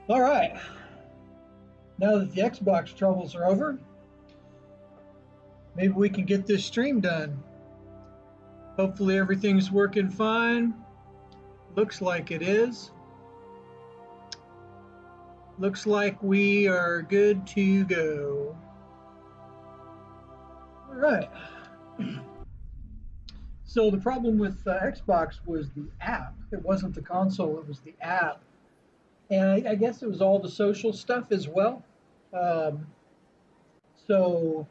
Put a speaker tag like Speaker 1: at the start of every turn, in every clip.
Speaker 1: All right. Now that the Xbox troubles are over, maybe we can get this stream done. Hopefully everything's working fine. Looks like it is. Looks like we are good to go. All right. So the problem with Xbox was the app. It wasn't the console, it was the app. And I guess it was all the social stuff as well. Um, so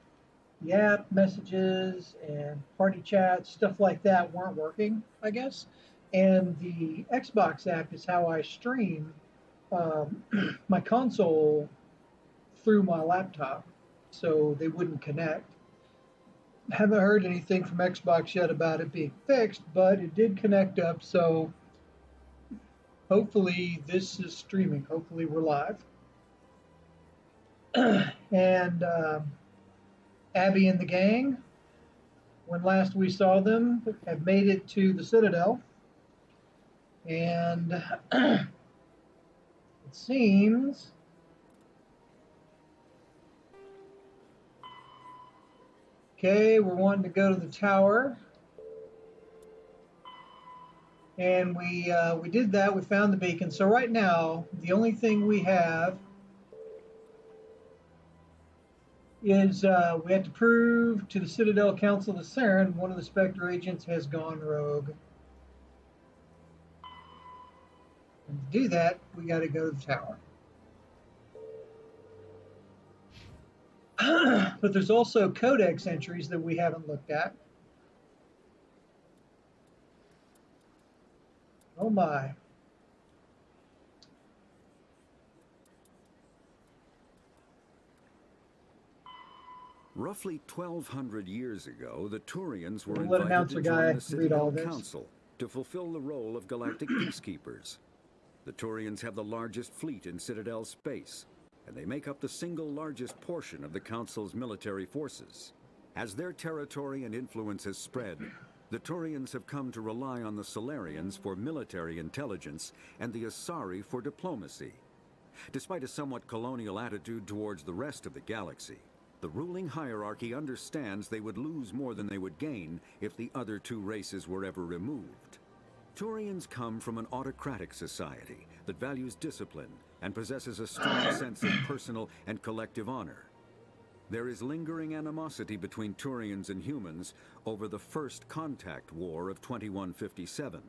Speaker 1: the app messages and party chats, stuff like that weren't working, I guess. And the Xbox app is how I stream um, my console through my laptop, so they wouldn't connect. Haven't heard anything from Xbox yet about it being fixed, but it did connect up, so hopefully this is streaming. Hopefully we're live. And Abby and the gang, when last we saw them, have made it to the Citadel. And it seems okay, we're wanting to go to the tower. And we did that. We found the beacon. So right now, the only thing we have is we have to prove to the Citadel Council of Saren one of the Spectre agents has gone rogue. And to do that, we got to go to the tower. But there's also codex entries that we haven't looked at. Oh my.
Speaker 2: Roughly 1,200 years ago, the Turians were invited to join the Citadel Council to fulfill the role of galactic peacekeepers. The Turians have the largest fleet in Citadel space, and they make up the single largest portion of the Council's military forces. As their territory and influence has spread, the Turians have come to rely on the Solarians for military intelligence and the Asari for diplomacy. Despite a somewhat colonial attitude towards the rest of the galaxy, the ruling hierarchy understands they would lose more than they would gain if the other two races were ever removed. Turians come from an autocratic society that values discipline and possesses a strong sense of personal and collective honor. There is lingering animosity between Turians and humans over the First Contact War of 2157,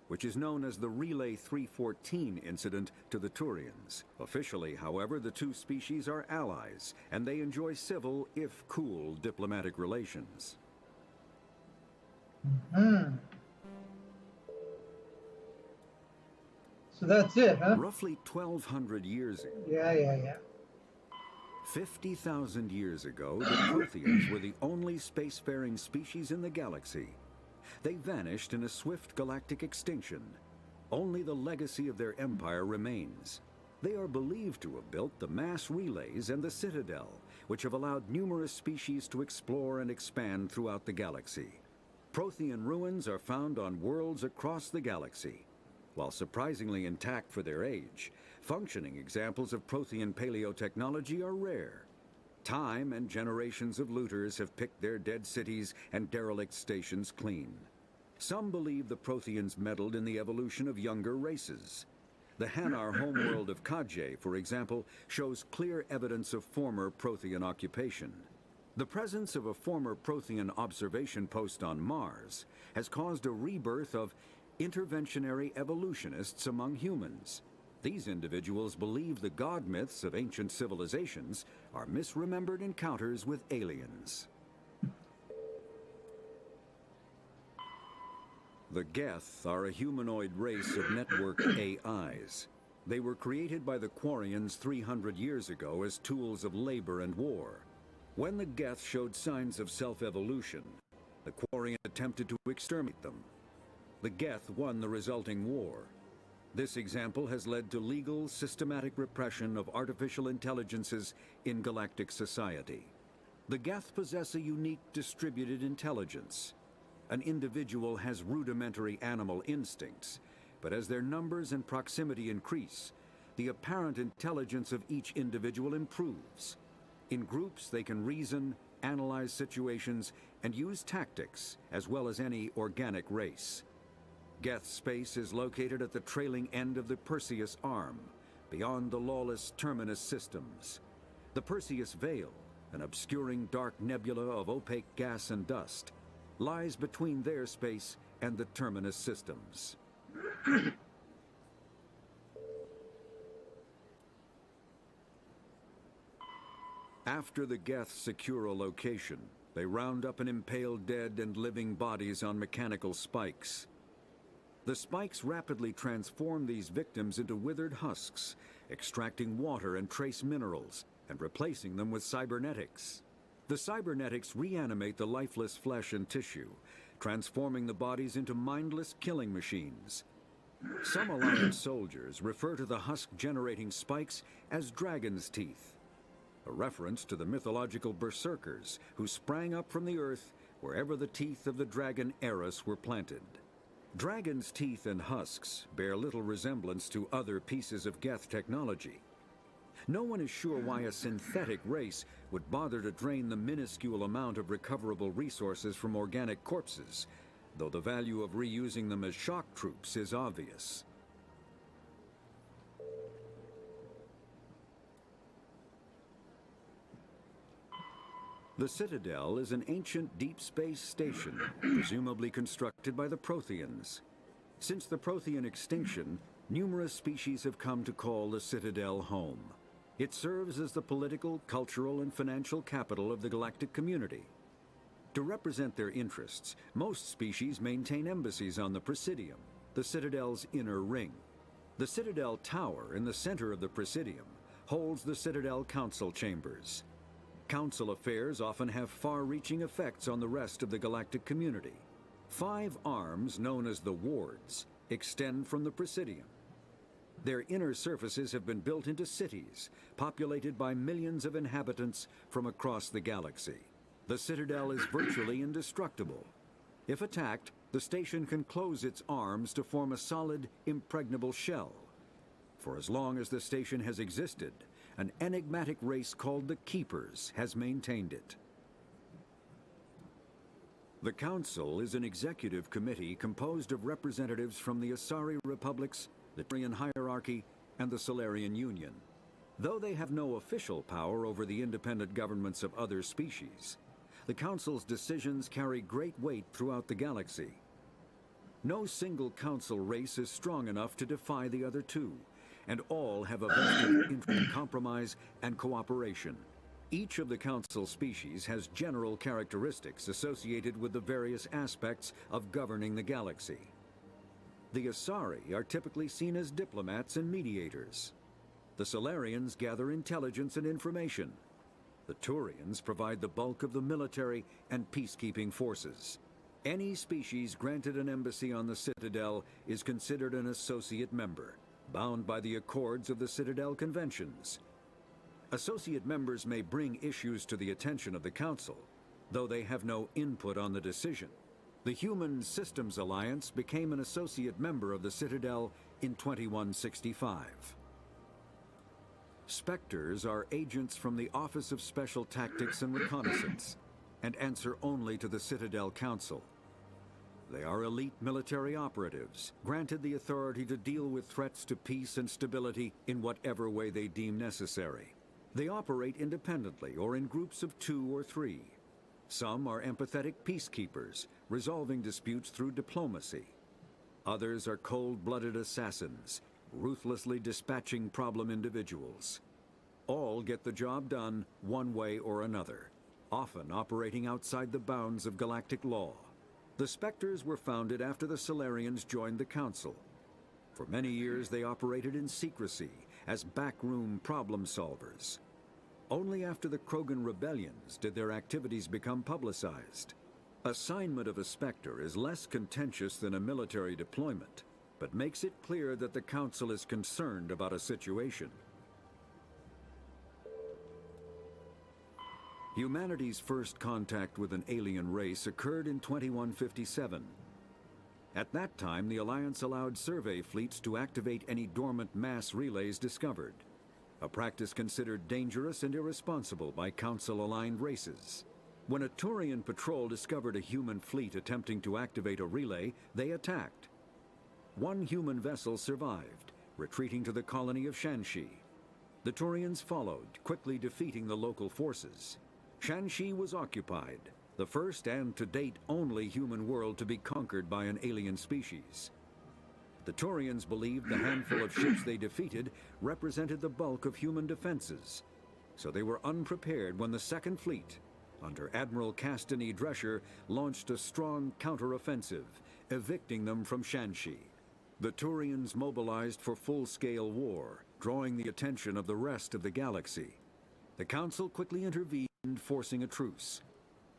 Speaker 2: which is known as the Relay 314 incident to the Turians. Officially, however, the two species are allies, and they enjoy civil, if cool, diplomatic relations.
Speaker 1: Mm-hmm. So that's it, huh?
Speaker 2: Roughly 1,200 years ago.
Speaker 1: Yeah.
Speaker 2: 50,000 years ago, the Protheans were the only spacefaring species in the galaxy. They vanished in a swift galactic extinction. Only the legacy of their empire remains. They are believed to have built the mass relays and the Citadel, which have allowed numerous species to explore and expand throughout the galaxy. Prothean ruins are found on worlds across the galaxy. While surprisingly intact for their age, functioning examples of Prothean paleotechnology are rare. Time and generations of looters have picked their dead cities and derelict stations clean. Some believe the Protheans meddled in the evolution of younger races. The Hanar homeworld of Kajay, for example, shows clear evidence of former Prothean occupation. The presence of a former Prothean observation post on Mars has caused a rebirth of interventionary evolutionists among humans. These individuals believe the god myths of ancient civilizations are misremembered encounters with aliens. The Geth are a humanoid race of network AIs. They were created by the Quarians 300 years ago as tools of labor and war. When the Geth showed signs of self-evolution, the Quarian attempted to exterminate them. The Geth won the resulting war. This example has led to legal, systematic repression of artificial intelligences in galactic society. The Geth possess a unique distributed intelligence. An individual has rudimentary animal instincts, but as their numbers and proximity increase, the apparent intelligence of each individual improves. In groups, they can reason, analyze situations, and use tactics, as well as any organic race. Geth space is located at the trailing end of the Perseus Arm, beyond the lawless Terminus systems. The Perseus Veil, an obscuring dark nebula of opaque gas and dust, lies between their space and the Terminus systems. After the Geth secure a location, they round up and impale dead and living bodies on mechanical spikes. The spikes rapidly transform these victims into withered husks, extracting water and trace minerals, and replacing them with cybernetics. The cybernetics reanimate the lifeless flesh and tissue, transforming the bodies into mindless killing machines. Some Alliance soldiers refer to the husk-generating spikes as dragon's teeth, a reference to the mythological berserkers who sprang up from the earth wherever the teeth of the dragon Eris were planted. Dragon's teeth and husks bear little resemblance to other pieces of Geth technology. No one is sure why a synthetic race would bother to drain the minuscule amount of recoverable resources from organic corpses, though the value of reusing them as shock troops is obvious. The Citadel is an ancient deep space station, presumably constructed by the Protheans. Since the Prothean extinction, numerous species have come to call the Citadel home. It serves as the political, cultural, and financial capital of the galactic community. To represent their interests, most species maintain embassies on the Presidium, the Citadel's inner ring. The Citadel Tower in the center of the Presidium holds the Citadel Council chambers. Council affairs often have far-reaching effects on the rest of the galactic community. 5 arms, known as the Wards, extend from the Presidium. Their inner surfaces have been built into cities, populated by millions of inhabitants from across the galaxy. The Citadel is virtually indestructible. If attacked, the station can close its arms to form a solid, impregnable shell. For as long as the station has existed, an enigmatic race called the Keepers has maintained it. The Council is an executive committee composed of representatives from the Asari republics, the Turian hierarchy, and the Salarian Union. Though they have no official power over the independent governments of other species, the Council's decisions carry great weight throughout the galaxy. No single Council race is strong enough to defy the other two, and all have a vested interest in compromise and cooperation. Each of the Council species has general characteristics associated with the various aspects of governing the galaxy. The Asari are typically seen as diplomats and mediators. The Salarians gather intelligence and information. The Turians provide the bulk of the military and peacekeeping forces. Any species granted an embassy on the Citadel is considered an associate member, bound by the accords of the Citadel Conventions. Associate members may bring issues to the attention of the Council, though they have no input on the decision. The Human Systems Alliance became an associate member of the Citadel in 2165. Spectres are agents from the Office of Special Tactics and Reconnaissance, and answer only to the Citadel Council. They are elite military operatives, granted the authority to deal with threats to peace and stability in whatever way they deem necessary. They operate independently or in groups of 2 or 3. Some are empathetic peacekeepers, resolving disputes through diplomacy. Others are cold-blooded assassins, ruthlessly dispatching problem individuals. All get the job done one way or another, often operating outside the bounds of galactic law. The Spectres were founded after the Salarians joined the Council. For many years they operated in secrecy as backroom problem solvers. Only after the Krogan rebellions did their activities become publicized. Assignment of a Spectre is less contentious than a military deployment, but makes it clear that the Council is concerned about a situation. Humanity's first contact with an alien race occurred in 2157. At that time, the Alliance allowed survey fleets to activate any dormant mass relays discovered, a practice considered dangerous and irresponsible by Council-aligned races. When a Turian patrol discovered a human fleet attempting to activate a relay, they attacked. One human vessel survived, retreating to the colony of Shanxi. The Turians followed, quickly defeating the local forces. Shanxi was occupied, the first and to date only human world to be conquered by an alien species. The Turians believed the handful of ships they defeated represented the bulk of human defenses, so they were unprepared when the Second Fleet, under Admiral Castany Drescher, launched a strong counteroffensive, evicting them from Shanxi. The Turians mobilized for full-scale war, drawing the attention of the rest of the galaxy. The Council quickly intervened, forcing a truce.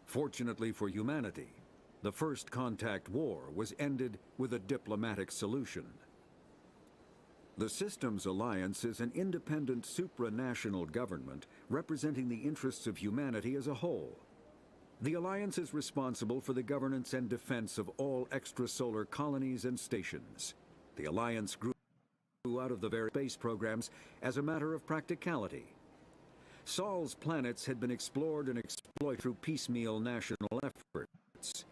Speaker 2: Fortunately for humanity, the First Contact War was ended with a diplomatic solution. The Systems Alliance is an independent supranational government representing the interests of humanity as a whole. The Alliance is responsible for the governance and defense of all extrasolar colonies and stations. The Alliance grew out of the various space programs as a matter of practicality. Sol's planets had been explored and exploited through piecemeal national efforts.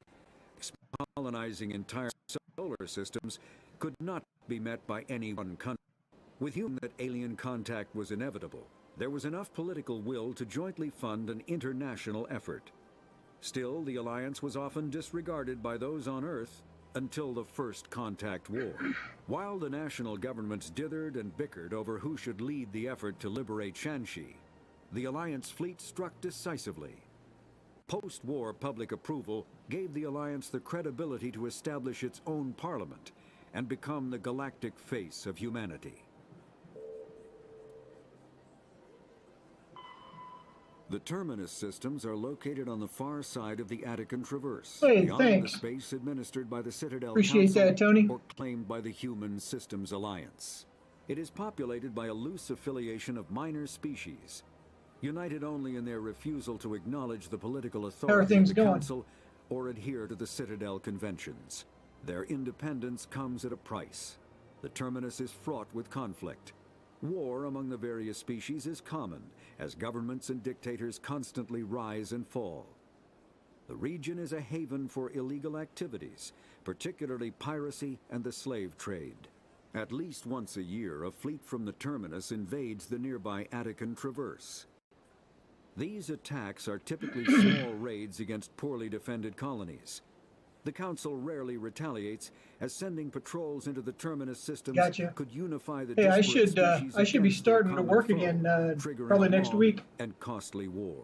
Speaker 2: Colonizing entire solar systems could not be met by any one country. With whom that alien contact was inevitable, there was enough political will to jointly fund an international effort. Still, the Alliance was often disregarded by those on Earth until the First Contact War. While the national governments dithered and bickered over who should lead the effort to liberate Shanxi, the Alliance fleet struck decisively. Post-war public approval gave the Alliance the credibility to establish its own parliament and become the galactic face of humanity. The terminus systems are located on the far side of the Attican Traverse, beyond
Speaker 1: thanks.
Speaker 2: the space administered by the Citadel
Speaker 1: Appreciate
Speaker 2: Council
Speaker 1: that, Tony.
Speaker 2: or claimed by the Human Systems Alliance. It is populated by a loose affiliation of minor species, united only in their refusal to acknowledge the political authority of the Council or adhere to the Citadel conventions. Their independence comes at a price. The terminus is fraught with conflict. War among the various species is common, as governments and dictators constantly rise and fall. The region is a haven for illegal activities, particularly piracy and the slave trade. At least once a year, a fleet from the terminus invades the nearby Attican Traverse. These attacks are typically small raids against poorly defended colonies. The Council rarely retaliates, as sending patrols into the terminus systems could unify the disparate species.
Speaker 1: I should be starting to work again probably next week.
Speaker 2: And costly war.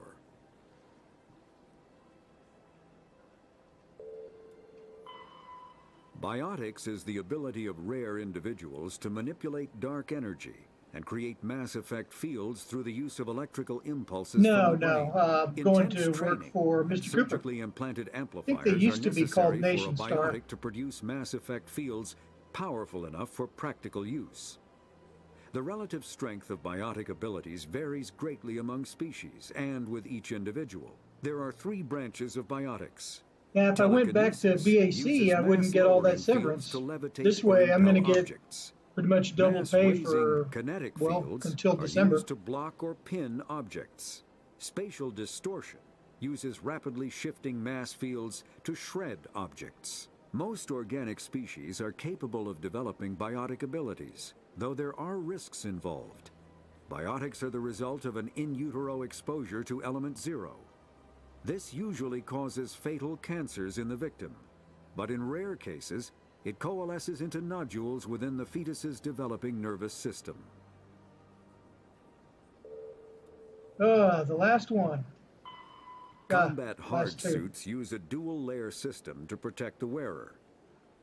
Speaker 2: Biotics is the ability of rare individuals to manipulate dark energy and create mass effect fields through the use of electrical impulses.
Speaker 1: I'm going to work for Mr. Cooper.
Speaker 2: Surgically implanted amplifiers
Speaker 1: I think they used to be called Nation
Speaker 2: for a
Speaker 1: Star.
Speaker 2: biotic to produce mass effect fields powerful enough for practical use. The relative strength of biotic abilities varies greatly among species and with each individual. There are 3 branches of biotics.
Speaker 1: Yeah, if I went back to BAC, I wouldn't get all that severance. This way, I'm going to get pretty much double pay for,
Speaker 2: kinetic
Speaker 1: well,
Speaker 2: fields
Speaker 1: until
Speaker 2: are
Speaker 1: December.
Speaker 2: Used to block or pin objects. Spatial distortion uses rapidly shifting mass fields to shred objects. Most organic species are capable of developing biotic abilities, though there are risks involved. Biotics are the result of an in utero exposure to element 0. This usually causes fatal cancers in the victim, but in rare cases, it coalesces into nodules within the fetus's developing nervous system.
Speaker 1: The last one.
Speaker 2: Combat hard suits use a dual-layer system to protect the wearer.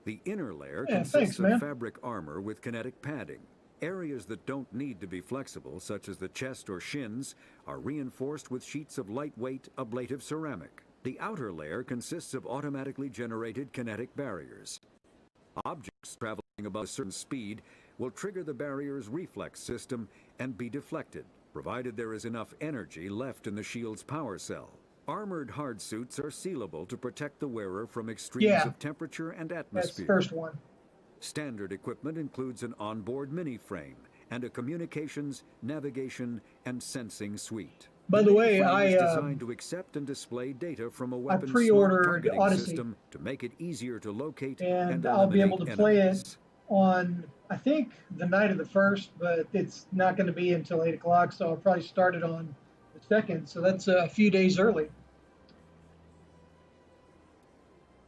Speaker 2: The inner layer consists of fabric armor with kinetic padding. Areas that don't need to be flexible, such as the chest or shins, are reinforced with sheets of lightweight, ablative ceramic. The outer layer consists of automatically generated kinetic barriers. Objects traveling above a certain speed will trigger the barrier's reflex system and be deflected, provided there is enough energy left in the shield's power cell. Armored hard suits are sealable to protect the wearer from extremes of temperature and atmosphere.
Speaker 1: That's the first one.
Speaker 2: Standard equipment includes an onboard mini-frame and a communications, navigation, and sensing suite.
Speaker 1: By the way,
Speaker 2: is designed to accept and display data from a weapon's
Speaker 1: pre-ordered Odyssey
Speaker 2: system to make it easier to locate
Speaker 1: and I'll be able to play it on, I think, the night of the 1st, but it's not going to be until 8 o'clock, so I'll probably start it on the 2nd, so that's a few days early.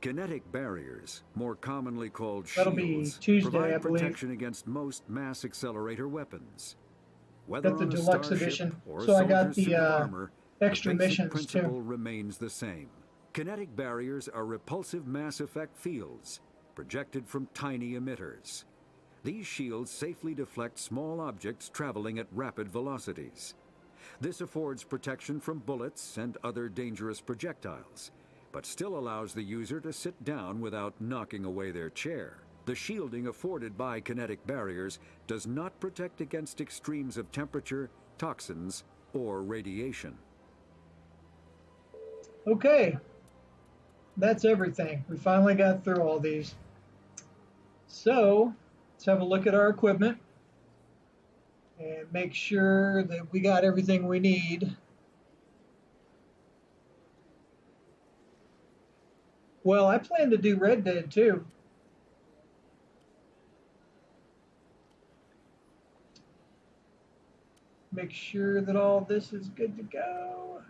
Speaker 2: Kinetic barriers, more commonly called
Speaker 1: That'll
Speaker 2: shields,
Speaker 1: be Tuesday,
Speaker 2: provide
Speaker 1: I believe.
Speaker 2: protection against most mass accelerator weapons. Whether
Speaker 1: Got the
Speaker 2: on a
Speaker 1: deluxe
Speaker 2: starship
Speaker 1: edition,
Speaker 2: or a
Speaker 1: so I got
Speaker 2: soldier's suit of
Speaker 1: the
Speaker 2: armor,
Speaker 1: extra
Speaker 2: the basic
Speaker 1: missions
Speaker 2: principle
Speaker 1: too.
Speaker 2: remains the same. Kinetic barriers are repulsive mass effect fields projected from tiny emitters. These shields safely deflect small objects traveling at rapid velocities. This affords protection from bullets and other dangerous projectiles, but still allows the user to sit down without knocking away their chair. The shielding afforded by kinetic barriers does not protect against extremes of temperature, toxins, or radiation.
Speaker 1: Okay, that's everything. We finally got through all these. So, let's have a look at our equipment and make sure that we got everything we need. Well, I plan to do Red Dead too. Make sure that all this is good to go.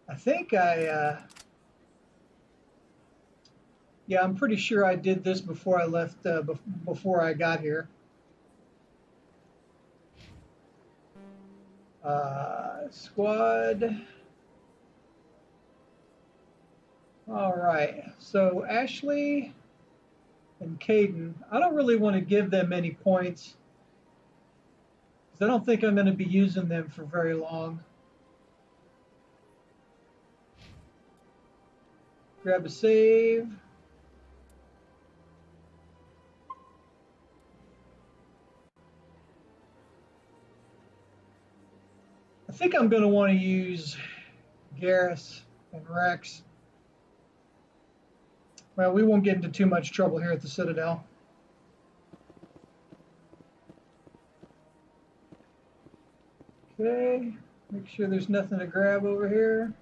Speaker 1: I think yeah, I'm pretty sure I did this before I left, before I got here. Squad. All right, so Ashley and Caden, I don't really want to give them any points because I don't think I'm going to be using them for very long. Grab a save. think I'm going to want to use Garrus and Rex. Well, we won't get into too much trouble here at the Citadel. Okay, make sure there's nothing to grab over here.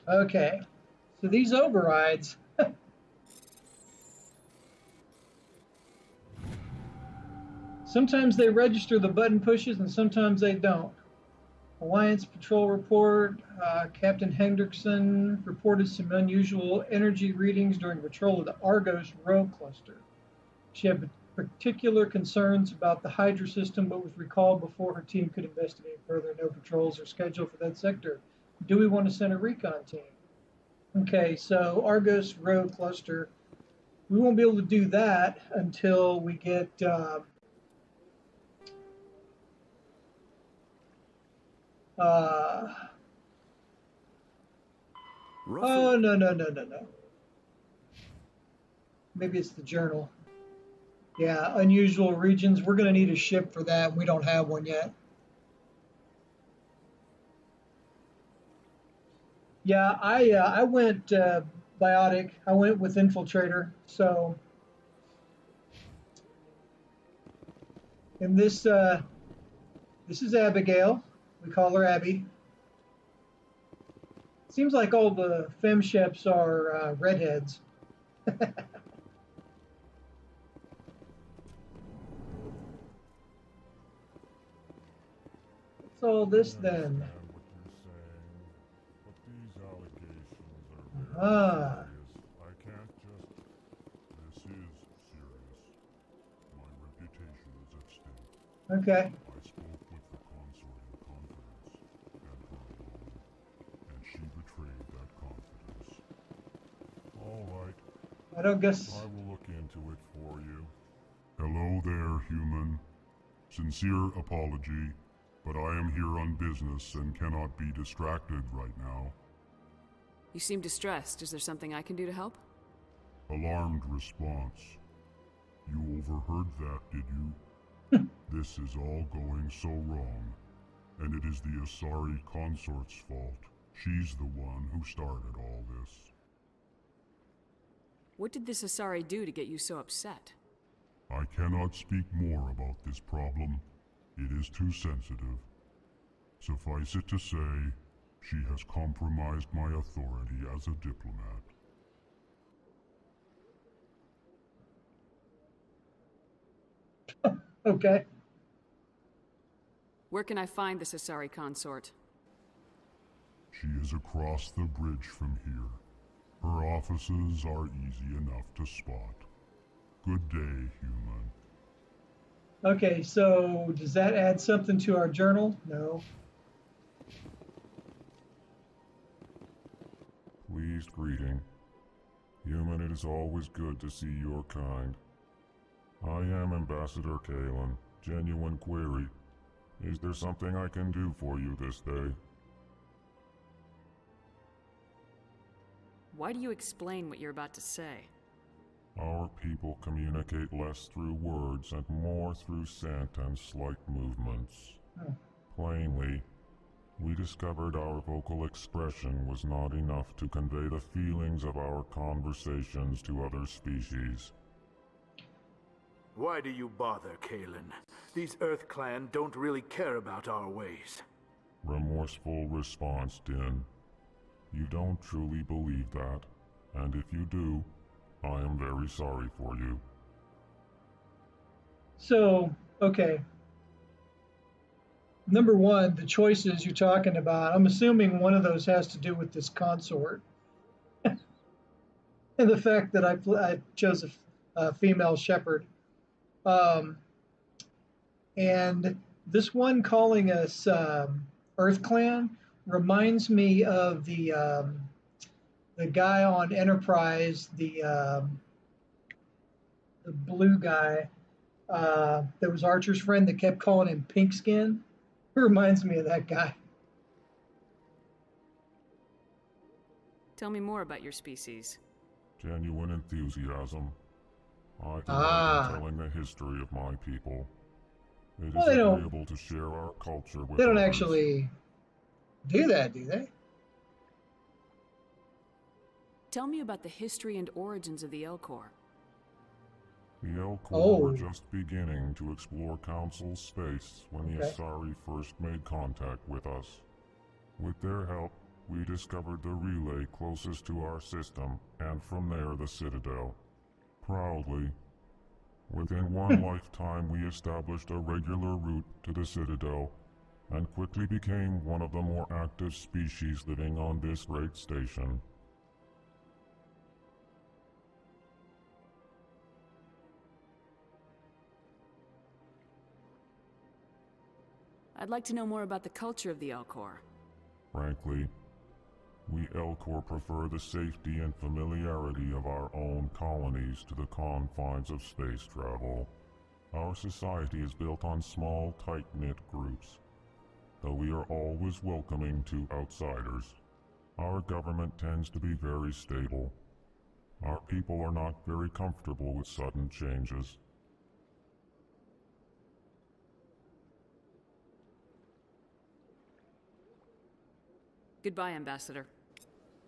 Speaker 1: Okay, so these overrides, sometimes they register the button pushes and sometimes they don't. Alliance Patrol report, Captain Hendrickson reported some unusual energy readings during patrol of the Argos Row cluster. She had particular concerns about the Hydra system, but was recalled before her team could investigate further. No patrols are scheduled for that sector. Do we want to send a recon team? Okay, so Argos Row cluster. We won't be able to do that until we get oh, no. Maybe it's the journal. Yeah, unusual regions. We're going to need a ship for that. We don't have one yet. Yeah, I went biotic. I went with infiltrator. So, and this is Abigail. We call her Abby. Seems like all the fem ships are redheads. What's all this then? Ah.
Speaker 3: I can't just. This is serious. My reputation is at stake.
Speaker 1: Okay.
Speaker 3: I spoke with the consort in confidence, and her alone, and she betrayed that confidence. All right.
Speaker 1: I don't guess.
Speaker 3: I will look into it for you. Hello there, human. Sincere apology, but I am here on business and cannot be distracted right now.
Speaker 4: You seem distressed. Is there something I can do to help?
Speaker 3: Alarmed response. You overheard that, did you? This is all going so wrong, and it is the Asari consort's fault. She's the one who started all this.
Speaker 4: What did this Asari do to get you so upset?
Speaker 3: I cannot speak more about this problem. It is too sensitive. Suffice it to say, she has compromised my authority as a diplomat.
Speaker 1: Okay.
Speaker 4: Where can I find this Asari consort?
Speaker 3: She is across the bridge from here. Her offices are easy enough to spot. Good day, human.
Speaker 1: Okay, so does that add something to our journal? No.
Speaker 3: Pleased greeting. Human, it is always good to see your kind. I am Ambassador Kalen. Genuine query. Is there something I can do for you this day?
Speaker 4: Why do you explain what you're about to say?
Speaker 3: Our people communicate less through words and more through scent and slight movements.
Speaker 1: Oh.
Speaker 3: Plainly, we discovered our vocal expression was not enough to convey the feelings of our conversations to other species.
Speaker 5: Why do you bother, Kalen? These Earth Clan don't really care about our ways.
Speaker 3: Remorseful response, Din. You don't truly believe that, and if you do, I am very sorry for you.
Speaker 1: So, okay. Number one, the choices you're talking about, I'm assuming one of those has to do with this consort. And the fact that I chose a female shepherd. And this one calling us Earth Clan reminds me of the guy on Enterprise, the blue guy that was Archer's friend that kept calling him Pink Skin. It reminds me of that guy.
Speaker 4: Tell me more about your species.
Speaker 3: Genuine enthusiasm. I delight in telling the history of my people. It
Speaker 1: Well,
Speaker 3: is agreeable to share our culture with
Speaker 1: they don't
Speaker 3: others.
Speaker 1: actually do that, do they?
Speaker 4: Tell me about the history and origins of the Elcor.
Speaker 3: The Elcor
Speaker 1: Oh.
Speaker 3: were just beginning to explore Council space when the
Speaker 1: Okay.
Speaker 3: Asari first made contact with us. With their help, we discovered the relay closest to our system, and from there the Citadel. Proudly, within one lifetime we established a regular route to the Citadel, and quickly became one of the more active species living on this great station.
Speaker 4: I'd like to know more about the culture of the Elcor.
Speaker 3: Frankly, we Elcor prefer the safety and familiarity of our own colonies to the confines of space travel. Our society is built on small, tight-knit groups, though we are always welcoming to outsiders. Our government tends to be very stable. Our people are not very comfortable with sudden changes.
Speaker 4: Goodbye, Ambassador.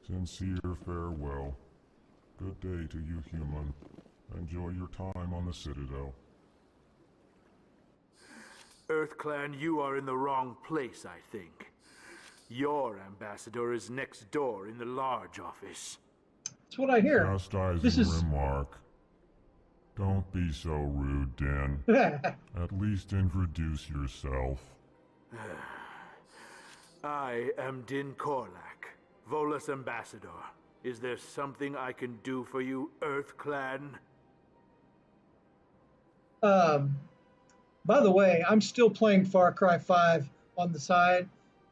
Speaker 3: Sincere farewell. Good day to you, human. Enjoy your time on the Citadel.
Speaker 5: EarthClan, you are in the wrong place, I think. Your ambassador is next door in the large office.
Speaker 1: That's what I hear.
Speaker 3: Chastising
Speaker 1: This is
Speaker 3: remark. Don't be so rude, Dan. At least introduce yourself.
Speaker 5: I am Din Korlak, Volus ambassador. Is there something I can do for you, EarthClan?
Speaker 1: By the way, I'm still playing Far Cry 5 on the side,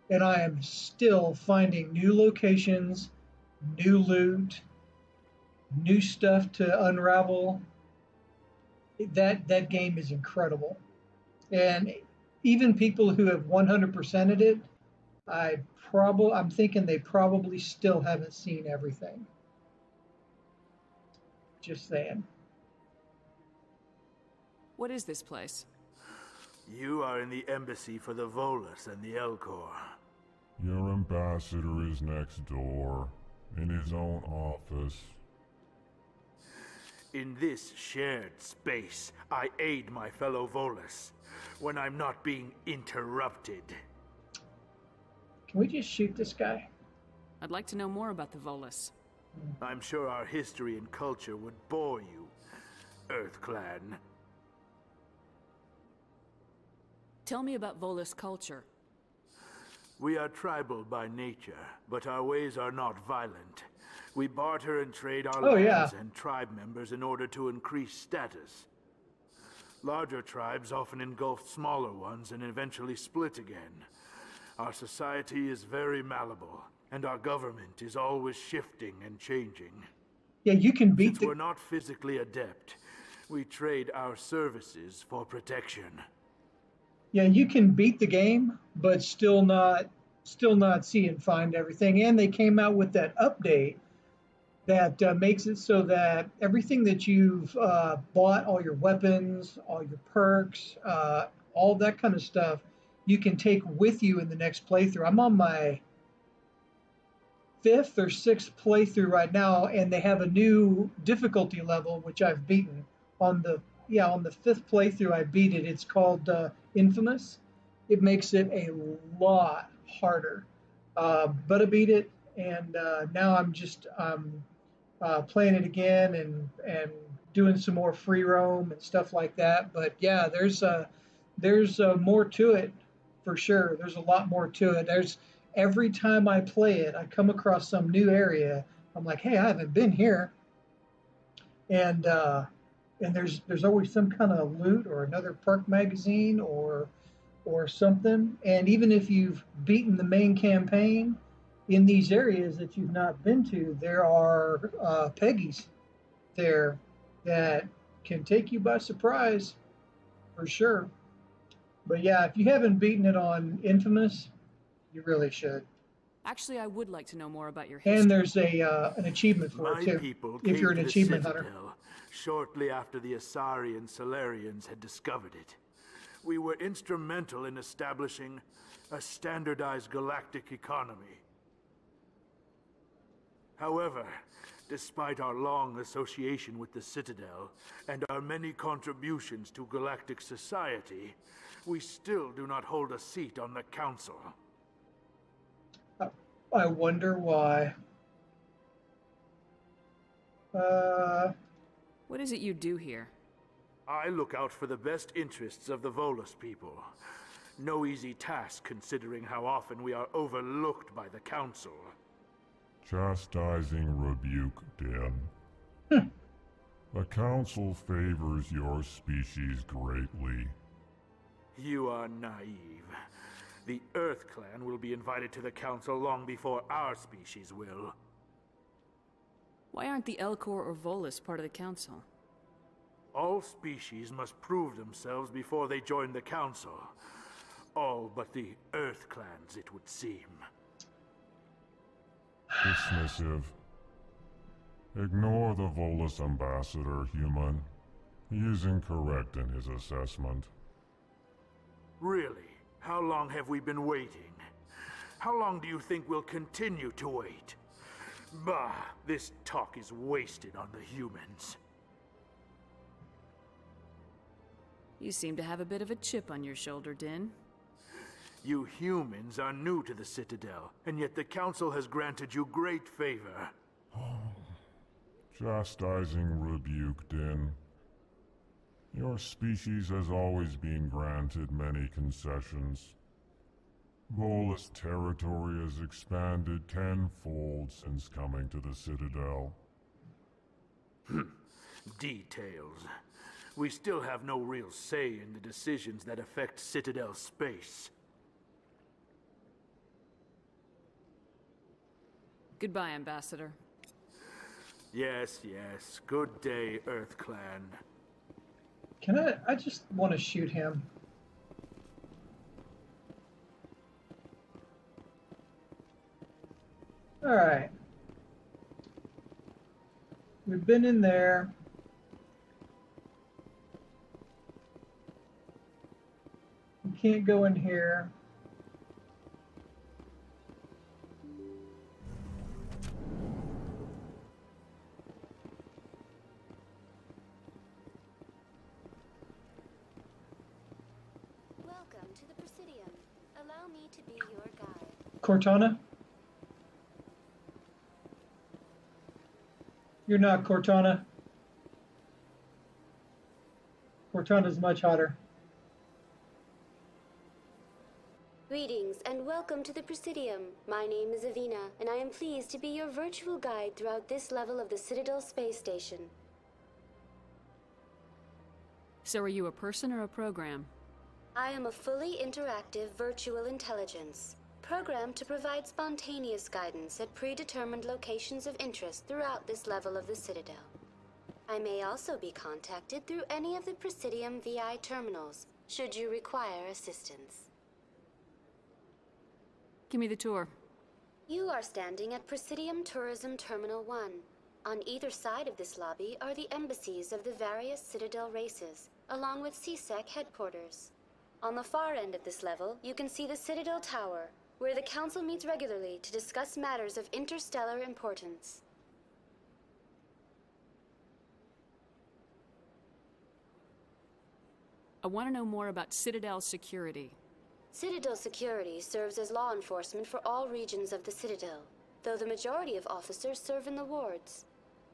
Speaker 1: and I am still finding new locations, new loot, new stuff to unravel. That game is incredible. And even people who have 100%ed it, I'm thinking they probably still haven't seen everything. Just saying.
Speaker 4: What is this place?
Speaker 5: You are in the embassy for the Volus and the Elcor.
Speaker 3: Your ambassador is next door, in his own office.
Speaker 5: In this shared space, I aid my fellow Volus when I'm not being interrupted.
Speaker 1: Can we just shoot this guy?
Speaker 4: I'd like to know more about the Volus.
Speaker 5: I'm sure our history and culture would bore you, EarthClan.
Speaker 4: Tell me about Volus culture.
Speaker 5: We are tribal by nature, but our ways are not violent. We barter and trade our lands and tribe members in order to increase status. Larger tribes often engulf smaller ones and eventually split again. Our society is very malleable, and our government is always shifting and changing.
Speaker 1: Yeah, you can beat
Speaker 5: Since we're not physically adept, we trade our services for protection.
Speaker 1: Yeah, you can beat the game, but still not see and find everything. And they came out with that update that makes it so that everything that you've bought, all your weapons, all your perks, all that kind of stuff, you can take with you in the next playthrough. I'm on my 5th or 6th playthrough right now, and they have a new difficulty level, which I've beaten. On the 5th playthrough, I beat it. It's called Infamous. It makes it a lot harder, but I beat it, and now I'm just playing it again and doing some more free roam and stuff like that. But yeah, there's more to it for sure. There's a lot more to it. Every time I play it, I come across some new area. I'm like, hey, I haven't been here, and there's always some kind of loot or another perk magazine or something. And even if you've beaten the main campaign, in these areas that you've not been to, there are Peggies there that can take you by surprise, for sure. But yeah, if you haven't beaten it on Infamous, you really should.
Speaker 4: Actually, I would like to know more about your history.
Speaker 1: And there's an achievement for
Speaker 5: My
Speaker 1: it too,
Speaker 5: people
Speaker 1: if
Speaker 5: came
Speaker 1: you're an
Speaker 5: to the
Speaker 1: achievement hunter.
Speaker 5: Citadel shortly after the Asari and Salarians had discovered it. We were instrumental in establishing a standardized galactic economy. However, despite our long association with the Citadel and our many contributions to galactic society, we still do not hold a seat on the Council.
Speaker 1: I wonder why.
Speaker 4: What is it you do here?
Speaker 5: I look out for the best interests of the Volus people. No easy task considering how often we are overlooked by the Council.
Speaker 3: Chastising rebuke, Din. The Council favors your species greatly.
Speaker 5: You are naive. The Earth Clan will be invited to the Council long before our species will.
Speaker 4: Why aren't the Elcor or Volus part of the Council?
Speaker 5: All species must prove themselves before they join the Council. All but the Earth Clans, it would seem.
Speaker 3: Dismissive. Ignore the Volus ambassador, human. He is incorrect in his assessment.
Speaker 5: Really? How long have we been waiting? How long do you think we'll continue to wait? Bah, this talk is wasted on the humans.
Speaker 4: You seem to have a bit of a chip on your shoulder, Din.
Speaker 5: You humans are new to the Citadel, and yet the Council has granted you great favor.
Speaker 3: Chastising rebuke, Din. Your species has always been granted many concessions. Volus territory has expanded tenfold since coming to the Citadel.
Speaker 5: Details. We still have no real say in the decisions that affect Citadel space.
Speaker 4: Goodbye, Ambassador.
Speaker 5: Yes, yes. Good day, Earth Clan.
Speaker 1: Can I just want to shoot him. All right. We've been in there. We can't go in here.
Speaker 6: Welcome to the Presidium. Allow me to be your guide.
Speaker 1: Cortana? You're not Cortana. Cortana's much hotter.
Speaker 6: Greetings and welcome to the Presidium. My name is Avina, and I am pleased to be your virtual guide throughout this level of the Citadel space station.
Speaker 4: So are you a person or a program?
Speaker 6: I am a fully interactive virtual intelligence, programmed to provide spontaneous guidance at predetermined locations of interest throughout this level of the Citadel. I may also be contacted through any of the Presidium VI terminals, should you require assistance.
Speaker 4: Give me the tour.
Speaker 6: You are standing at Presidium Tourism Terminal 1. On either side of this lobby are the embassies of the various Citadel races, along with CSEC headquarters. On the far end of this level, you can see the Citadel Tower, where the Council meets regularly to discuss matters of interstellar importance.
Speaker 4: I want to know more about Citadel security.
Speaker 6: Citadel security serves as law enforcement for all regions of the Citadel, though the majority of officers serve in the wards.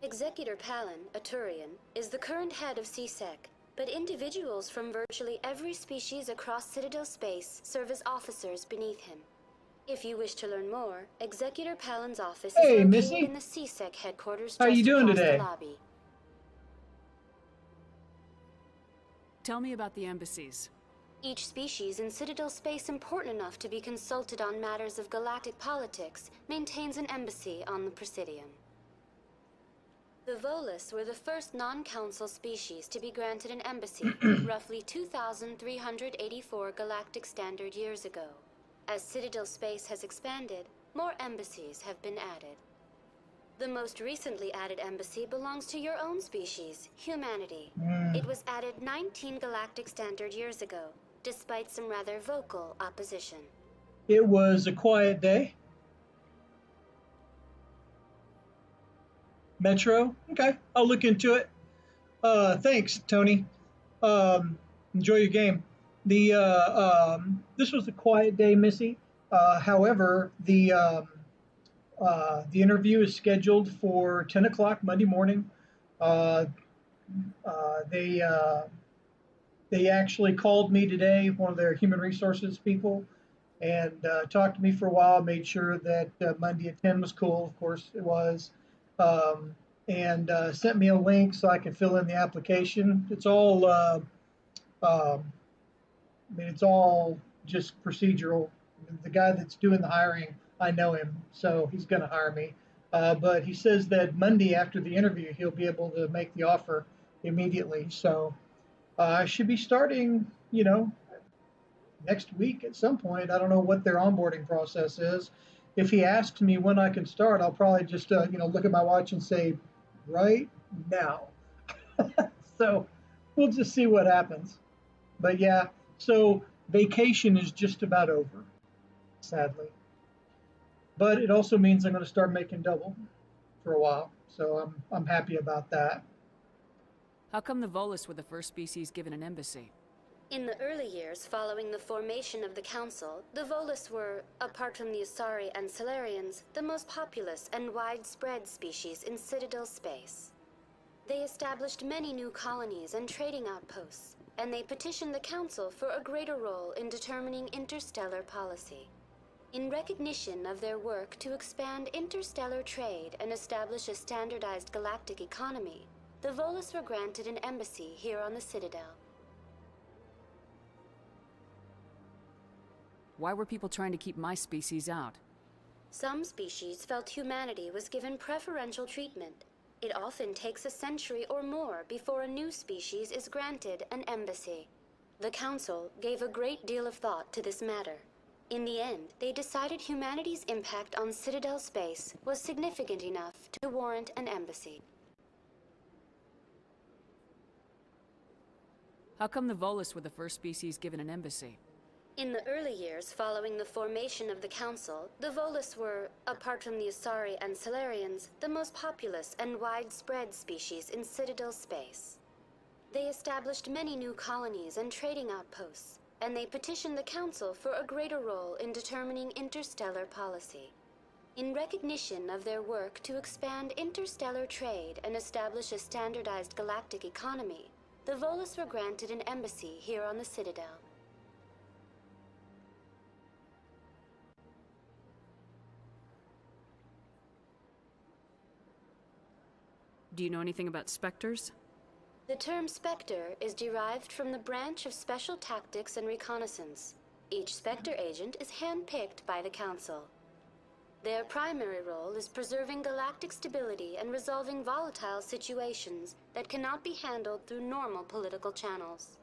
Speaker 6: Executor Palin, a Turian, is the current head of CSEC, but individuals from virtually every species across Citadel space serve as officers beneath him. If you wish to learn more, Executor Palin's office is located
Speaker 1: Missy.
Speaker 6: in the CSEC headquarters
Speaker 1: How
Speaker 6: just
Speaker 1: you doing
Speaker 6: across
Speaker 1: today?
Speaker 6: the lobby.
Speaker 4: Tell me about the embassies.
Speaker 6: Each species in Citadel space important enough to be consulted on matters of galactic politics maintains an embassy on the Presidium. The Volus were the first non-council species to be granted an embassy, roughly 2,384 galactic standard years ago. As Citadel space has expanded, more embassies have been added. The most recently added embassy belongs to your own species, humanity. It was added 19 galactic standard years ago, despite some rather vocal opposition.
Speaker 1: It was a quiet day. Metro? Okay, I'll look into it. Thanks, Tony. Enjoy your game. This was a quiet day, Missy. However, the interview is scheduled for 10 o'clock Monday morning. Uh, uh, they uh, they actually called me today, one of their human resources people, and talked to me for a while. Made sure that Monday at 10 was cool. Of course, it was. Um, and sent me a link so I could fill in the application. It's all I mean, it's all just procedural. The guy that's doing the hiring, I know him, so he's going to hire me. But he says that Monday after the interview, he'll be able to make the offer immediately. So I should be starting, next week at some point. I don't know what their onboarding process is. If he asks me when I can start, I'll probably just, look at my watch and say, right now. So we'll just see what happens. But yeah, so vacation is just about over, sadly. But it also means I'm going to start making double for a while. So I'm happy about that.
Speaker 4: How come the Volus were the first species given an embassy?
Speaker 6: In the early years following the formation of the Council, the Volus were, apart from the Asari and Salarians, the most populous and widespread species in Citadel space. They established many new colonies and trading outposts, and they petitioned the Council for a greater role in determining interstellar policy. In recognition of their work to expand interstellar trade and establish a standardized galactic economy, the Volus were granted an embassy here on the Citadel.
Speaker 4: Why were people trying to keep my species out?
Speaker 6: Some species felt humanity was given preferential treatment. It often takes a century or more before a new species is granted an embassy. The Council gave a great deal of thought to this matter. In the end, they decided humanity's impact on Citadel space was significant enough to warrant an embassy.
Speaker 4: How come the Volus were the first species given an embassy?
Speaker 6: In the early years following the formation of the Council, the Volus were, apart from the Asari and Salarians, the most populous and widespread species in Citadel space. They established many new colonies and trading outposts, and they petitioned the Council for a greater role in determining interstellar policy. In recognition of their work to expand interstellar trade and establish a standardized galactic economy, the Volus were granted an embassy here on the Citadel.
Speaker 4: Do you know anything about specters?
Speaker 6: The term Spectre is derived from the branch of Special Tactics and Reconnaissance. Each Spectre agent is handpicked by the Council. Their primary role is preserving galactic stability and resolving volatile situations that cannot be handled through normal political channels.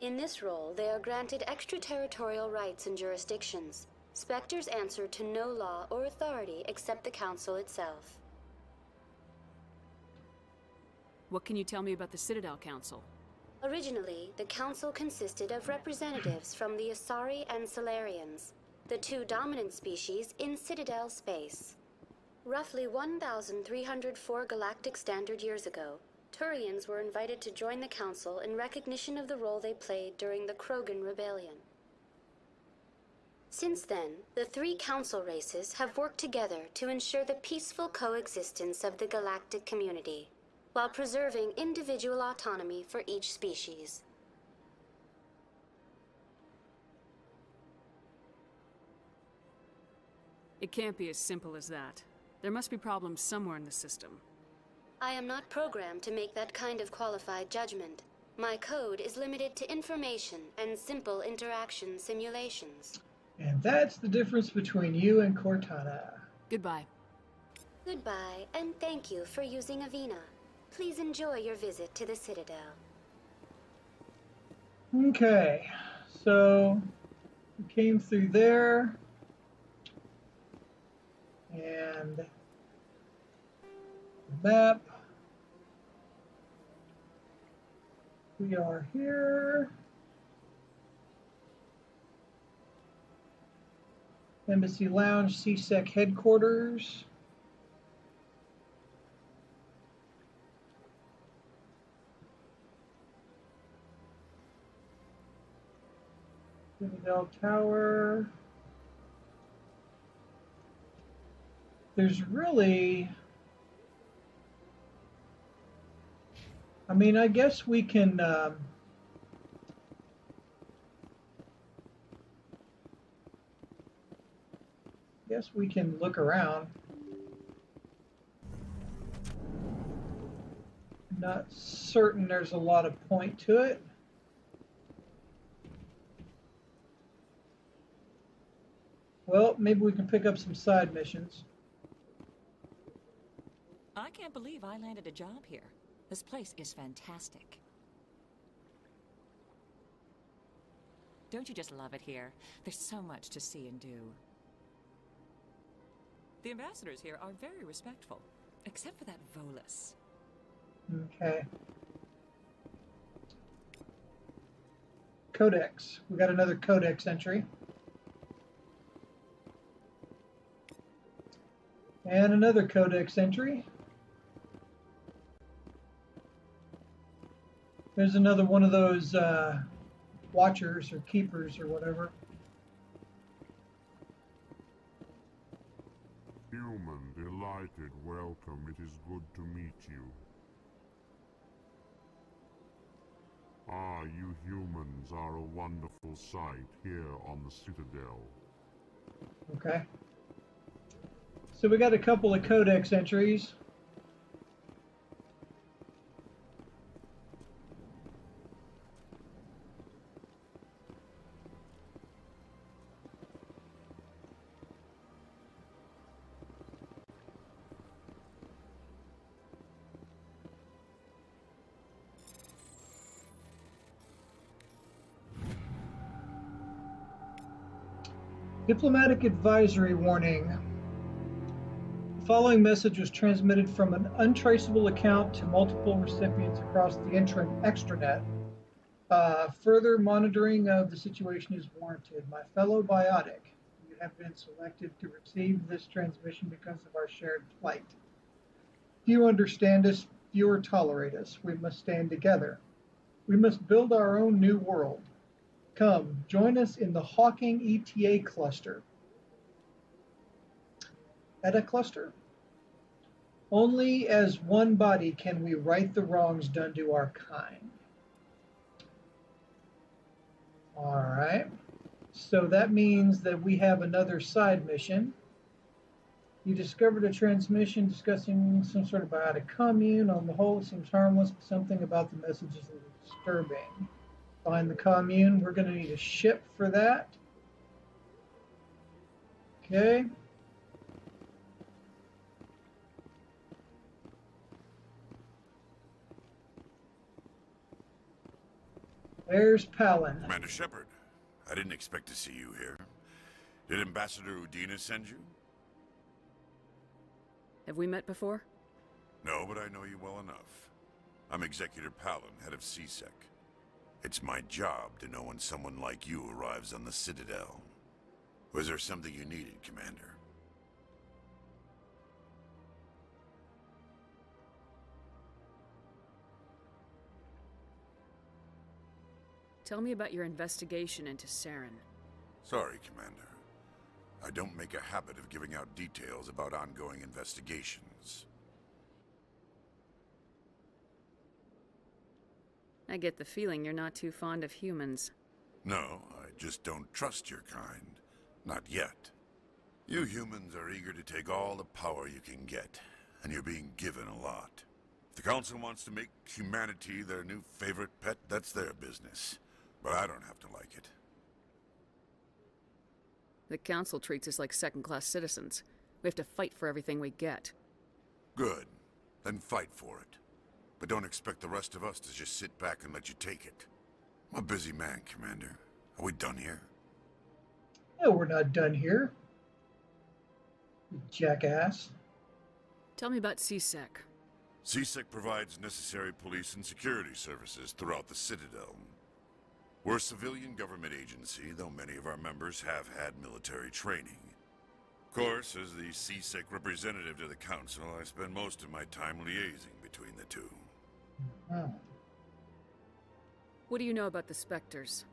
Speaker 6: In this role, they are granted extraterritorial rights and jurisdictions. Spectres answer to no law or authority except the Council itself.
Speaker 4: What can you tell me about the Citadel Council?
Speaker 6: Originally, the Council consisted of representatives from the Asari and Salarians, the two dominant species in Citadel space. Roughly 1,304 galactic standard years ago, Turians were invited to join the Council in recognition of the role they played during the Krogan Rebellion. Since then, the three Council races have worked together to ensure the peaceful coexistence of the galactic community, while preserving individual autonomy for each species.
Speaker 4: It can't be as simple as that. There must be problems somewhere in the system.
Speaker 6: I am not programmed to make that kind of qualified judgment. My code is limited to information and simple interaction simulations.
Speaker 1: And that's the difference between you and Cortana.
Speaker 4: Goodbye.
Speaker 6: Goodbye, and thank you for using Avina. Please enjoy your visit to the Citadel.
Speaker 1: Okay, so we came through there, and the map. We are here. Embassy Lounge, CSEC headquarters. Citadel Tower. There's really, I mean, I guess we can, look around. Not certain there's a lot of point to it. Well, maybe we can pick up some side missions.
Speaker 7: I can't believe I landed a job here. This place is fantastic. Don't you just love it here? There's so much to see and do. The ambassadors here are very respectful, except for that Volus.
Speaker 1: Okay. Codex. We got another codex entry. And another codex entry. There's another one of those watchers or keepers or whatever.
Speaker 3: Human, delighted, welcome. It is good to meet you. Ah, you humans are a wonderful sight here on the Citadel.
Speaker 1: Okay. So we got a couple of codex entries. Diplomatic advisory warning. The following message was transmitted from an untraceable account to multiple recipients across the extranet. Further monitoring of the situation is warranted. My fellow biotic, you have been selected to receive this transmission because of our shared plight. Few understand us, fewer tolerate us. We must stand together. We must build our own new world. Come, join us in the Hawking ETA cluster. Eta cluster? Only as one body can we right the wrongs done to our kind. All right. So that means that we have another side mission. You discovered a transmission discussing some sort of biotic commune. On the whole, it seems harmless, but something about the message is a little disturbing. Find the commune. We're going to need a ship for that. Okay. There's Palin.
Speaker 8: Commander Shepard, I didn't expect to see you here. Did Ambassador Udina send you?
Speaker 4: Have we met before?
Speaker 8: No, but I know you well enough. I'm Executor Palin, head of CSEC. It's my job to know when someone like you arrives on the Citadel. Was there something you needed, Commander?
Speaker 4: Tell me about your investigation into Saren.
Speaker 8: Sorry, Commander. I don't make a habit of giving out details about ongoing investigations.
Speaker 4: I get the feeling you're not too fond of humans.
Speaker 8: No, I just don't trust your kind. Not yet. You humans are eager to take all the power you can get, and you're being given a lot. If the Council wants to make humanity their new favorite pet, that's their business. But I don't have to like it.
Speaker 4: The Council treats us like second-class citizens. We have to fight for everything we get.
Speaker 8: Good. Then fight for it. But don't expect the rest of us to just sit back and let you take it. I'm a busy man, Commander. Are we done here?
Speaker 1: No, we're not done here. You jackass.
Speaker 4: Tell me about CSEC.
Speaker 8: CSEC provides necessary police and security services throughout the Citadel. We're a civilian government agency, though many of our members have had military training. course, as the CSEC representative to the Council, I spend most of my time liaising between the two.
Speaker 1: Oh.
Speaker 4: What do you know about the Spectres?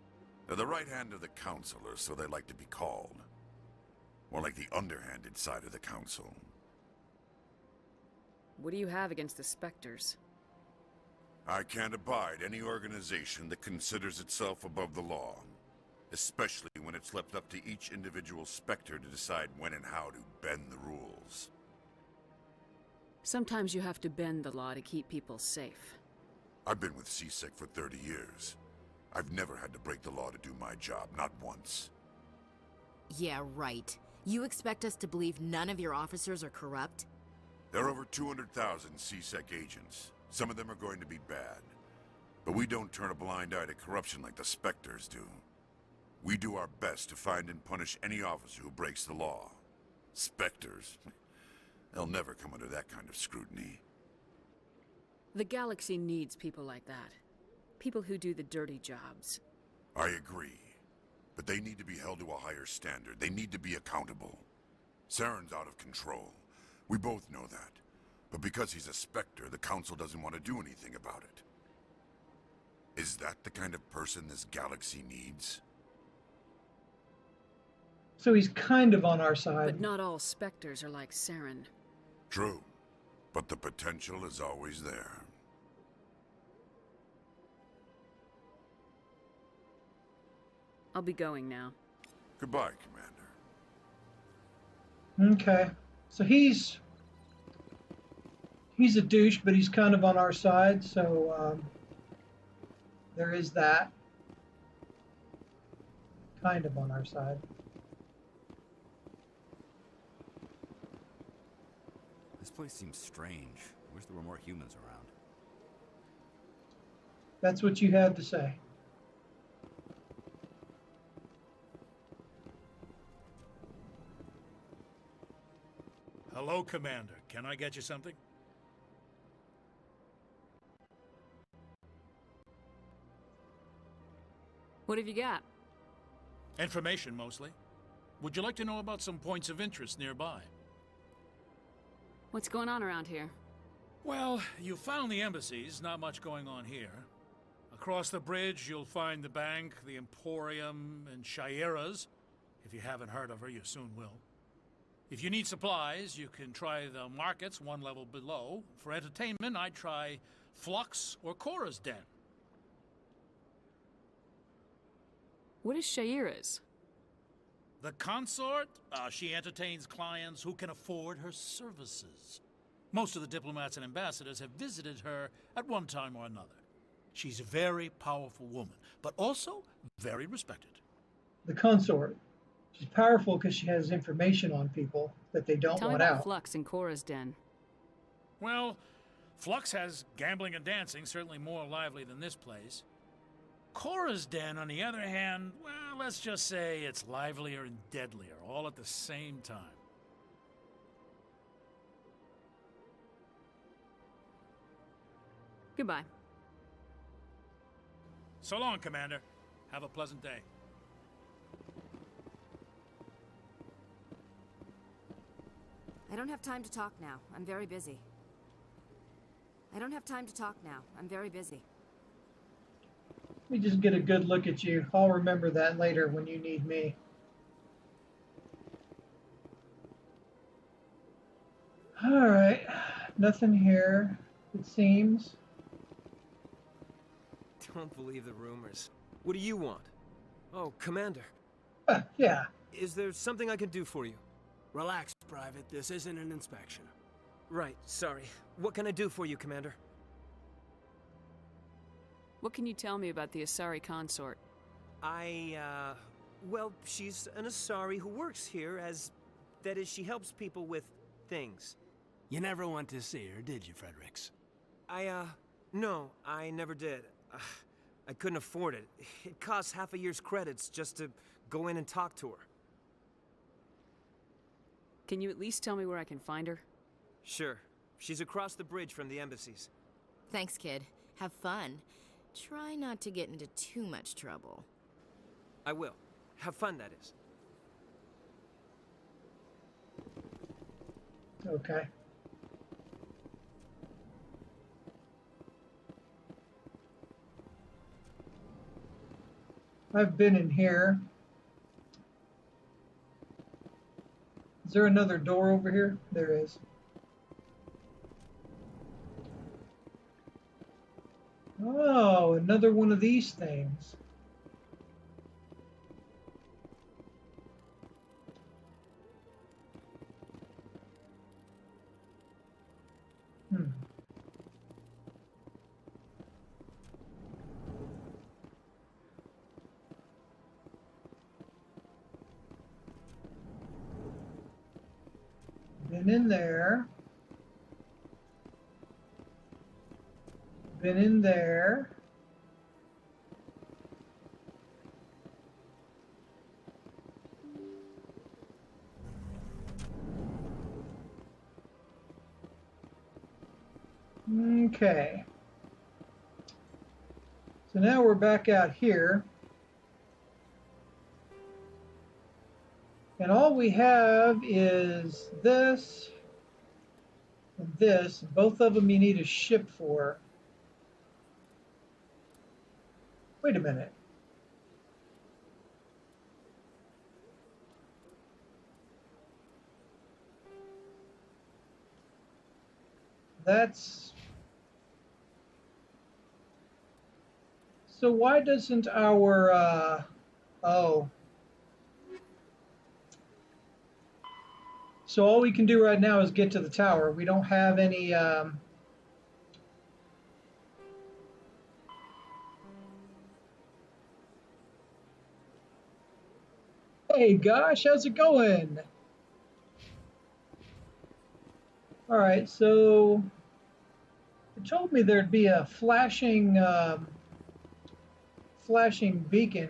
Speaker 8: They're the right hand of the Council, or so they like to be called. More like the underhanded side of the Council.
Speaker 4: What do you have against the Spectres?
Speaker 8: I can't abide any organization that considers itself above the law. Especially when it's left up to each individual Spectre to decide when and how to bend the rules.
Speaker 4: Sometimes you have to bend the law to keep people safe.
Speaker 8: I've been with CSEC for 30 years. I've never had to break the law to do my job, not once.
Speaker 9: Yeah, right. You expect us to believe none of your officers are corrupt?
Speaker 8: There are over 200,000 CSEC agents. Some of them are going to be bad. But we don't turn a blind eye to corruption like the Spectres do. We do our best to find and punish any officer who breaks the law. Spectres? They'll never come under that kind of scrutiny.
Speaker 4: The galaxy needs people like that. People who do the dirty jobs.
Speaker 8: I agree. But they need to be held to a higher standard. They need to be accountable. Saren's out of control. We both know that. But because he's a Spectre, the Council doesn't want to do anything about it. Is that the kind of person this galaxy needs?
Speaker 1: So he's kind of on our side.
Speaker 4: But not all Spectres are like Saren.
Speaker 8: True. But the potential is always there.
Speaker 4: I'll be going now.
Speaker 8: Goodbye, Commander.
Speaker 1: Okay. So he's a douche, but he's kind of on our side, so there is that. Kind of on our side.
Speaker 10: This place seems strange. I wish there were more humans around.
Speaker 1: That's what you had to say.
Speaker 11: Hello, Commander. Can I get you something?
Speaker 4: What have you got?
Speaker 11: Information, mostly. Would you like to know about some points of interest nearby?
Speaker 4: What's going on around here?
Speaker 11: Well, you found the embassies, not much going on here. Across the bridge, you'll find the bank, the Emporium, and Shayera's. If you haven't heard of her, you soon will. If you need supplies, you can try the markets one level below. For entertainment, I'd try Flux or Cora's Den.
Speaker 4: What is Shayera's?
Speaker 11: The consort? She entertains clients who can afford her services. Most of the diplomats and ambassadors have visited her at one time or another. She's a very powerful woman, but also very respected.
Speaker 1: The consort. She's powerful because she has information on people that they don't
Speaker 4: Tell
Speaker 1: want
Speaker 4: me about
Speaker 1: out.
Speaker 4: Flux and Cora's Den.
Speaker 11: Well, Flux has gambling and dancing, certainly more lively than this place. Cora's Den, on the other hand, well, let's just say it's livelier and deadlier, all at the same time.
Speaker 4: Goodbye.
Speaker 11: So long, Commander. Have a pleasant day.
Speaker 9: I don't have time to talk now. I'm very busy. I don't have time to talk now. I'm very busy.
Speaker 1: Let me just get a good look at you. I'll remember that later when you need me. All right. Nothing here, it seems.
Speaker 12: Don't believe the rumors. What do you want? Oh, Commander.
Speaker 1: Yeah.
Speaker 12: Is there something I can do for you?
Speaker 13: Relax, Private. This isn't an inspection.
Speaker 12: Right, sorry. What can I do for you, Commander?
Speaker 4: What can you tell me about the Asari consort?
Speaker 12: Well, she's an Asari who works here that is, she helps people with things.
Speaker 13: You never went to see her, did you, Fredericks?
Speaker 12: No, I never did. I couldn't afford it. It costs half a year's credits just to go in and talk to her.
Speaker 4: Can you at least tell me where I can find her?
Speaker 12: Sure. She's across the bridge from the embassies.
Speaker 9: Thanks, kid. Have fun. Try not to get into too much trouble.
Speaker 12: I will. Have fun, that is.
Speaker 1: Okay. I've been in here. Is there another door over here? There is. Oh, another one of these things. Been in there. Been in there. Okay. So now we're back out here. And all we have is this and this. Both of them you need a ship for. Wait a minute. That's... So why doesn't our... oh. So all we can do right now is get to the tower. We don't have any... Hey, gosh, how's it going? All right, so it told me there'd be a flashing beacon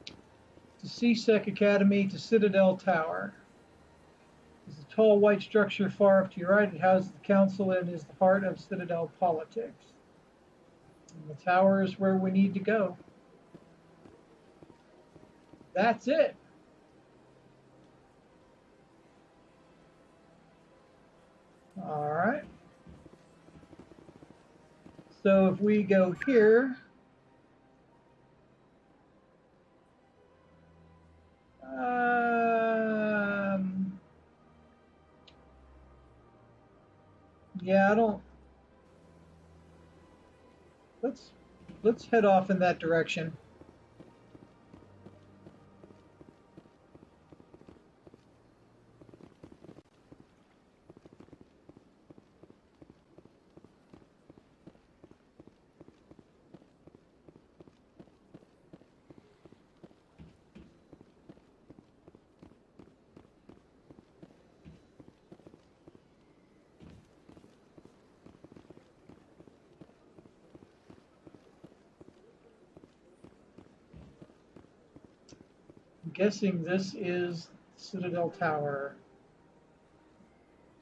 Speaker 1: to CSEC Academy to Citadel Tower. There's a tall white structure far up to your right. It houses the council and is the heart of Citadel politics. And the tower is where we need to go. That's it. All right. So if we go here, yeah, I don't. Let's head off in that direction. I'm guessing this is Citadel Tower.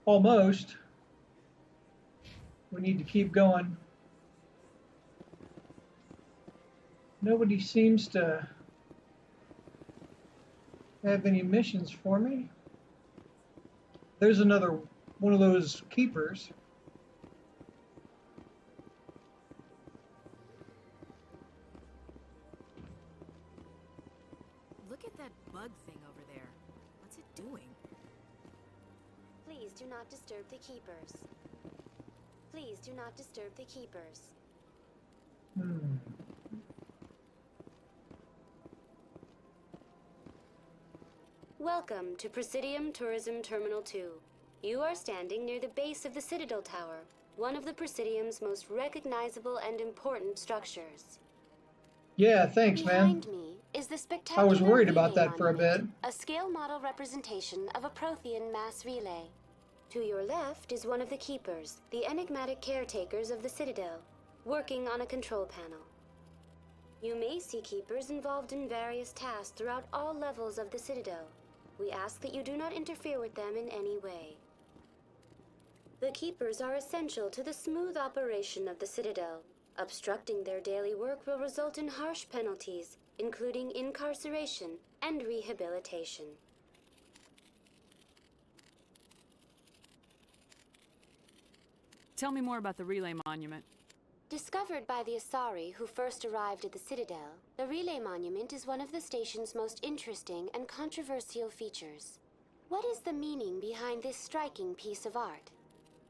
Speaker 1: Almost. We need to keep going. Nobody seems to have any missions for me. There's another one of those keepers.
Speaker 9: Look at that bug thing over there. What's it doing?
Speaker 6: Please do not disturb the keepers. Please do not disturb the keepers. Welcome to Presidium Tourism Terminal 2. You are standing near the base of the Citadel Tower, one of the Presidium's most recognizable and important structures.
Speaker 1: Yeah, thanks,
Speaker 6: Behind
Speaker 1: man.
Speaker 6: me is the spectacular
Speaker 1: I was worried
Speaker 6: relay
Speaker 1: about that for a bit.
Speaker 6: monument, a scale model representation of a Prothean mass relay. To your left is one of the keepers, the enigmatic caretakers of the Citadel, working on a control panel. You may see keepers involved in various tasks throughout all levels of the Citadel. We ask that you do not interfere with them in any way. The keepers are essential to the smooth operation of the Citadel. Obstructing their daily work will result in harsh penalties, including incarceration and rehabilitation.
Speaker 4: Tell me more about the relay monument.
Speaker 6: Discovered by the Asari who first arrived at the Citadel, the relay monument is one of the station's most interesting and controversial features. What is the meaning behind this striking piece of art?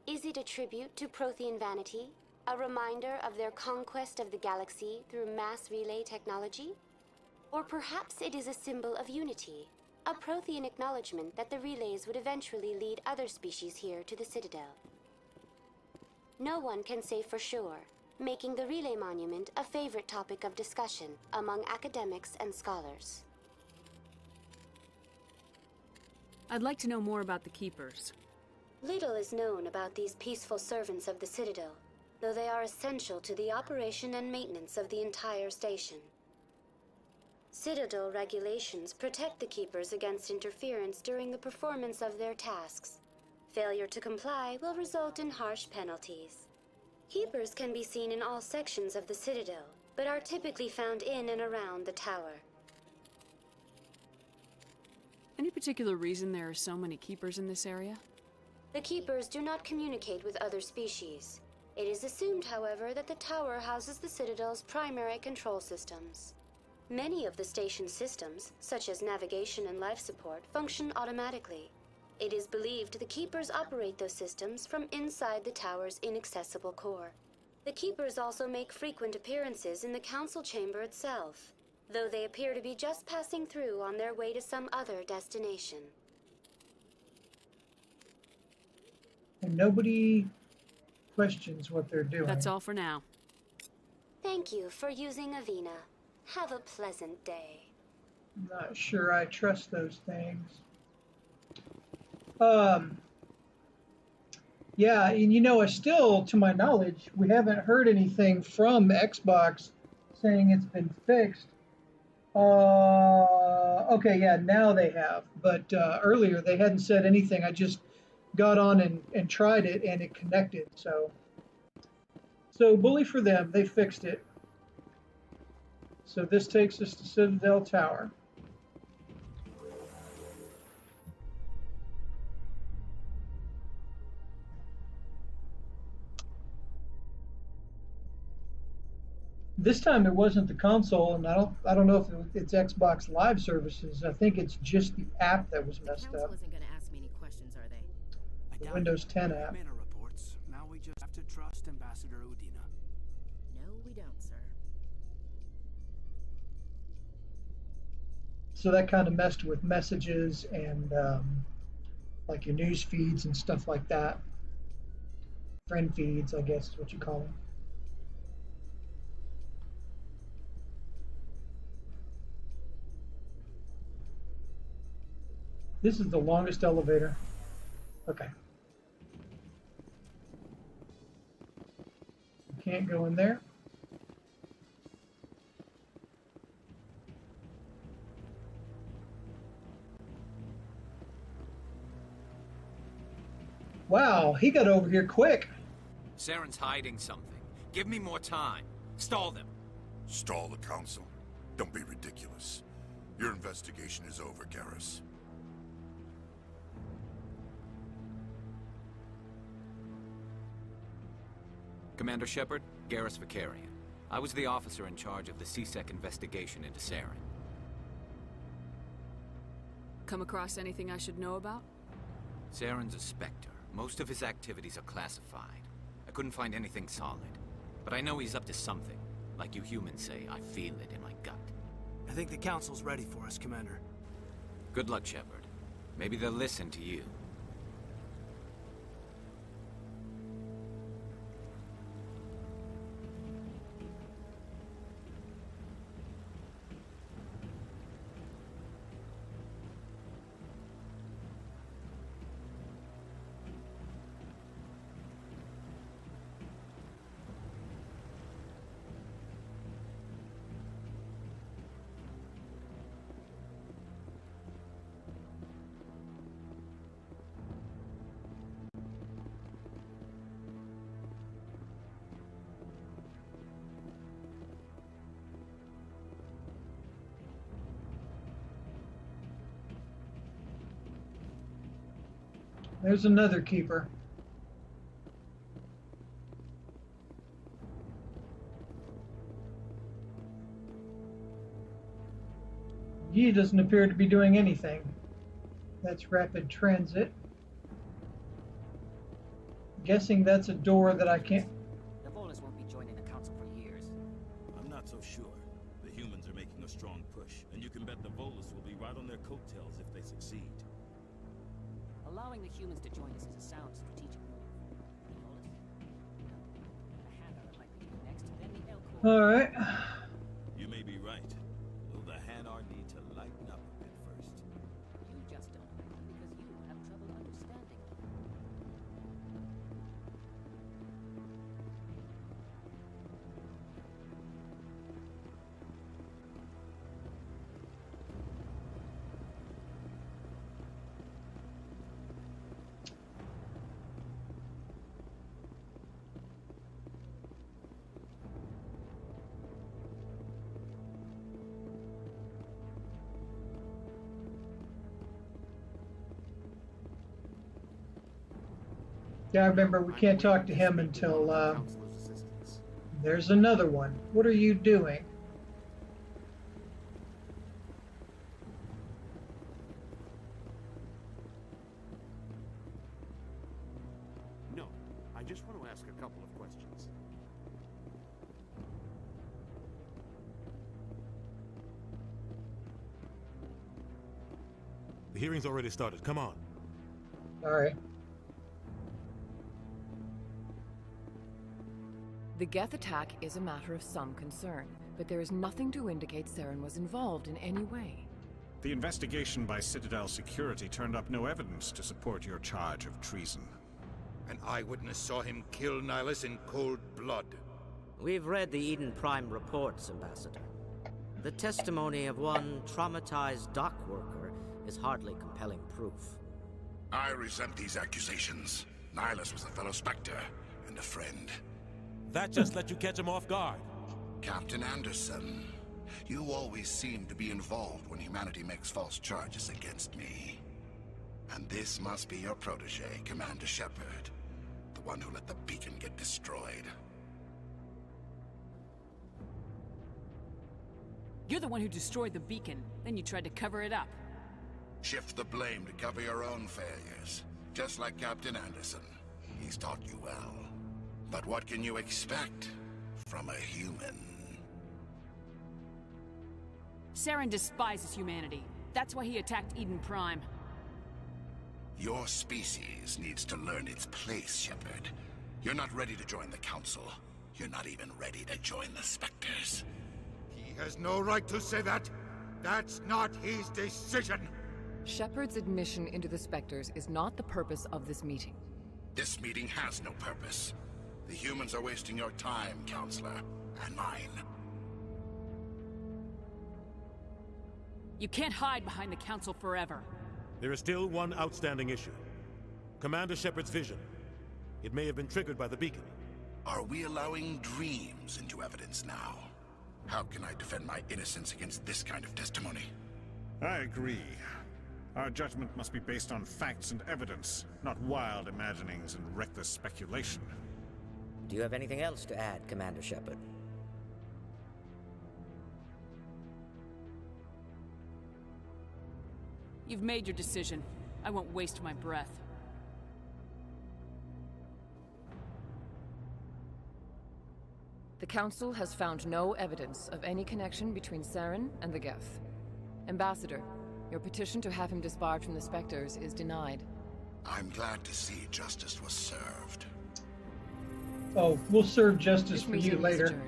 Speaker 6: Is it a tribute to Prothean vanity? A reminder of their conquest of the galaxy through mass relay technology? Or perhaps it is a symbol of unity, a Prothean acknowledgement that the relays would eventually lead other species here to the Citadel. No one can say for sure, making the relay monument a favorite topic of discussion among academics and scholars.
Speaker 4: I'd like to know more about the Keepers.
Speaker 6: Little is known about these peaceful servants of the Citadel, though they are essential to the operation and maintenance of the entire station. Citadel regulations protect the Keepers against interference during the performance of their tasks. Failure to comply will result in harsh penalties. Keepers can be seen in all sections of the Citadel, but are typically found in and around the tower.
Speaker 4: Any particular reason there are so many Keepers in this area?
Speaker 6: The Keepers do not communicate with other species. It is assumed, however, that the tower houses the Citadel's primary control systems. Many of the station's systems, such as navigation and life support, function automatically. It is believed the Keepers operate those systems from inside the tower's inaccessible core. The Keepers also make frequent appearances in the council chamber itself, though they appear to be just passing through on their way to some other destination.
Speaker 1: And nobody questions what they're doing.
Speaker 4: That's all for now.
Speaker 6: Thank you for using Avina. Have a pleasant day.
Speaker 1: I'm not sure I trust those things. Yeah, and you know, still, to my knowledge, we haven't heard anything from Xbox saying it's been fixed. Okay, yeah, now they have, but earlier they hadn't said anything. I just got on and tried it, and it connected. So bully for them, they fixed it. So this takes us to Citadel Tower. This time it wasn't the console, and I don't know if it's Xbox Live services. I think it's just the app that was messed up.
Speaker 9: The council isn't going to ask me any questions, are they?
Speaker 1: The Windows 10 app.
Speaker 13: Mana reports. Now we just have to trust Ambassador Udina.
Speaker 9: No, we don't, sir.
Speaker 1: So that kind of messed with messages and like your news feeds and stuff like that. Friend feeds, I guess is what you call them. This is the longest elevator. Okay. You can't go in there. Wow, he got over here quick.
Speaker 10: Saren's hiding something. Give me more time. Stall them.
Speaker 8: Stall the council? Don't be ridiculous. Your investigation is over, Garrus.
Speaker 10: Commander Shepard, Garrus Vicarian. I was the officer in charge of the CSEC investigation into Saren.
Speaker 4: Come across anything I should know about?
Speaker 10: Saren's a Spectre. Most of his activities are classified. I couldn't find anything solid. But I know he's up to something. Like you humans say, I feel it in my gut.
Speaker 13: I think the council's ready for us, Commander.
Speaker 10: Good luck, Shepard. Maybe they'll listen to you.
Speaker 1: There's another keeper. He doesn't appear to be doing anything. That's rapid transit. Guessing that's a door that I can't...
Speaker 14: The Volus won't be joining the Council for years.
Speaker 15: I'm not so sure. The humans are making a strong push, and you can bet the Volus will be right on their coattails if they succeed.
Speaker 14: Allowing the humans to join us is a sound strategic move. The Volus? The Hanar might be next, then the Elcor.
Speaker 1: Alright.
Speaker 15: You may be right. Though the Hanar need to lighten up a bit first.
Speaker 14: You just don't, because you have trouble understanding them.
Speaker 1: Yeah, I remember we can't talk to him until, there's another one. What are you doing?
Speaker 16: No, I just want to ask a couple of questions.
Speaker 17: The hearing's already started. Come on.
Speaker 1: Alright.
Speaker 18: The Geth attack is a matter of some concern, but there is nothing to indicate Saren was involved in any way.
Speaker 19: The investigation by Citadel security turned up no evidence to support your charge of treason.
Speaker 20: An eyewitness saw him kill Nihilus in cold blood.
Speaker 14: We've read the Eden Prime reports, Ambassador. The testimony of one traumatized dock worker is hardly compelling proof.
Speaker 8: I resent these accusations. Nihilus was a fellow Spectre and a friend.
Speaker 17: That just let you catch him off guard.
Speaker 8: Captain Anderson, you always seem to be involved when humanity makes false charges against me. And this must be your protege, Commander Shepard. The one who let the beacon get destroyed.
Speaker 4: You're the one who destroyed the beacon, then you tried to cover it up.
Speaker 8: Shift the blame to cover your own failures. Just like Captain Anderson. He's taught you well. But what can you expect from a human?
Speaker 4: Saren despises humanity. That's why he attacked Eden Prime.
Speaker 8: Your species needs to learn its place, Shepard. You're not ready to join the Council. You're not even ready to join the Spectres.
Speaker 20: He has no right to say that. That's not his decision.
Speaker 18: Shepard's admission into the Spectres is not the purpose of this meeting.
Speaker 8: This meeting has no purpose. The humans are wasting your time, Counselor, and mine.
Speaker 4: You can't hide behind the Council forever.
Speaker 17: There is still one outstanding issue. Commander Shepard's vision. It may have been triggered by the beacon.
Speaker 8: Are we allowing dreams into evidence now? How can I defend my innocence against this kind of testimony?
Speaker 19: I agree. Our judgment must be based on facts and evidence, not wild imaginings and reckless speculation.
Speaker 14: Do you have anything else to add, Commander Shepard?
Speaker 4: You've made your decision. I won't waste my breath.
Speaker 18: The Council has found no evidence of any connection between Saren and the Geth. Ambassador, your petition to have him disbarred from the Spectres is denied.
Speaker 8: I'm glad to see justice was served.
Speaker 1: Oh, we'll serve justice for you later.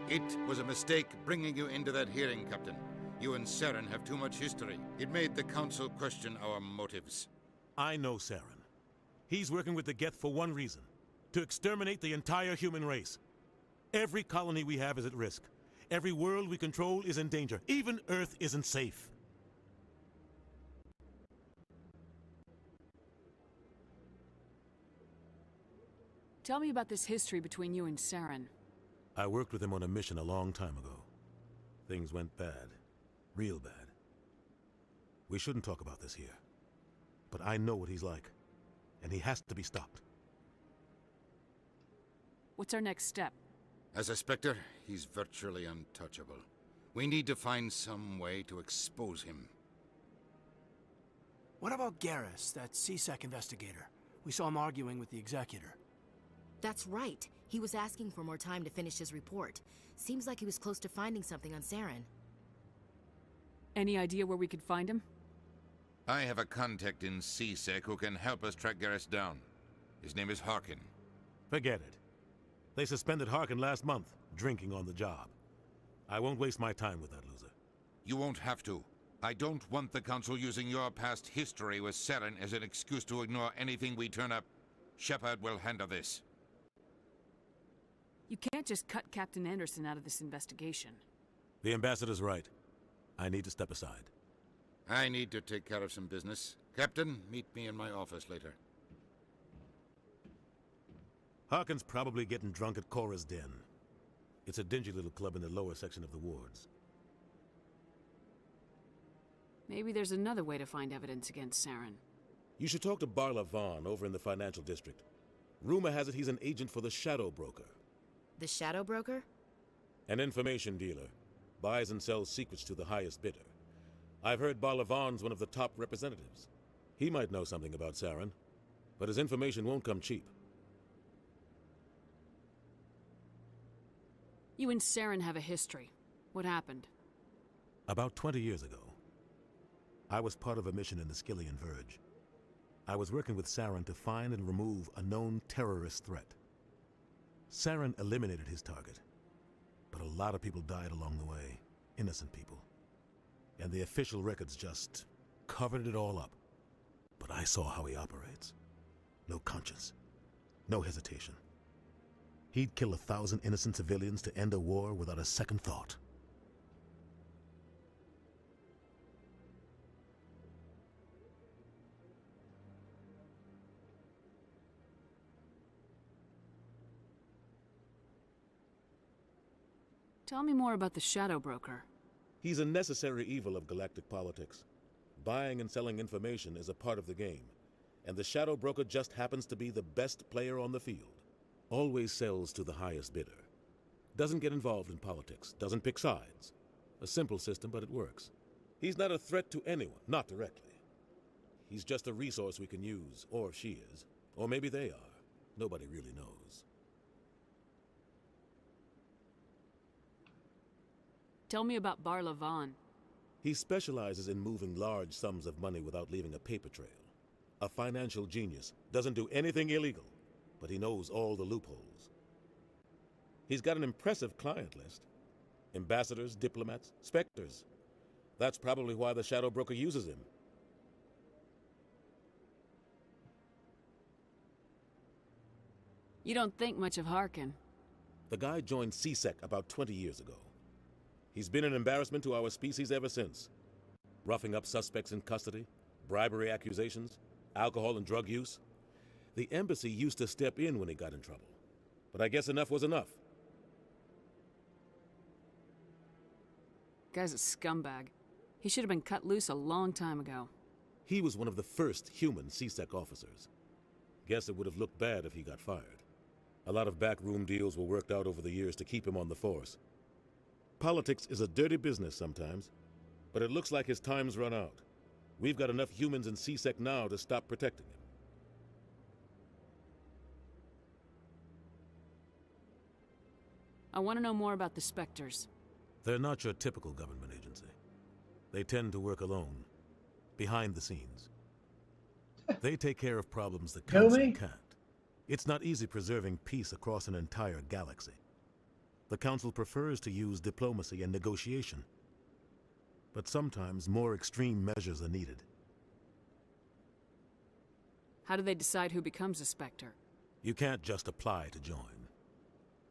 Speaker 20: It was a mistake bringing you into that hearing, Captain. You and Saren have too much history. It made the Council question our motives.
Speaker 17: I know Saren. He's working with the Geth for one reason. To exterminate the entire human race. Every colony we have is at risk. Every world we control is in danger. Even Earth isn't safe.
Speaker 4: Tell me about this history between you and Saren.
Speaker 17: I worked with him on a mission a long time ago. Things went bad. Real bad. We shouldn't talk about this here. But I know what he's like, and he has to be stopped.
Speaker 13: What's our next step?
Speaker 20: As a Spectre, he's virtually untouchable. We need to find some way to expose him.
Speaker 13: What about Garrus, that CSEC investigator? We saw him arguing with the Executor.
Speaker 9: That's right. He was asking for more time to finish his report. Seems like he was close to finding something on Saren.
Speaker 13: Any idea where we could find him?
Speaker 20: I have a contact in CSEC who can help us track Garrus down. His name is Harkin.
Speaker 17: Forget it. They suspended Harkin last month, drinking on the job. I won't waste my time with that loser.
Speaker 20: You won't have to. I don't want the Council using your past history with Saren as an excuse to ignore anything we turn up. Shepard will handle this.
Speaker 13: You can't just cut Captain Anderson out of this investigation.
Speaker 17: The Ambassador's right. I need to step aside.
Speaker 20: I need to take care of some business. Captain, meet me in my office later.
Speaker 17: Harkin's probably getting drunk at Cora's Den. It's a dingy little club in the lower section of the wards.
Speaker 13: Maybe there's another way to find evidence against Saren.
Speaker 17: You should talk to Barla Vaughn over in the financial district. Rumor has it he's an agent for the Shadow Broker.
Speaker 9: The Shadow Broker?
Speaker 17: An information dealer. Buys and sells secrets to the highest bidder. I've heard Barla Vaughn's one of the top representatives. He might know something about Saren, but his information won't come cheap.
Speaker 13: You and Saren have a history. What happened?
Speaker 17: About 20 years ago, I was part of a mission in the Skillian Verge. I was working with Saren to find and remove a known terrorist threat. Saren eliminated his target, but a lot of people died along the way, innocent people. And the official records just covered it all up. But I saw how he operates. No conscience, no hesitation. He'd kill 1,000 innocent civilians to end a war without a second thought.
Speaker 13: Tell me more about the Shadow Broker.
Speaker 17: He's a necessary evil of galactic politics. Buying and selling information is a part of the game, and the Shadow Broker just happens to be the best player on the field. Always sells to the highest bidder. Doesn't get involved in politics, doesn't pick sides. A simple system, but it works. He's not a threat to anyone, not directly. He's just a resource we can use, or she is. Or maybe they are. Nobody really knows.
Speaker 13: Tell me about Barla Vaughn.
Speaker 17: He specializes in moving large sums of money without leaving a paper trail. A financial genius, doesn't do anything illegal, but he knows all the loopholes. He's got an impressive client list. Ambassadors, diplomats, specters. That's probably why the Shadow Broker uses him.
Speaker 13: You don't think much of Harkin.
Speaker 17: The guy joined CSEC about 20 years ago. He's been an embarrassment to our species ever since. Roughing up suspects in custody, bribery accusations, alcohol and drug use. The embassy used to step in when he got in trouble. But I guess enough was enough.
Speaker 13: Guy's a scumbag. He should have been cut loose a long time ago.
Speaker 17: He was one of the first human CSEC officers. Guess it would have looked bad if he got fired. A lot of backroom deals were worked out over the years to keep him on the force. Politics is a dirty business sometimes, but it looks like his time's run out. We've got enough humans in CSEC now to stop protecting him.
Speaker 13: I want to know more about the Spectres.
Speaker 17: They're not your typical government agency. They tend to work alone, behind the scenes. They take care of problems the Council can't. It's not easy preserving peace across an entire galaxy. The Council prefers to use diplomacy and negotiation. But sometimes more extreme measures are needed.
Speaker 13: How do they decide who becomes a Spectre?
Speaker 17: You can't just apply to join.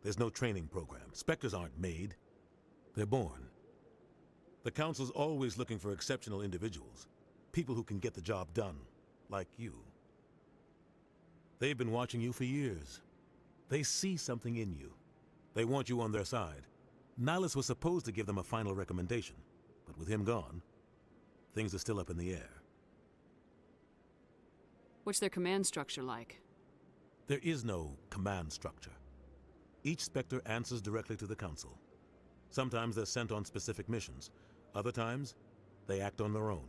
Speaker 17: There's no training program. Spectres aren't made. They're born. The Council's always looking for exceptional individuals. People who can get the job done, like you. They've been watching you for years. They see something in you. They want you on their side. Nihilus was supposed to give them a final recommendation, but with him gone, things are still up in the air.
Speaker 21: What's their command structure like?
Speaker 17: There is no command structure. Each Spectre answers directly to the Council. Sometimes they're sent on specific missions. Other times, they act on their own.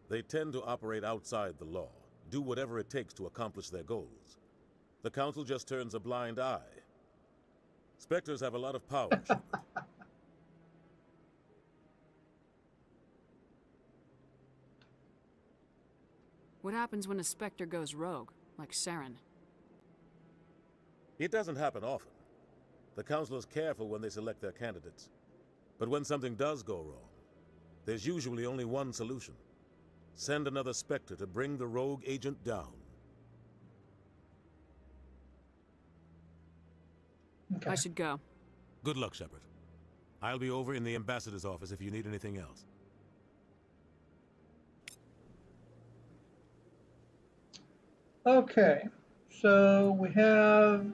Speaker 17: They tend to operate outside the law, do whatever it takes to accomplish their goals. The Council just turns a blind eye. Spectres have a lot of power, Shepard.
Speaker 21: What happens when a Spectre goes rogue, like Saren?
Speaker 17: It doesn't happen often. The Council is careful when they select their candidates. But when something does go wrong, there's usually only one solution. Send another Spectre to bring the rogue agent down.
Speaker 21: Okay. I should go.
Speaker 17: Good luck, Shepard. I'll be over in the Ambassador's office if you need anything else.
Speaker 1: Okay, so we have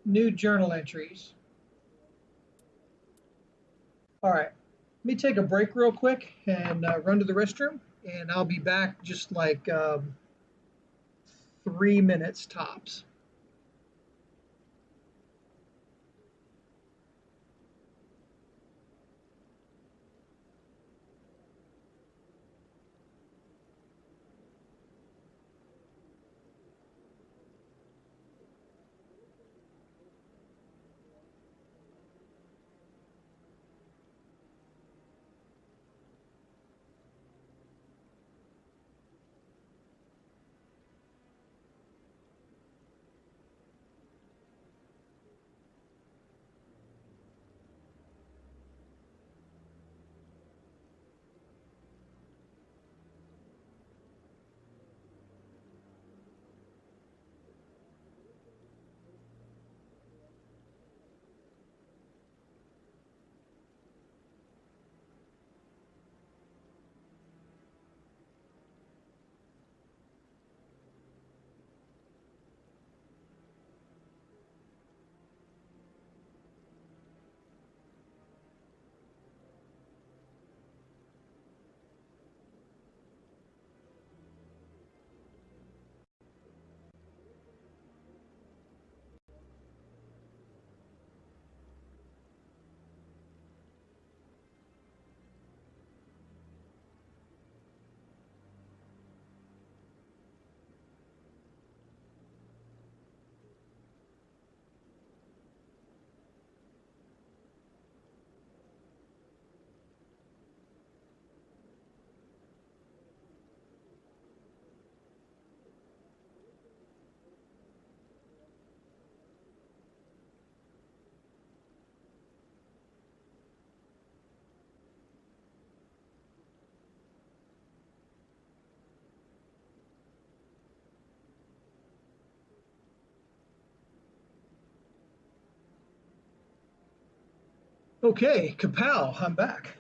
Speaker 1: new journal entries. All right, let me take a break real quick and run to the restroom, and I'll be back just like 3 minutes tops. Okay, Kapow, I'm back.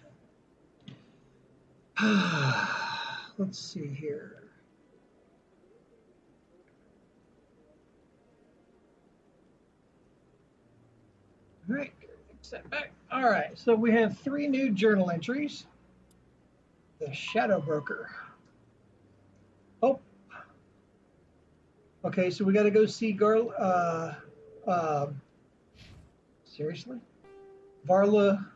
Speaker 1: Let's see here. All right, set back. All right, so we have 3 new journal entries. The Shadow Broker. Oh. Okay, so we got to go see Girl. Seriously? Barlavon.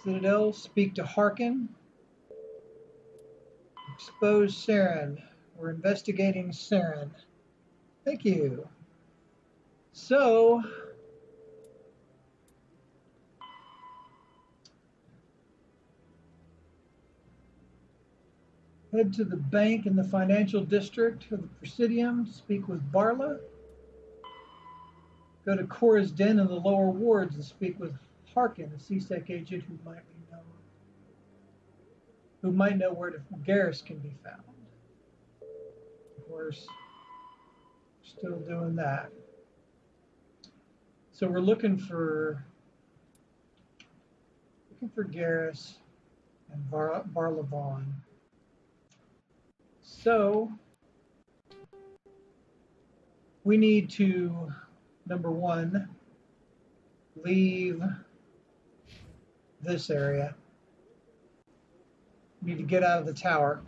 Speaker 1: Citadel, speak to Harkin. Expose Saren. We're investigating Saren. Thank you. So, head to the bank in the financial district of the Presidium. Speak with Barla. Go to Cora's Den in the lower wards and speak with Harkin, a CSEC agent who might know where Garrus can be found. Of course, still doing that. So we're looking for Garrus and Barlavon. So we need to, number one, leave this area. We need to get out of the tower.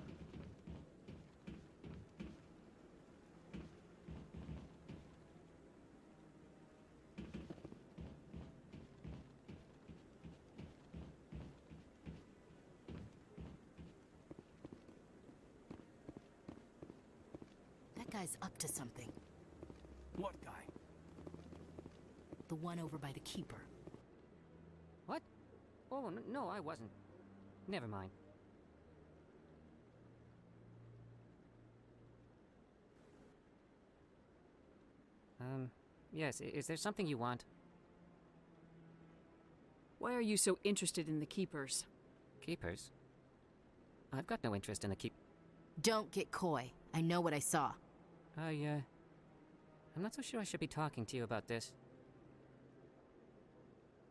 Speaker 2: That guy's up to something.
Speaker 13: What guy?
Speaker 2: The one over by the Keeper.
Speaker 22: What? Oh, no, I wasn't. Never mind. Yes, is there something you want?
Speaker 21: Why are you so interested in the Keepers?
Speaker 22: Keepers? I've got no interest in the
Speaker 2: Don't get coy. I know what I saw.
Speaker 22: I'm not so sure I should be talking to you about this.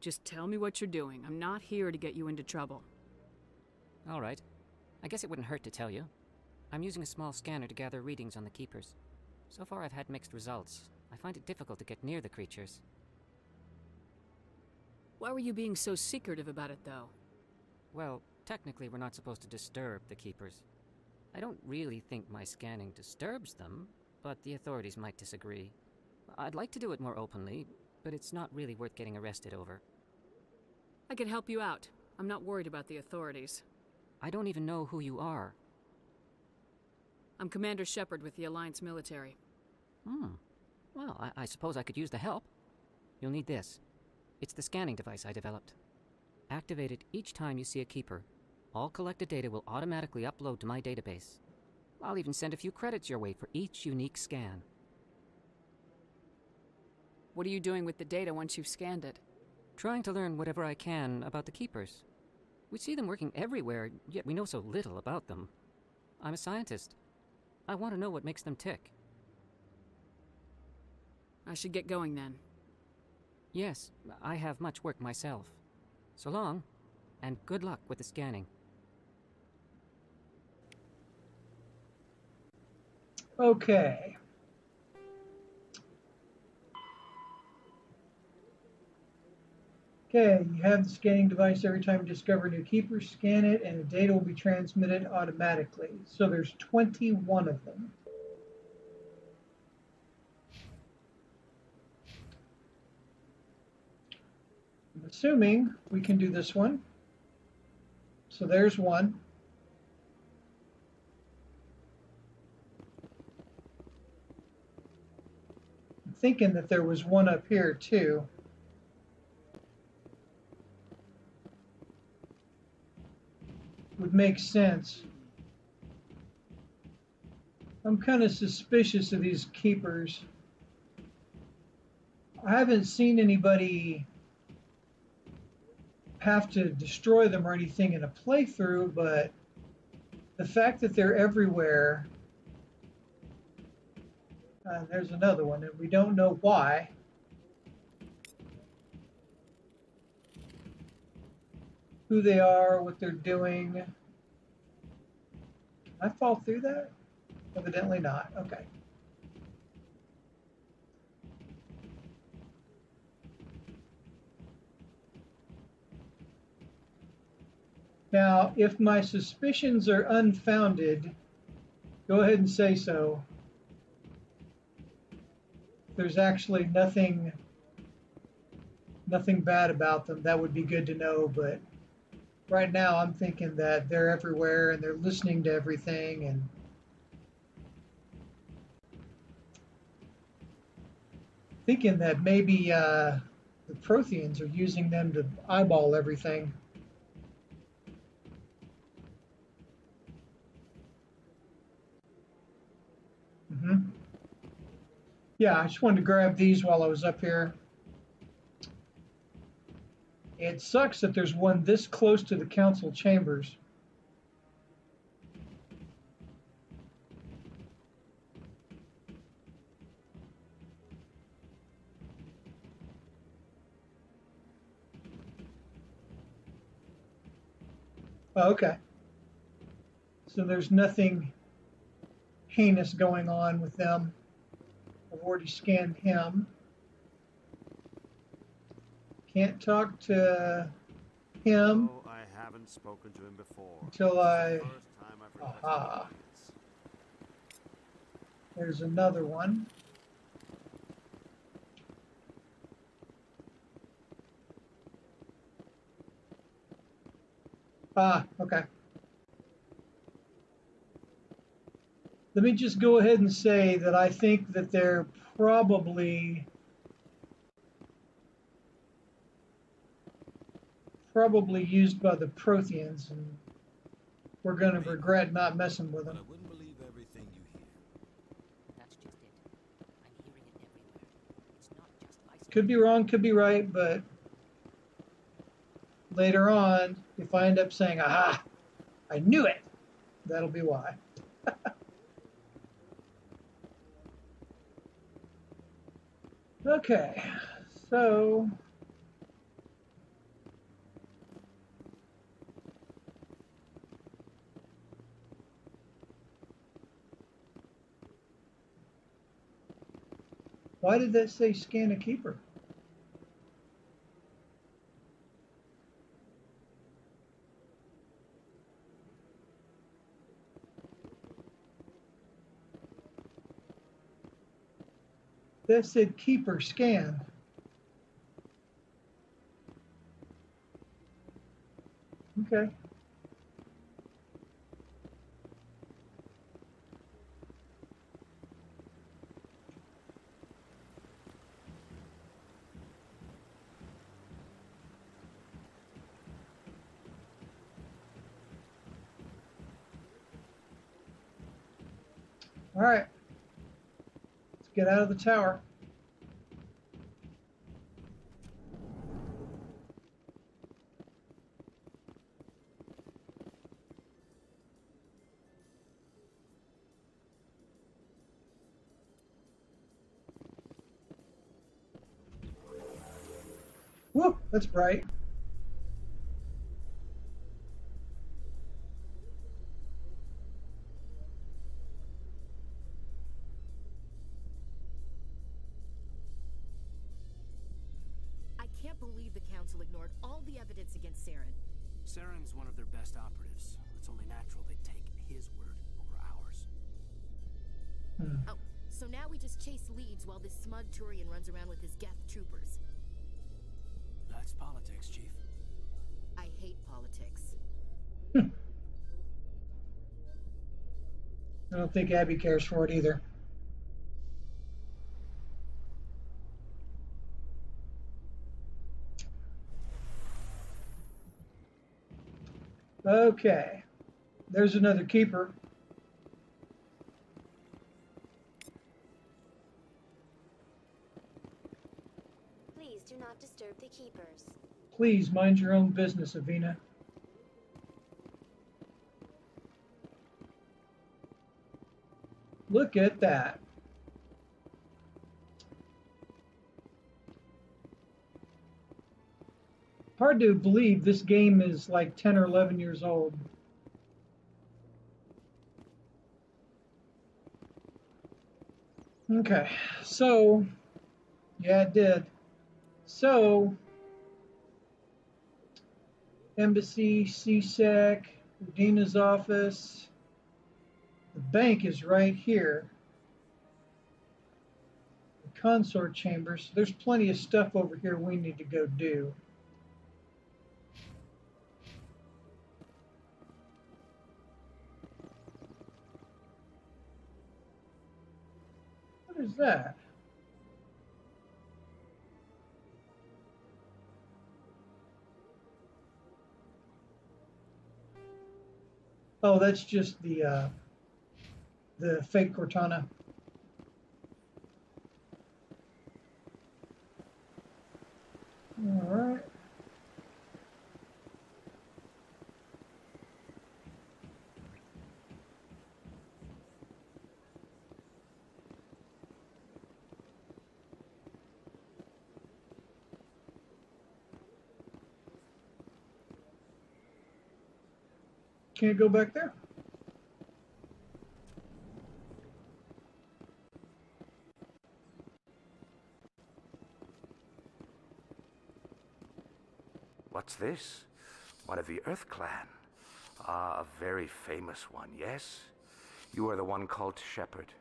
Speaker 21: Just tell me what you're doing. I'm not here to get you into trouble.
Speaker 22: All right. I guess it wouldn't hurt to tell you. I'm using a small scanner to gather readings on the Keepers. So far I've had mixed results. I find it difficult to get near the creatures.
Speaker 21: Why were you being so secretive about it, though?
Speaker 22: Well, technically we're not supposed to disturb the Keepers. I don't really think my scanning disturbs them, but the authorities might disagree. I'd like to do it more openly, but it's not really worth getting arrested over.
Speaker 21: I could help you out. I'm not worried about the authorities.
Speaker 22: I don't even know who you are.
Speaker 21: I'm Commander Shepard with the Alliance military.
Speaker 22: Well, I suppose I could use the help. You'll need this. It's the scanning device I developed. Activate it each time you see a Keeper. All collected data will automatically upload to my database. I'll even send a few credits your way for each unique scan.
Speaker 21: What are you doing with the data once you've scanned it?
Speaker 22: Trying to learn whatever I can about the Keepers. We see them working everywhere, yet we know so little about them. I'm a scientist. I want to know what makes them tick.
Speaker 21: I should get going then.
Speaker 22: Yes, I have much work myself. So long, and good luck with the scanning.
Speaker 1: Okay. Okay, you have the scanning device. Every time you discover a new Keeper, scan it, and the data will be transmitted automatically. So there's 21 of them. I'm assuming we can do this one. So there's one. I'm thinking that there was one up here too. Would make sense. I'm kind of suspicious of these Keepers. I haven't seen anybody have to destroy them or anything in a playthrough, but the fact that they're everywhere, there's another one, and we don't know why. Who they are, what they're doing. Can I fall through that? Evidently not. Okay. Now, if my suspicions are unfounded, go ahead and say so. There's actually nothing bad about them. That would be good to know, but right now I'm thinking that they're everywhere and they're listening to everything, and thinking that maybe the Protheans are using them to eyeball everything. Yeah, I just wanted to grab these while I was up here. It sucks that there's one this close to the council chambers. Oh, okay. So there's nothing heinous going on with them. I've already scanned him. Can't talk to him
Speaker 16: No, I haven't spoken to him before.
Speaker 1: until I...
Speaker 16: This is the first time I've requested
Speaker 1: Aha.
Speaker 16: audience.
Speaker 1: There's another one. Ah, okay. Let me just go ahead and say that I think that they're probably used by the Protheans, and we're going to regret not messing with them.
Speaker 15: I wouldn't believe everything you hear.
Speaker 22: That's just it. I'm hearing it everywhere. It's not just isolated.
Speaker 1: Could be wrong, could be right, but later on, if I end up saying, aha, I knew it, that'll be why. Okay, so why did that say scan a keeper? That said keeper scan. Okay. All right. Let's get out of the tower. Whoop, that's bright.
Speaker 2: I can't believe the Council ignored all the evidence against Saren.
Speaker 13: Saren's one of their best operatives. It's only natural they'd take his word over ours.
Speaker 2: Oh, so now we just chase leads while this smug Turian runs around with his Geth troopers.
Speaker 13: That's politics, Chief.
Speaker 2: I hate politics.
Speaker 1: I don't think Abby cares for it either. Okay, there's another keeper.
Speaker 6: Please do not disturb the keepers.
Speaker 1: Please mind your own business, Avina. Look at that. Hard to believe this game is like 10 or 11 years old. Okay, so, yeah, it did. So, Embassy, CSEC, Udina's office. The bank is right here. The consort chambers. There's plenty of stuff over here we need to go do. What is that? Oh, that's just the fake Cortana. All right. Can't go back there.
Speaker 5: What's this? One of the Earth Clan. Ah, a very famous one, yes? You are the one called Shepard.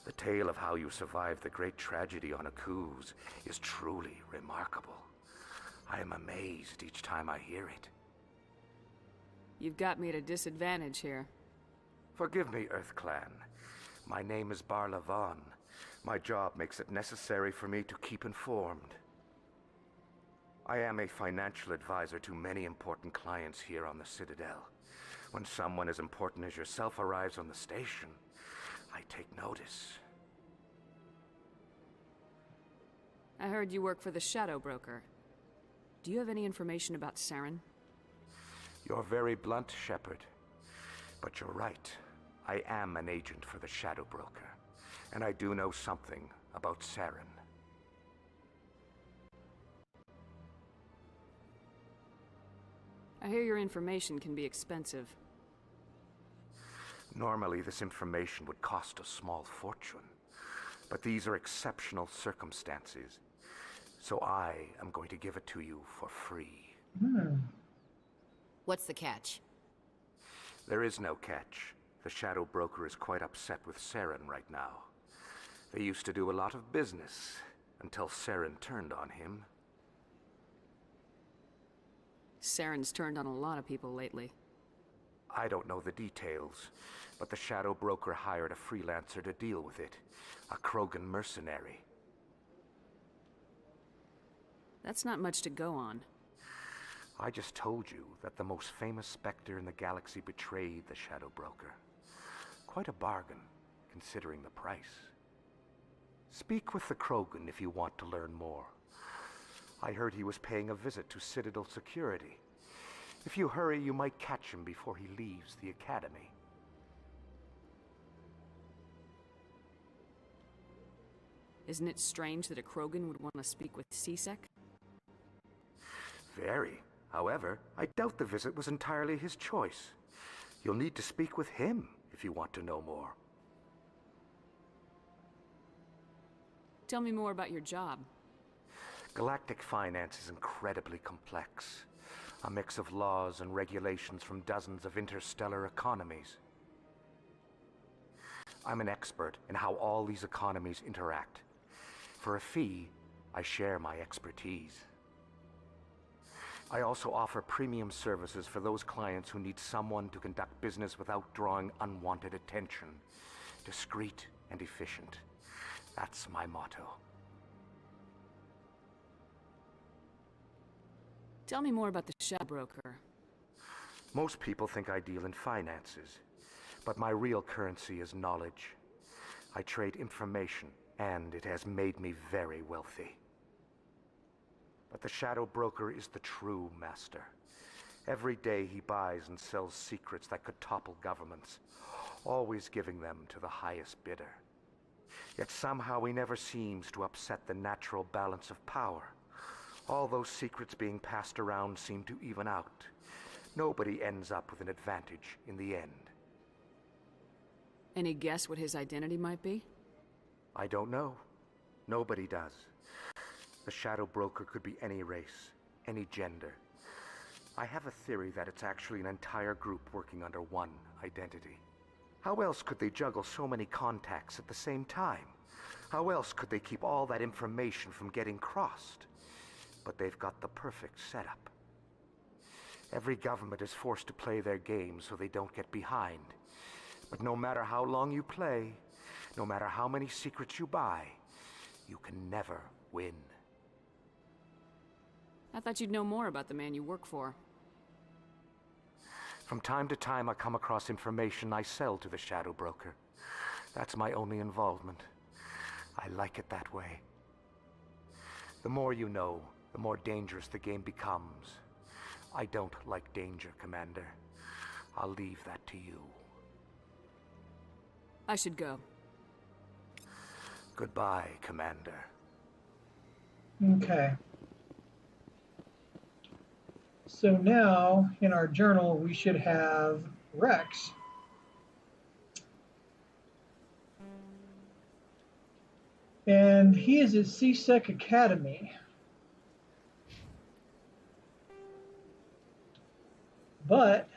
Speaker 5: The tale of how you survived the great tragedy on Akuz is truly remarkable. I am amazed each time I hear it.
Speaker 21: You've got me at a disadvantage here.
Speaker 5: Forgive me, Earth Clan. My name is Barla Vaughn. My job makes it necessary for me to keep informed. I am a financial advisor to many important clients here on the Citadel. When someone as important as yourself arrives on the station, I take notice.
Speaker 21: I heard you work for the Shadow Broker. Do you have any information about Saren?
Speaker 5: You're very blunt, Shepard. But you're right. I am an agent for the Shadow Broker. And I do know something about Saren.
Speaker 21: I hear your information can be expensive.
Speaker 5: Normally, this information would cost a small fortune. But these are exceptional circumstances. So I am going to give it to you for free.
Speaker 2: What's the catch?
Speaker 5: There is no catch. The Shadow Broker is quite upset with Saren right now. They used to do a lot of business until Saren turned on him.
Speaker 21: Saren's turned on a lot of people lately.
Speaker 5: I don't know the details, but the Shadow Broker hired a freelancer to deal with it. A Krogan mercenary.
Speaker 21: That's not much to go on.
Speaker 5: I just told you that the most famous Spectre in the galaxy betrayed the Shadow Broker. Quite a bargain, considering the price. Speak with the Krogan if you want to learn more. I heard he was paying a visit to Citadel security. If you hurry, you might catch him before he leaves the Academy.
Speaker 21: Isn't it strange that a Krogan would want to speak with C-Sec?
Speaker 5: Very. However, I doubt the visit was entirely his choice. You'll need to speak with him if you want to know more.
Speaker 21: Tell me more about your job.
Speaker 5: Galactic finance is incredibly complex. A mix of laws and regulations from dozens of interstellar economies. I'm an expert in how all these economies interact. For a fee, I share my expertise. I also offer premium services for those clients who need someone to conduct business without drawing unwanted attention. Discreet and efficient. That's my motto.
Speaker 21: Tell me more about the Shadow Broker.
Speaker 5: Most people think I deal in finances, but my real currency is knowledge. I trade information, and it has made me very wealthy. But the Shadow Broker is the true master. Every day he buys and sells secrets that could topple governments, always giving them to the highest bidder. Yet somehow he never seems to upset the natural balance of power. All those secrets being passed around seem to even out. Nobody ends up with an advantage in the end.
Speaker 21: Any guess what his identity might be?
Speaker 5: I don't know. Nobody does. The Shadow Broker could be any race, any gender. I have a theory that it's actually an entire group working under one identity. How else could they juggle so many contacts at the same time? How else could they keep all that information from getting crossed? But they've got the perfect setup. Every government is forced to play their game so they don't get behind. But no matter how long you play, no matter how many secrets you buy, you can never win.
Speaker 21: I thought you'd know more about the man you work for.
Speaker 5: From time to time, I come across information I sell to the Shadow Broker. That's my only involvement. I like it that way. The more you know, the more dangerous the game becomes. I don't like danger, Commander. I'll leave that to you.
Speaker 21: I should go.
Speaker 5: Goodbye, Commander.
Speaker 1: Okay. So now, in our journal, we should have Rex. And he is at CSEC Academy. But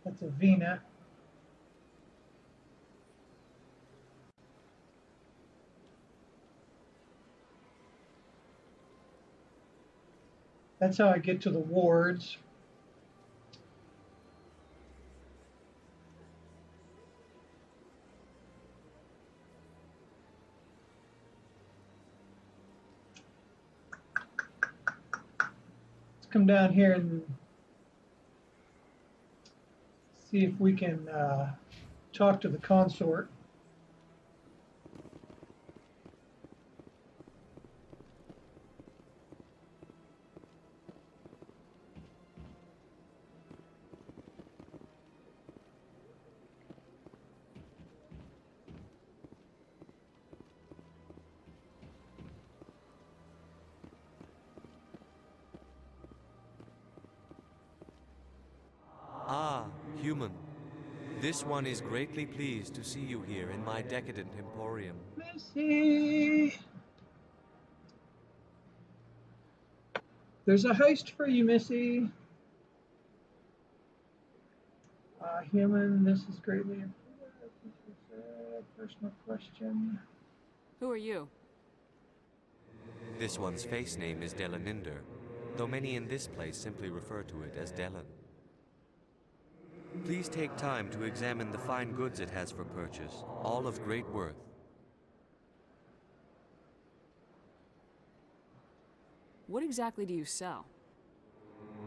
Speaker 1: that's a Vina. That's how I get to the wards. Let's come down here and see if we can talk to the consort.
Speaker 3: Ah, human. This one is greatly pleased to see you here in my decadent emporium.
Speaker 1: Missy! There's a heist for you, Missy. Human, this is greatly important. This is a personal question.
Speaker 21: Who are you?
Speaker 3: This one's face name is Delaninder, though many in this place simply refer to it as Delan. Please take time to examine the fine goods it has for purchase, all of great worth.
Speaker 21: What exactly do you sell?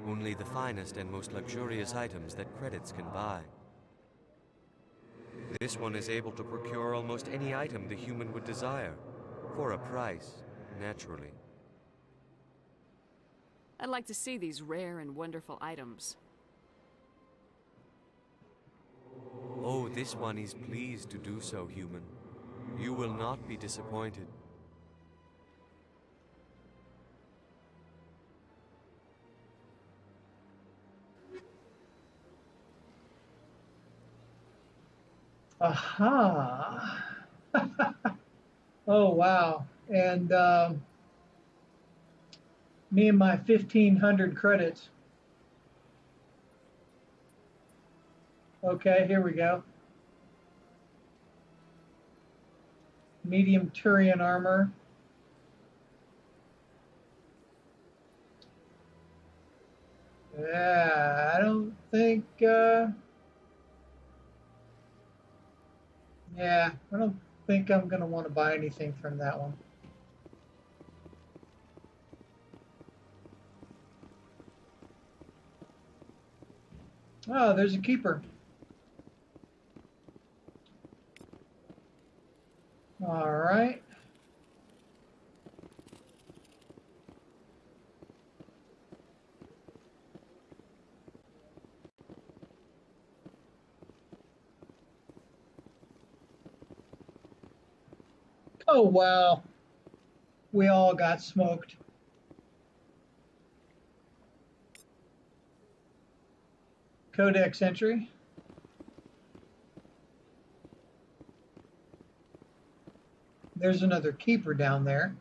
Speaker 3: Only the finest and most luxurious items that credits can buy. This one is able to procure almost any item the human would desire, for a price, naturally.
Speaker 21: I'd like to see these rare and wonderful items.
Speaker 3: Oh, this one is pleased to do so, human. You will not be disappointed.
Speaker 1: Aha! Oh, wow. And me and my 1,500 credits. Okay, here we go. Medium Turian armor. Yeah, I don't think... yeah, I don't think I'm going to want to buy anything from that one. Oh, there's a keeper. All right. Oh, wow. We all got smoked. Codex entry. There's another keeper down there.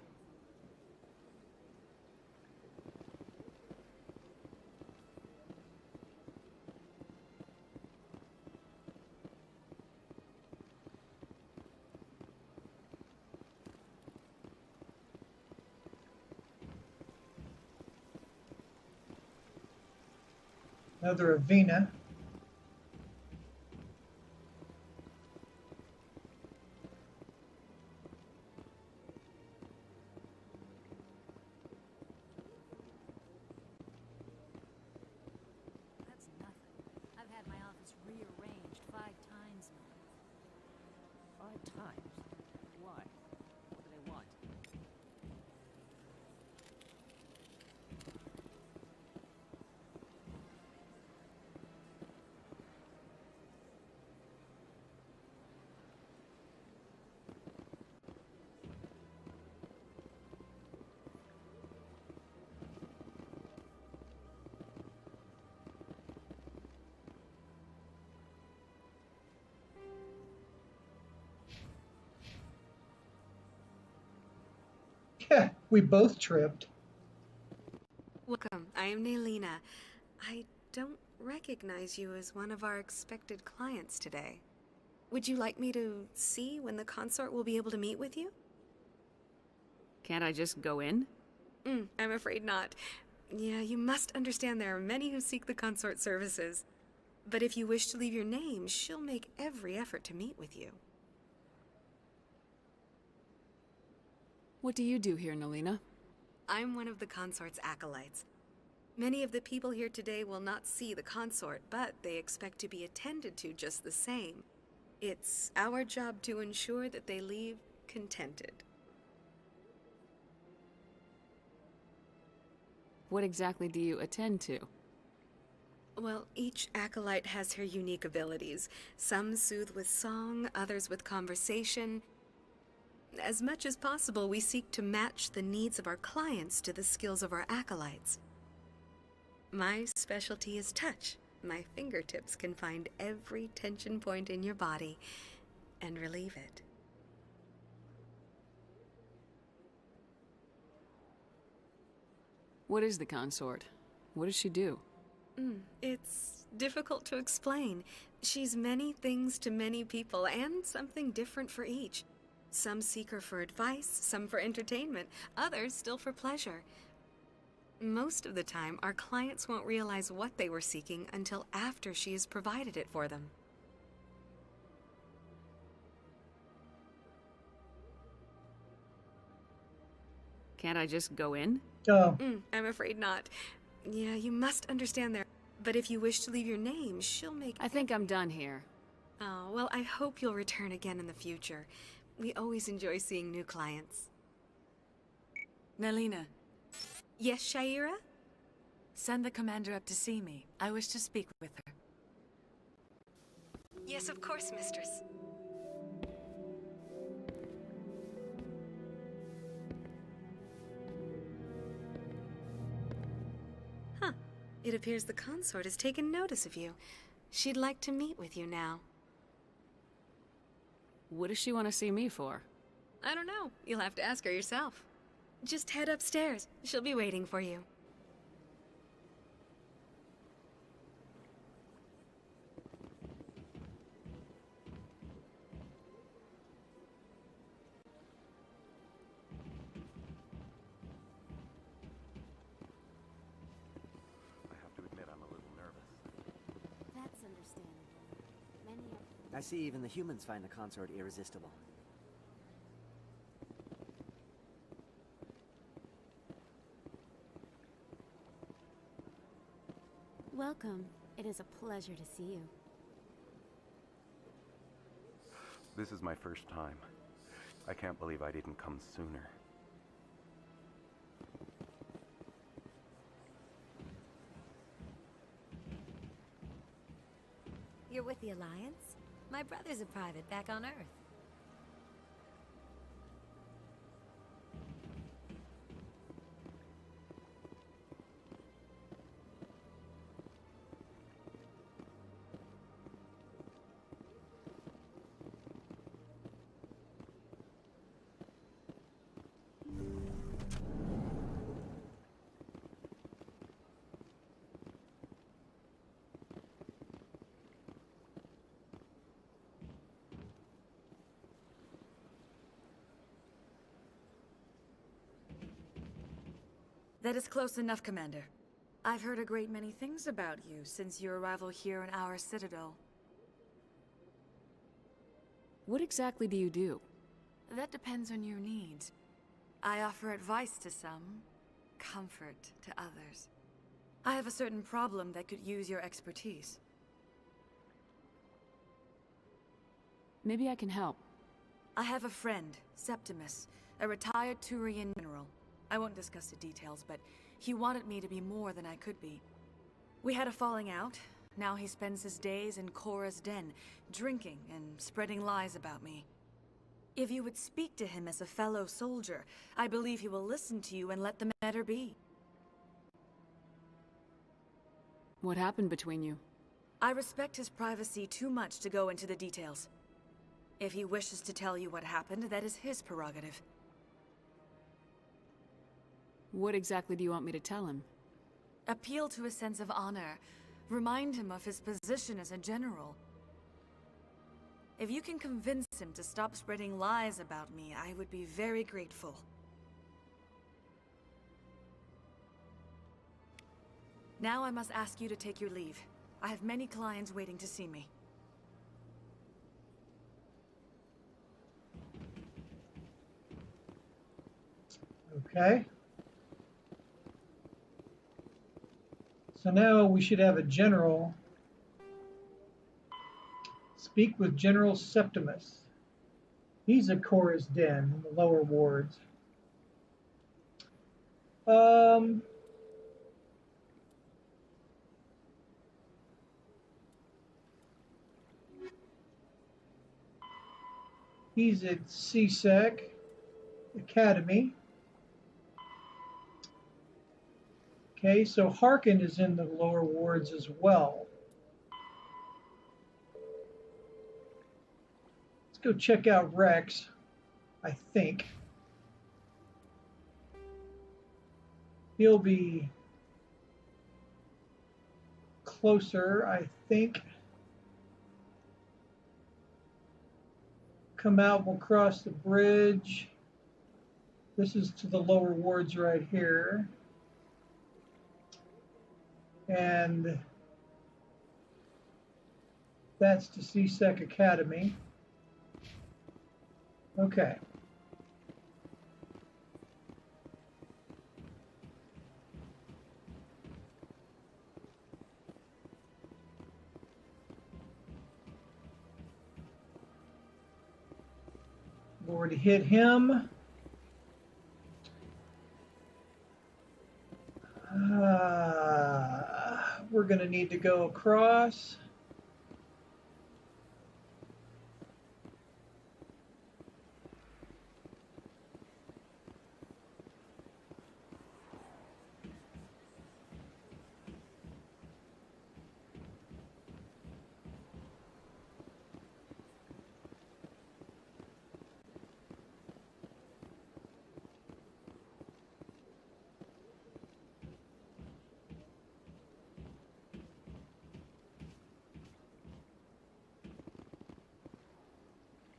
Speaker 1: Another Avena.
Speaker 9: That's nothing. I've had my office rearranged 5 times now.
Speaker 22: 5 times? Why? What do they want?
Speaker 1: We both tripped.
Speaker 7: Welcome. I am Naylina. I don't recognize you as one of our expected clients today. Would you like me to see when the consort will be able to meet with you?
Speaker 21: Can't I just go in?
Speaker 7: I'm afraid not. Yeah, you must understand there are many who seek the consort services. But if you wish to leave your name, she'll make every effort to meet with you.
Speaker 21: What do you do here, Naylina?
Speaker 7: I'm one of the consort's acolytes. Many of the people here today will not see the consort, but they expect to be attended to just the same. It's our job to ensure that they leave contented.
Speaker 21: What exactly do you attend to?
Speaker 7: Well, each acolyte has her unique abilities. Some soothe with song, others with conversation. As much as possible, we seek to match the needs of our clients to the skills of our acolytes. My specialty is touch. My fingertips can find every tension point in your body and relieve it.
Speaker 21: What is the consort? What does she do?
Speaker 7: It's difficult to explain. She's many things to many people, and something different for each. Some seek her for advice, some for entertainment, others still for pleasure. Most of the time, our clients won't realize what they were seeking until after she has provided it for them.
Speaker 21: Can't I just go in?
Speaker 7: I'm afraid not. Yeah, you must understand there. But if you wish to leave your name, she'll make...
Speaker 21: I think I'm done here.
Speaker 7: Oh, well, I hope you'll return again in the future. We always enjoy seeing new clients.
Speaker 11: Naylina.
Speaker 7: Yes, Shaira?
Speaker 11: Send the commander up to see me. I wish to speak with her.
Speaker 7: Yes, of course, mistress. Huh. It appears the consort has taken notice of you. She'd like to meet with you now.
Speaker 21: What does she want to see me for?
Speaker 7: I don't know. You'll have to ask her yourself. Just head upstairs. She'll be waiting for you.
Speaker 5: I have to admit I'm a little nervous.
Speaker 6: That's understandable.
Speaker 23: I see even the humans find the consort irresistible.
Speaker 6: Welcome. It is a pleasure to see you.
Speaker 5: This is my first time. I can't believe I didn't come sooner.
Speaker 9: You're with the Alliance? My brother's a private back on Earth.
Speaker 11: That is close enough, Commander. I've heard a great many things about you since your arrival here in our Citadel.
Speaker 21: What exactly do you do?
Speaker 11: That depends on your needs. I offer advice to some, comfort to others. I have a certain problem that could use your expertise.
Speaker 21: Maybe I can help.
Speaker 11: I have a friend, Septimus, a retired Turian general. I won't discuss the details, but he wanted me to be more than I could be. We had a falling out. Now he spends his days in Korra's den, drinking and spreading lies about me. If you would speak to him as a fellow soldier, I believe he will listen to you and let the matter be.
Speaker 21: What happened between you?
Speaker 11: I respect his privacy too much to go into the details. If he wishes to tell you what happened, that is his prerogative.
Speaker 21: What exactly do you want me to tell him?
Speaker 11: Appeal to his sense of honor. Remind him of his position as a general. If you can convince him to stop spreading lies about me, I would be very grateful. Now I must ask you to take your leave. I have many clients waiting to see me.
Speaker 1: Okay. So now we should have a general. Speak with General Septimus. He's a Chorus Den in the lower wards. He's at CSEC Academy. Okay, so Harkin is in the lower wards as well. Let's go check out Rex, I think. He'll be closer, I think. Come out, we'll cross the bridge. This is to the lower wards right here. And that's to CSEC Academy. Okay. We've already hit him. We're going to need to go across.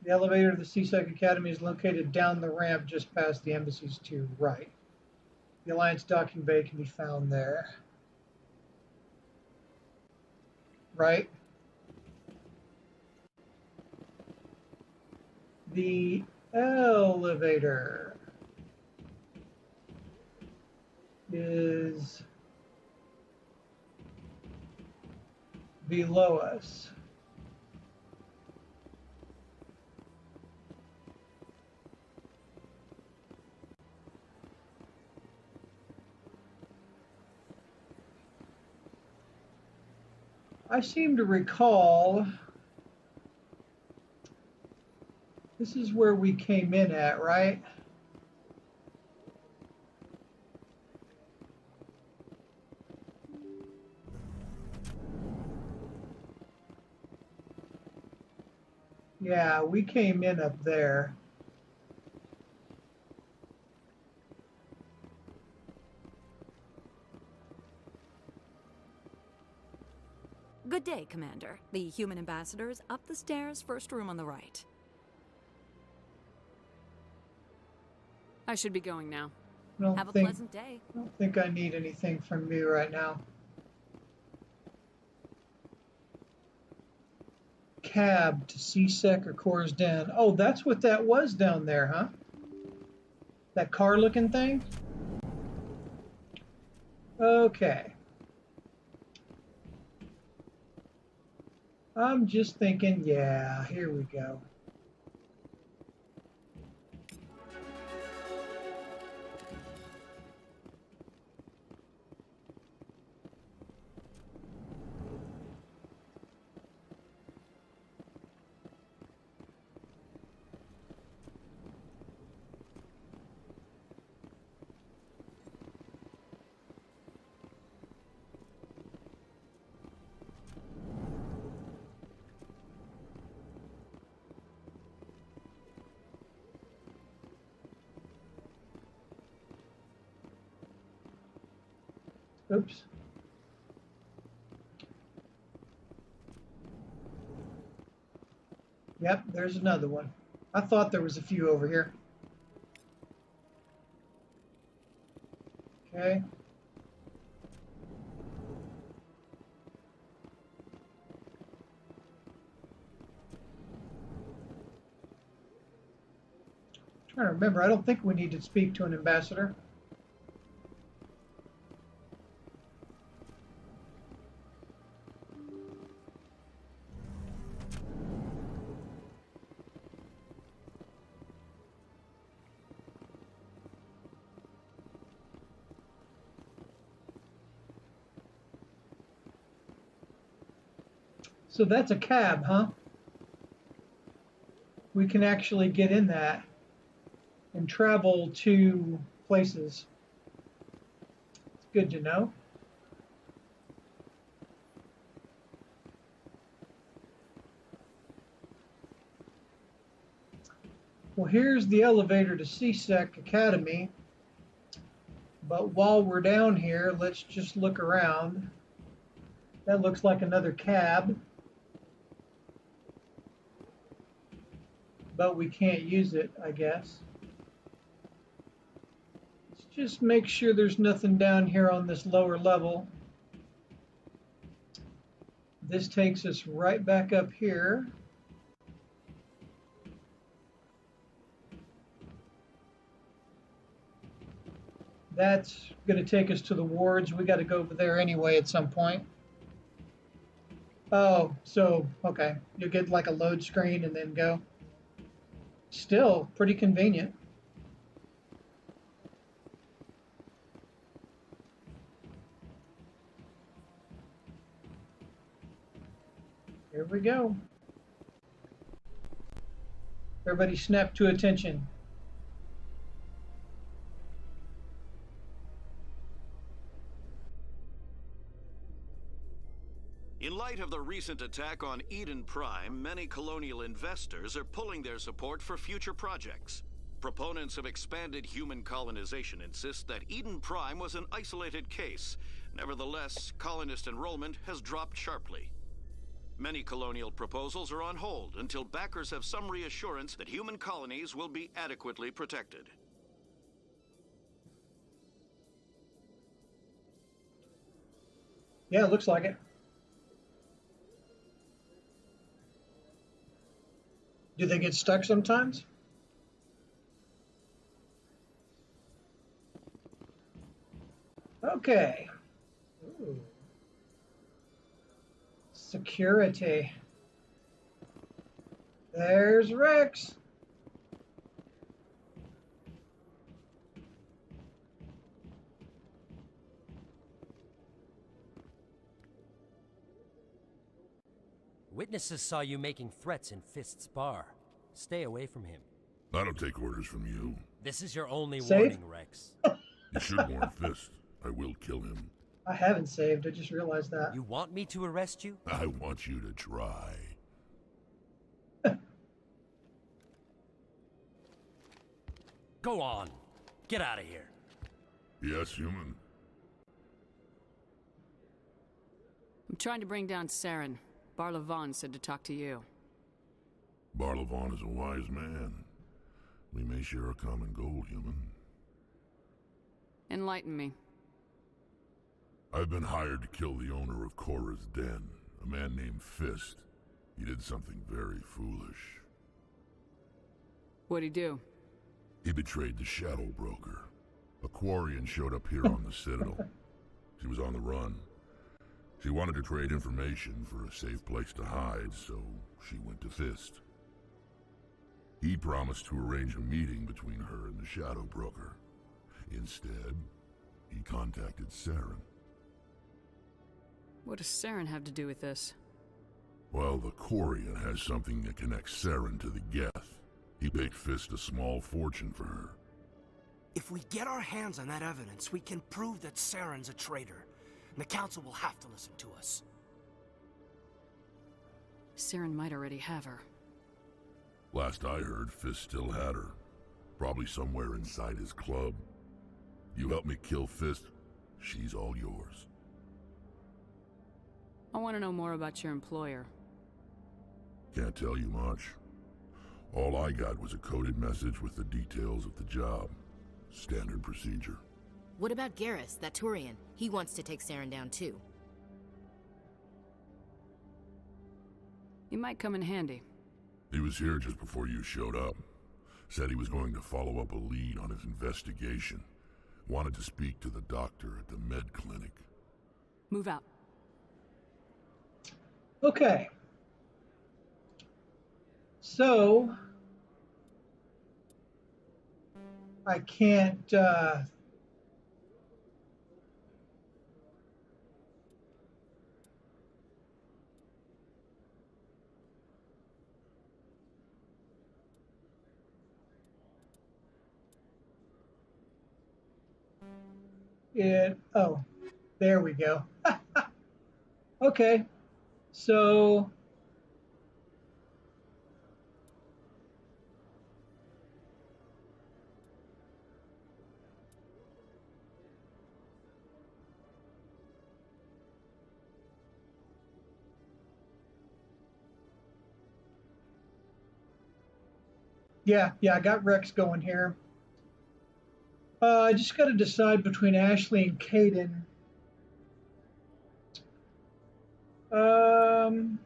Speaker 1: The elevator to the CSEC Academy is located down the ramp just past the embassies to right. The Alliance docking bay can be found there. Right? The elevator is below us. I seem to recall this is where we came in at, right? Yeah, we came in up there.
Speaker 10: Good day, Commander. The human ambassador is up the stairs, first room on the right.
Speaker 21: I should be going now.
Speaker 10: Have a pleasant day.
Speaker 1: I don't think I need anything from you right now. Cab to CSEC or Coors Den. Oh, that's what that was down there, huh? That car-looking thing? Okay. I'm just thinking, yeah, here we go. Oops. Yep, there's another one. I thought there was a few over here. Okay. Trying to remember, I don't think we need to speak to an ambassador. So that's a cab, huh? We can actually get in that and travel to places. It's good to know. Well, here's the elevator to CSEC Academy. But while we're down here, let's just look around. That looks like another cab. But we can't use it, I guess. Let's just make sure there's nothing down here on this lower level. This takes us right back up here. That's going to take us to the wards. We got to go over there anyway at some point. Oh, so, okay. You'll get like a load screen and then go. Still pretty convenient. Here we go. Everybody snap to attention.
Speaker 12: In light of the recent attack on Eden Prime, many colonial investors are pulling their support for future projects. Proponents of expanded human colonization insist that Eden Prime was an isolated case. Nevertheless, colonist enrollment has dropped sharply. Many colonial proposals are on hold until backers have some reassurance that human colonies will be adequately protected.
Speaker 1: Yeah, it looks like it. Do they get stuck sometimes? Okay. Ooh. Security. There's Rex.
Speaker 14: Witnesses saw you making threats in Fist's bar. Stay away from him.
Speaker 8: I don't take orders from you.
Speaker 14: This is your only
Speaker 1: Save?
Speaker 14: warning, Rex.
Speaker 8: You should warn Fist. I will kill him.
Speaker 1: I haven't saved, I just realized that.
Speaker 14: You want me to arrest you?
Speaker 8: I want you to try.
Speaker 14: Go on. Get out of here.
Speaker 8: Yes, human.
Speaker 21: I'm trying to bring down Saren. Barlavon said to talk to you.
Speaker 8: Barlavon is a wise man. We may share a common goal, human.
Speaker 21: Enlighten me.
Speaker 8: I've been hired to kill the owner of Korra's Den, a man named Fist. He did something very foolish.
Speaker 21: What'd he do?
Speaker 8: He betrayed the Shadow Broker. A Quarian showed up here on the Citadel. She was on the run. She wanted to trade information for a safe place to hide, so she went to Fist. He promised to arrange a meeting between her and the Shadow Broker. Instead, he contacted Saren.
Speaker 21: What does Saren have to do with this?
Speaker 8: Well, the Quarian has something that connects Saren to the Geth. He paid Fist a small fortune for her.
Speaker 13: If we get our hands on that evidence, we can prove that Saren's a traitor. And the Council will have to listen to us.
Speaker 21: Saren might already have her.
Speaker 8: Last I heard, Fist still had her. Probably somewhere inside his club. You help me kill Fist, She's all yours.
Speaker 21: I want to know more about your employer.
Speaker 8: Can't tell you much. All I got was a coded message with the details of the job. Standard procedure.
Speaker 2: What about Garrus, that Turian? He wants to take Saren down too.
Speaker 21: He might come in handy.
Speaker 8: He was here just before you showed up. Said he was going to follow up a lead on his investigation. Wanted to speak to the doctor at the med clinic.
Speaker 21: Move out.
Speaker 1: Okay. So, I can't, oh, there we go. Okay, so yeah, I got Rex going here. I just got to decide between Ashley and Caden. Um,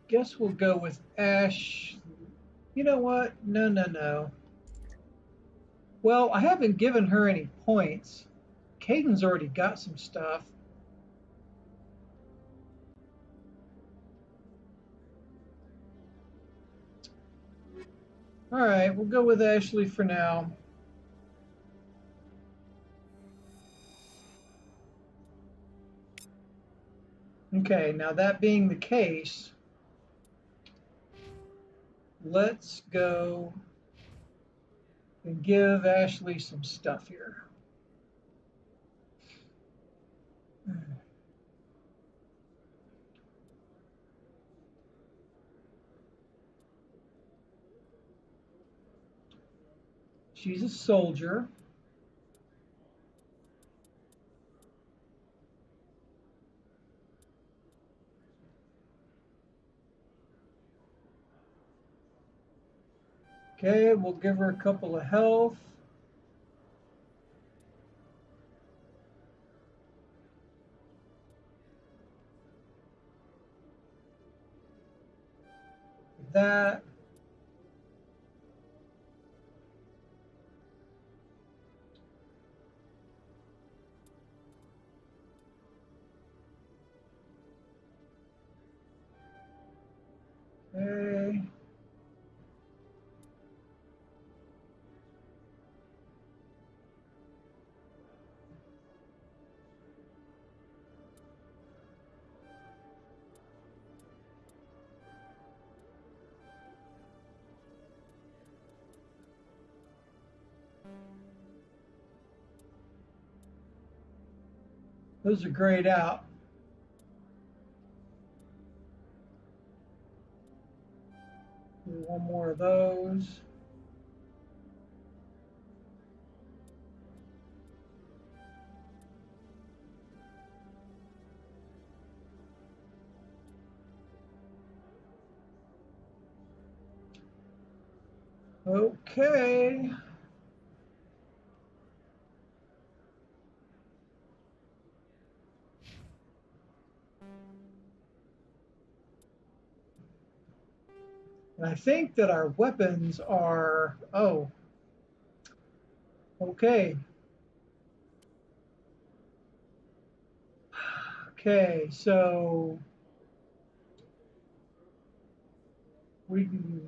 Speaker 1: guess we'll go with Ash. You know what? No. Well, I haven't given her any points. Caden's already got some stuff. All right, we'll go with Ashley for now. Okay, now that being the case, let's go and give Ashley some stuff here. She's a soldier. Okay, we'll give her a couple of health. That. Okay. Those are grayed out. One more of those. Okay. And I think that our weapons are, oh, okay. Okay, so we can,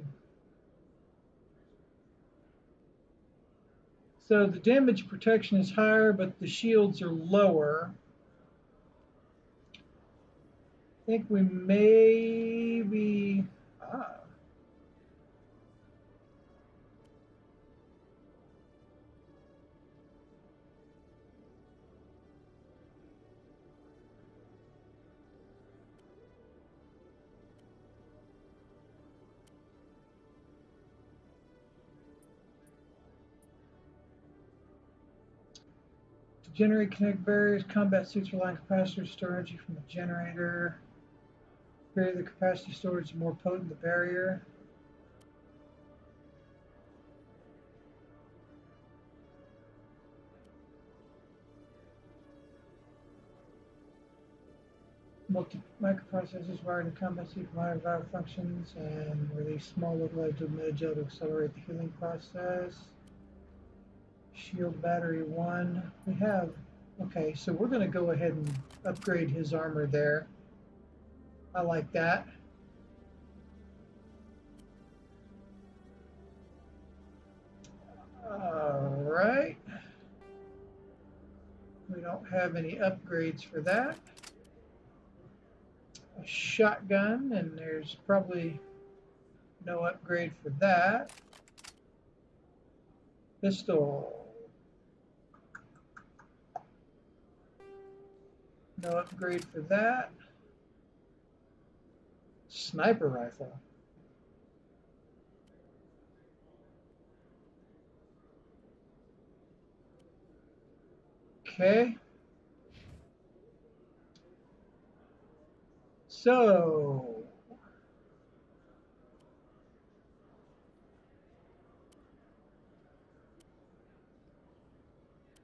Speaker 1: so the damage protection is higher, but the shields are lower. I think we may be, To generate kinetic barriers, combat suits rely on capacitor storage from the generator. The greater the capacity storage, the more potent the barrier. Microprocessors wired in combat suit for higher valve functions and release small localized mid-gel to accelerate the healing process. Shield battery 1. We have, okay, so we're going to go ahead and upgrade his armor there. I like that. All right. We don't have any upgrades for that. A shotgun, and there's probably no upgrade for that. Pistol. No upgrade for that. Sniper rifle. Okay. So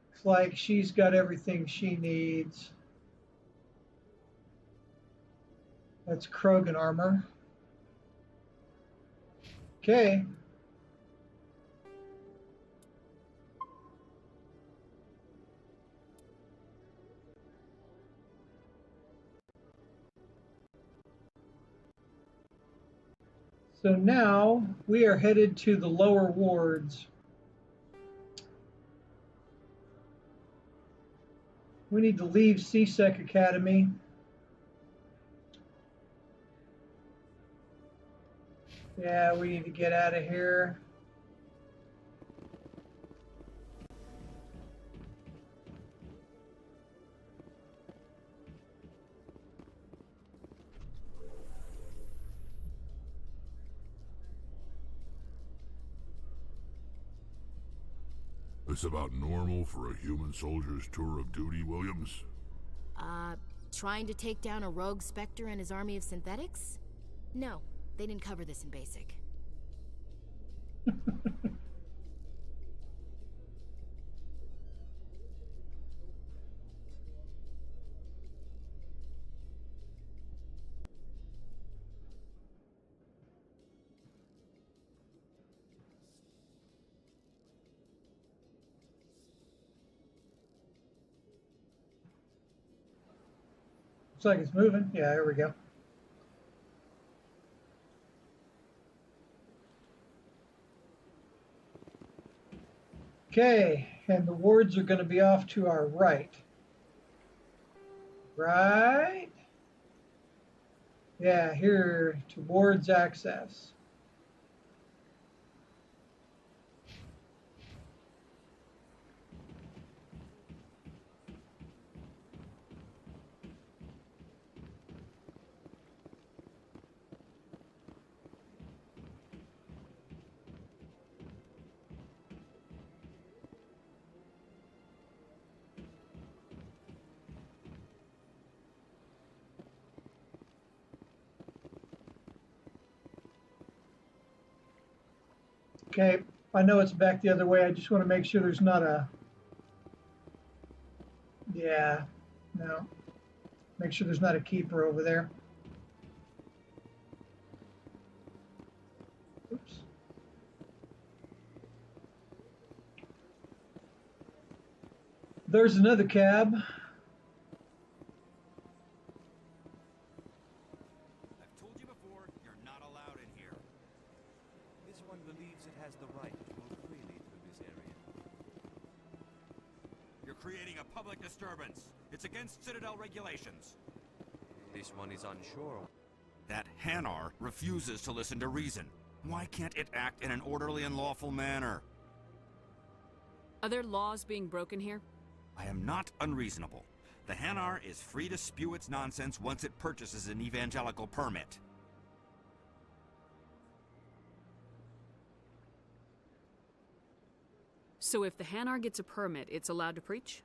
Speaker 1: looks like she's got everything she needs. That's Krogan armor. Okay. So now we are headed to the lower wards. We need to leave CSEC Academy. Yeah, we need to get out of here.
Speaker 8: This about normal for a human soldier's tour of duty, Williams?
Speaker 2: Trying to take down a rogue Spectre and his army of synthetics? No, they didn't cover this in basic.
Speaker 1: Looks like it's moving. Yeah, there we go. Okay, and the wards are going to be off to our right. Right? Yeah, here towards access. Okay, I know it's back the other way. I just want to make sure there's not a... Yeah, no. Make sure there's not a keeper over there. Oops. There's another cab.
Speaker 4: Creating a public disturbance. It's against Citadel regulations.
Speaker 3: This one is unsure.
Speaker 4: That Hanar refuses to listen to reason. Why can't it act in an orderly and lawful manner?
Speaker 21: Are there laws being broken here?
Speaker 4: I am not unreasonable. The Hanar is free to spew its nonsense once it purchases an evangelical permit.
Speaker 21: So if the Hanar gets a permit, it's allowed to preach?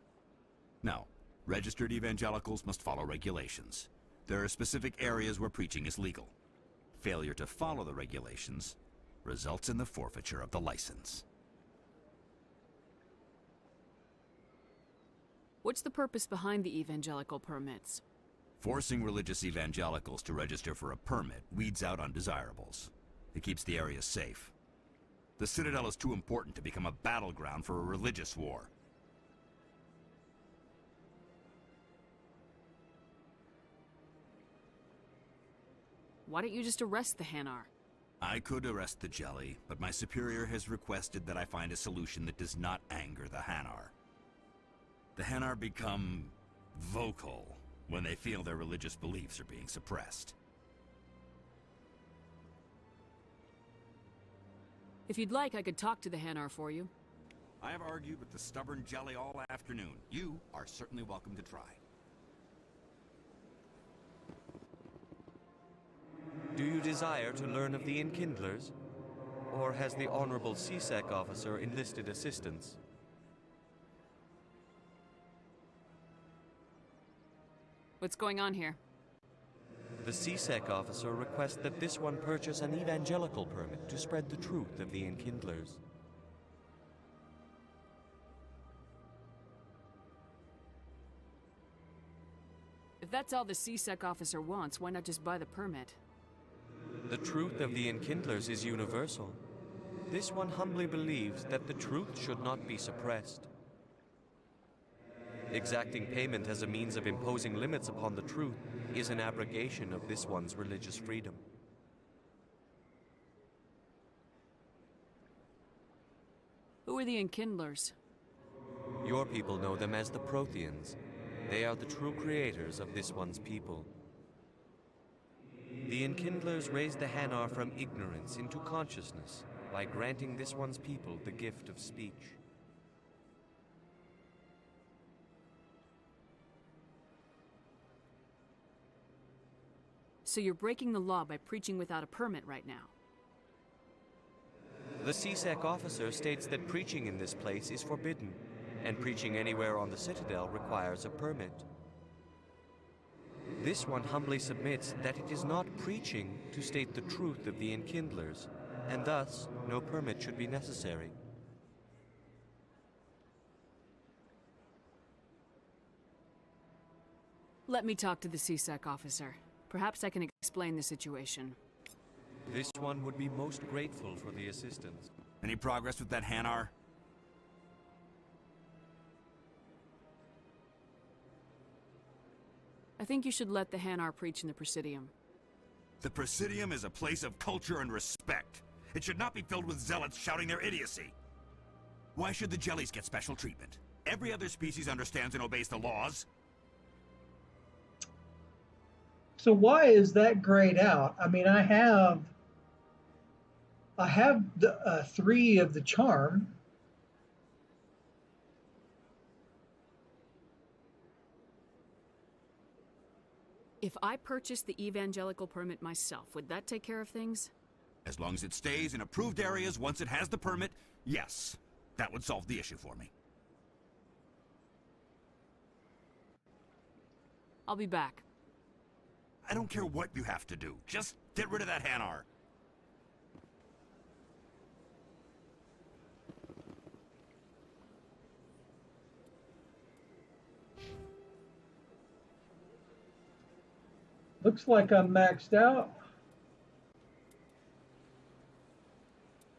Speaker 4: No. Registered evangelicals must follow regulations. There are specific areas where preaching is legal. Failure to follow the regulations results in the forfeiture of the license.
Speaker 21: What's the purpose behind the evangelical permits?
Speaker 4: Forcing religious evangelicals to register for a permit weeds out undesirables. It keeps the area safe. The Citadel is too important to become a battleground for a religious war.
Speaker 21: Why don't you just arrest the Hanar?
Speaker 4: I could arrest the Jelly, but my superior has requested that I find a solution that does not anger the Hanar. The Hanar become vocal when they feel their religious beliefs are being suppressed.
Speaker 21: If you'd like, I could talk to the Hanar for you.
Speaker 4: I have argued with the stubborn Jelly all afternoon. You are certainly welcome to try.
Speaker 3: Do you desire to learn of the Enkindlers? Or has the Honorable CSEC officer enlisted assistance?
Speaker 21: What's going on here?
Speaker 3: The CSEC officer requests that this one purchase an evangelical permit to spread the truth of the Enkindlers.
Speaker 21: If that's all the CSEC officer wants, why not just buy the permit?
Speaker 3: The truth of the Enkindlers is universal. This one humbly believes that the truth should not be suppressed. Exacting payment as a means of imposing limits upon the truth is an abrogation of this one's religious freedom.
Speaker 21: Who are the Enkindlers?
Speaker 3: Your people know them as the Protheans. They are the true creators of this one's people. The Enkindlers raised the Hanar from ignorance into consciousness by granting this one's people the gift of speech.
Speaker 21: So you're breaking the law by preaching without a permit right now?
Speaker 3: The CSEC officer states that preaching in this place is forbidden, and preaching anywhere on the Citadel requires a permit. This one humbly submits that it is not preaching to state the truth of the Enkindlers, and thus no permit should be necessary.
Speaker 21: Let me talk to the CSEC officer. Perhaps I can explain the situation.
Speaker 3: This one would be most grateful for the assistance.
Speaker 4: Any progress with that Hanar?
Speaker 21: I think you should let the Hanar preach in the Presidium.
Speaker 4: The Presidium is a place of culture and respect. It should not be filled with zealots shouting their idiocy. Why should the Jellies get special treatment? Every other species understands and obeys the laws.
Speaker 1: So why is that grayed out? I mean, I have the 3 of the charm.
Speaker 21: If I purchased the evangelical permit myself, would that take care of things?
Speaker 4: As long as it stays in approved areas once it has the permit, yes. That would solve the issue for me.
Speaker 21: I'll be back.
Speaker 4: I don't care what you have to do. Just get rid of that Hanar.
Speaker 1: Looks like I'm maxed out.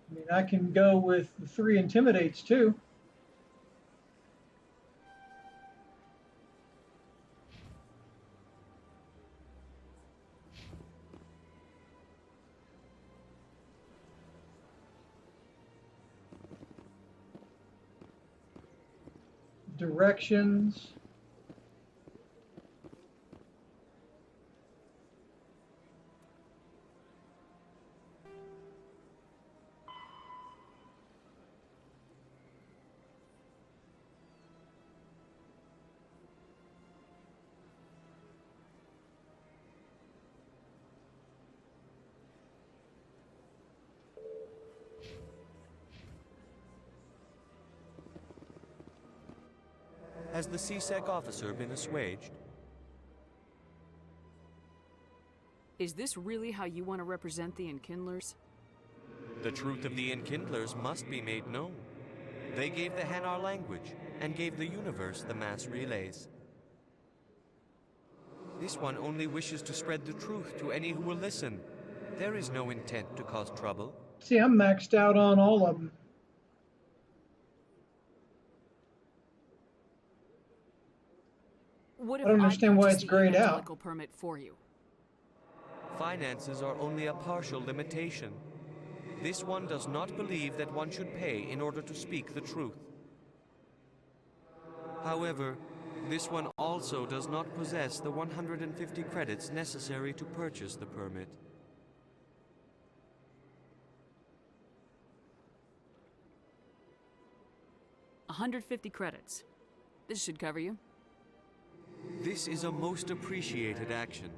Speaker 1: I mean, I can go with the 3 intimidates too. Directions.
Speaker 3: Has the CSEC officer been assuaged?
Speaker 21: Is this really how you want to represent the Enkindlers?
Speaker 3: The truth of the Enkindlers must be made known. They gave the Hanar language, and gave the universe the mass relays. This one only wishes to spread the truth to any who will listen. There is no intent to cause trouble.
Speaker 1: See, I'm maxed out on all of them.
Speaker 21: What if
Speaker 1: I don't
Speaker 21: I
Speaker 1: understand why
Speaker 21: purchase
Speaker 1: it's
Speaker 21: the
Speaker 1: grayed out.
Speaker 21: evangelical permit for you?
Speaker 3: Finances are only a partial limitation. This one does not believe that one should pay in order to speak the truth. However, this one also does not possess the 150 credits necessary to purchase the permit.
Speaker 21: $150 credits. This should cover you.
Speaker 3: This is a most appreciated action.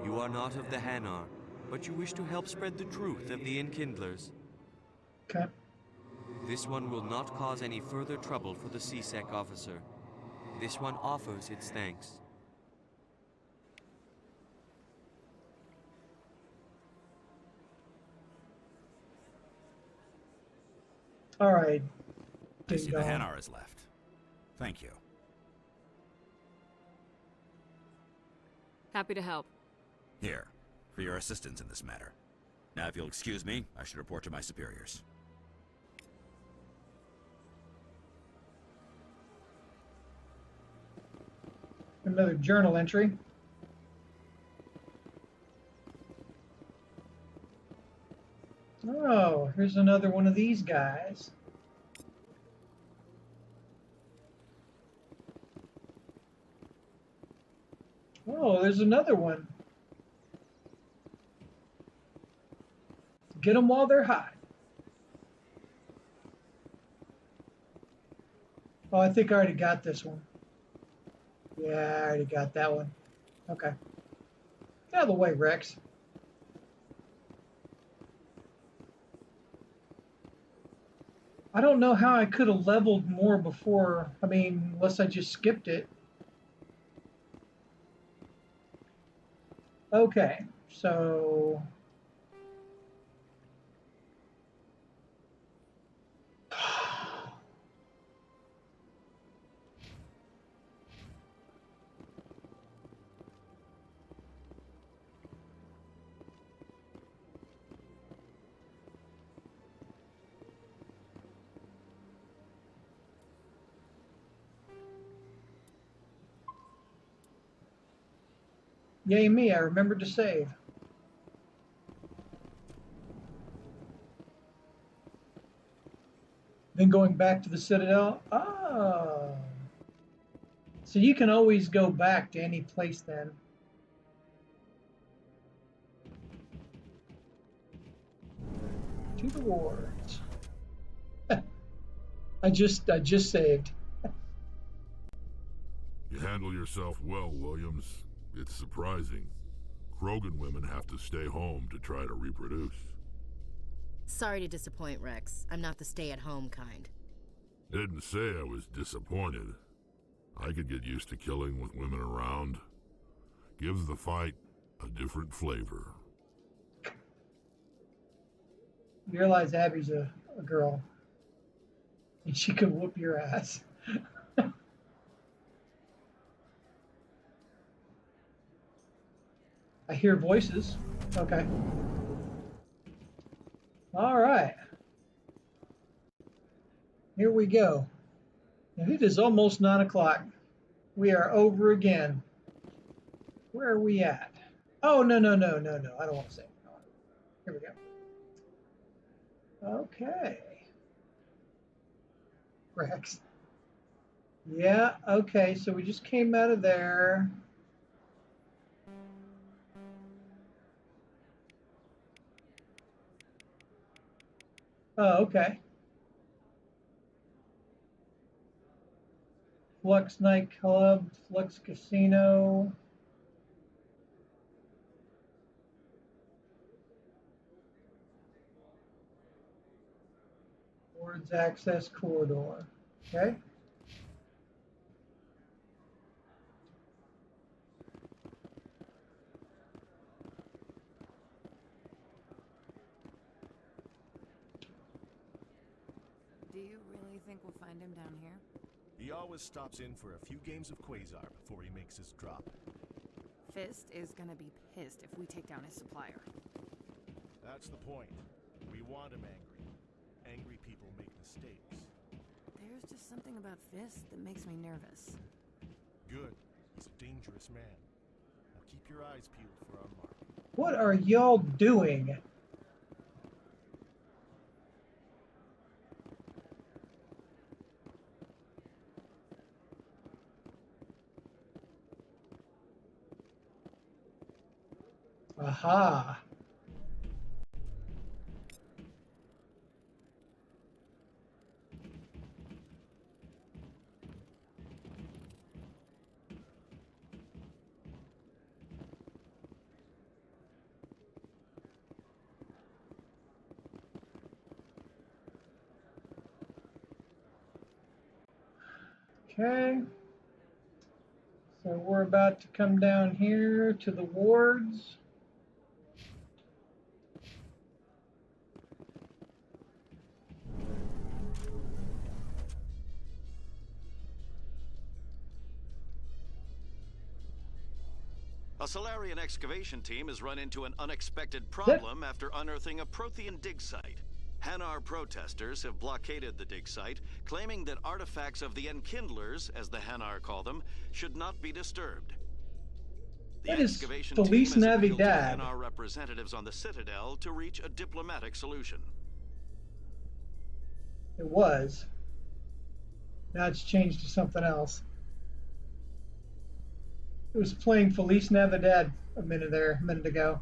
Speaker 3: You are not of the Hanar, but you wish to help spread the truth of the Enkindlers.
Speaker 1: Okay.
Speaker 3: This one will not cause any further trouble for the CSEC officer. This one offers its thanks.
Speaker 1: All right.
Speaker 4: I see the Hanar is left. Thank you.
Speaker 21: Happy to help.
Speaker 4: Here, for your assistance in this matter. Now, if you'll excuse me, I should report to my superiors.
Speaker 1: Another journal entry. Oh, here's another one of these guys. Oh, there's another one. Get them while they're hot. Oh, I think I already got this one. Yeah, I already got that one. Okay. Get out of the way, Rex. I don't know how I could have leveled more before. I mean, unless I just skipped it. Okay, so... Yay me, I remembered to save. Then going back to the Citadel. Oh. So you can always go back to any place then. To the wards. I just saved.
Speaker 18: You handle yourself well, Williams. It's surprising. Krogan women have to stay home to try to reproduce.
Speaker 2: Sorry to disappoint, Rex. I'm not the stay-at-home kind.
Speaker 18: Didn't say I was disappointed. I could get used to killing with women around. Gives the fight a different flavor.
Speaker 1: You realize Abby's a girl. And she could whoop your ass. I hear voices. Okay. All right. Here we go. And it is almost 9 o'clock. We are over again. Where are we at? Oh, no. I don't want to say. Here we go. Okay. Rex. Yeah, okay. So we just came out of there. Oh, okay. Flux nightclub, Flux casino. Wards access corridor. Okay.
Speaker 9: think we'll find him down here?
Speaker 17: He always stops in for a few games of Quasar before he makes his drop.
Speaker 21: Fist is gonna be pissed if we take down his supplier.
Speaker 17: That's the point. We want him angry. Angry people make mistakes.
Speaker 9: There's just something about Fist that makes me nervous.
Speaker 17: Good. He's a dangerous man. Now keep your eyes peeled for our mark.
Speaker 1: What are y'all doing? Aha. Okay. So we're about to come down here to the wards.
Speaker 12: A Solarian excavation team has run into an unexpected problem after unearthing a Prothean dig site. Hanar protesters have blockaded the dig site, claiming that artifacts of the Enkindlers, as the Hanar call them, should not be disturbed. The
Speaker 1: That is
Speaker 12: excavation
Speaker 1: Feliz
Speaker 12: team has appealed to the
Speaker 1: Navidad.
Speaker 12: Hanar representatives on the Citadel to reach a diplomatic solution.
Speaker 1: It was. Now it's changed to something else. It was playing Feliz Navidad a minute ago.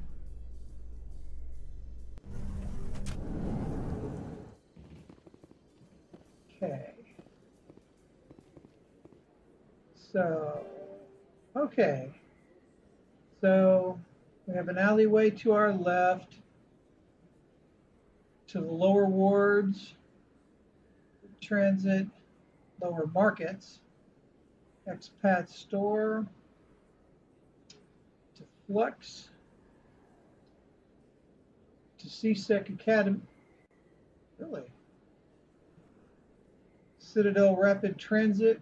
Speaker 1: Okay. Okay. So we have an alleyway to our left, to the lower wards, transit, lower markets, expat store, to Flux, to CSEC Academy. Really? Citadel Rapid Transit.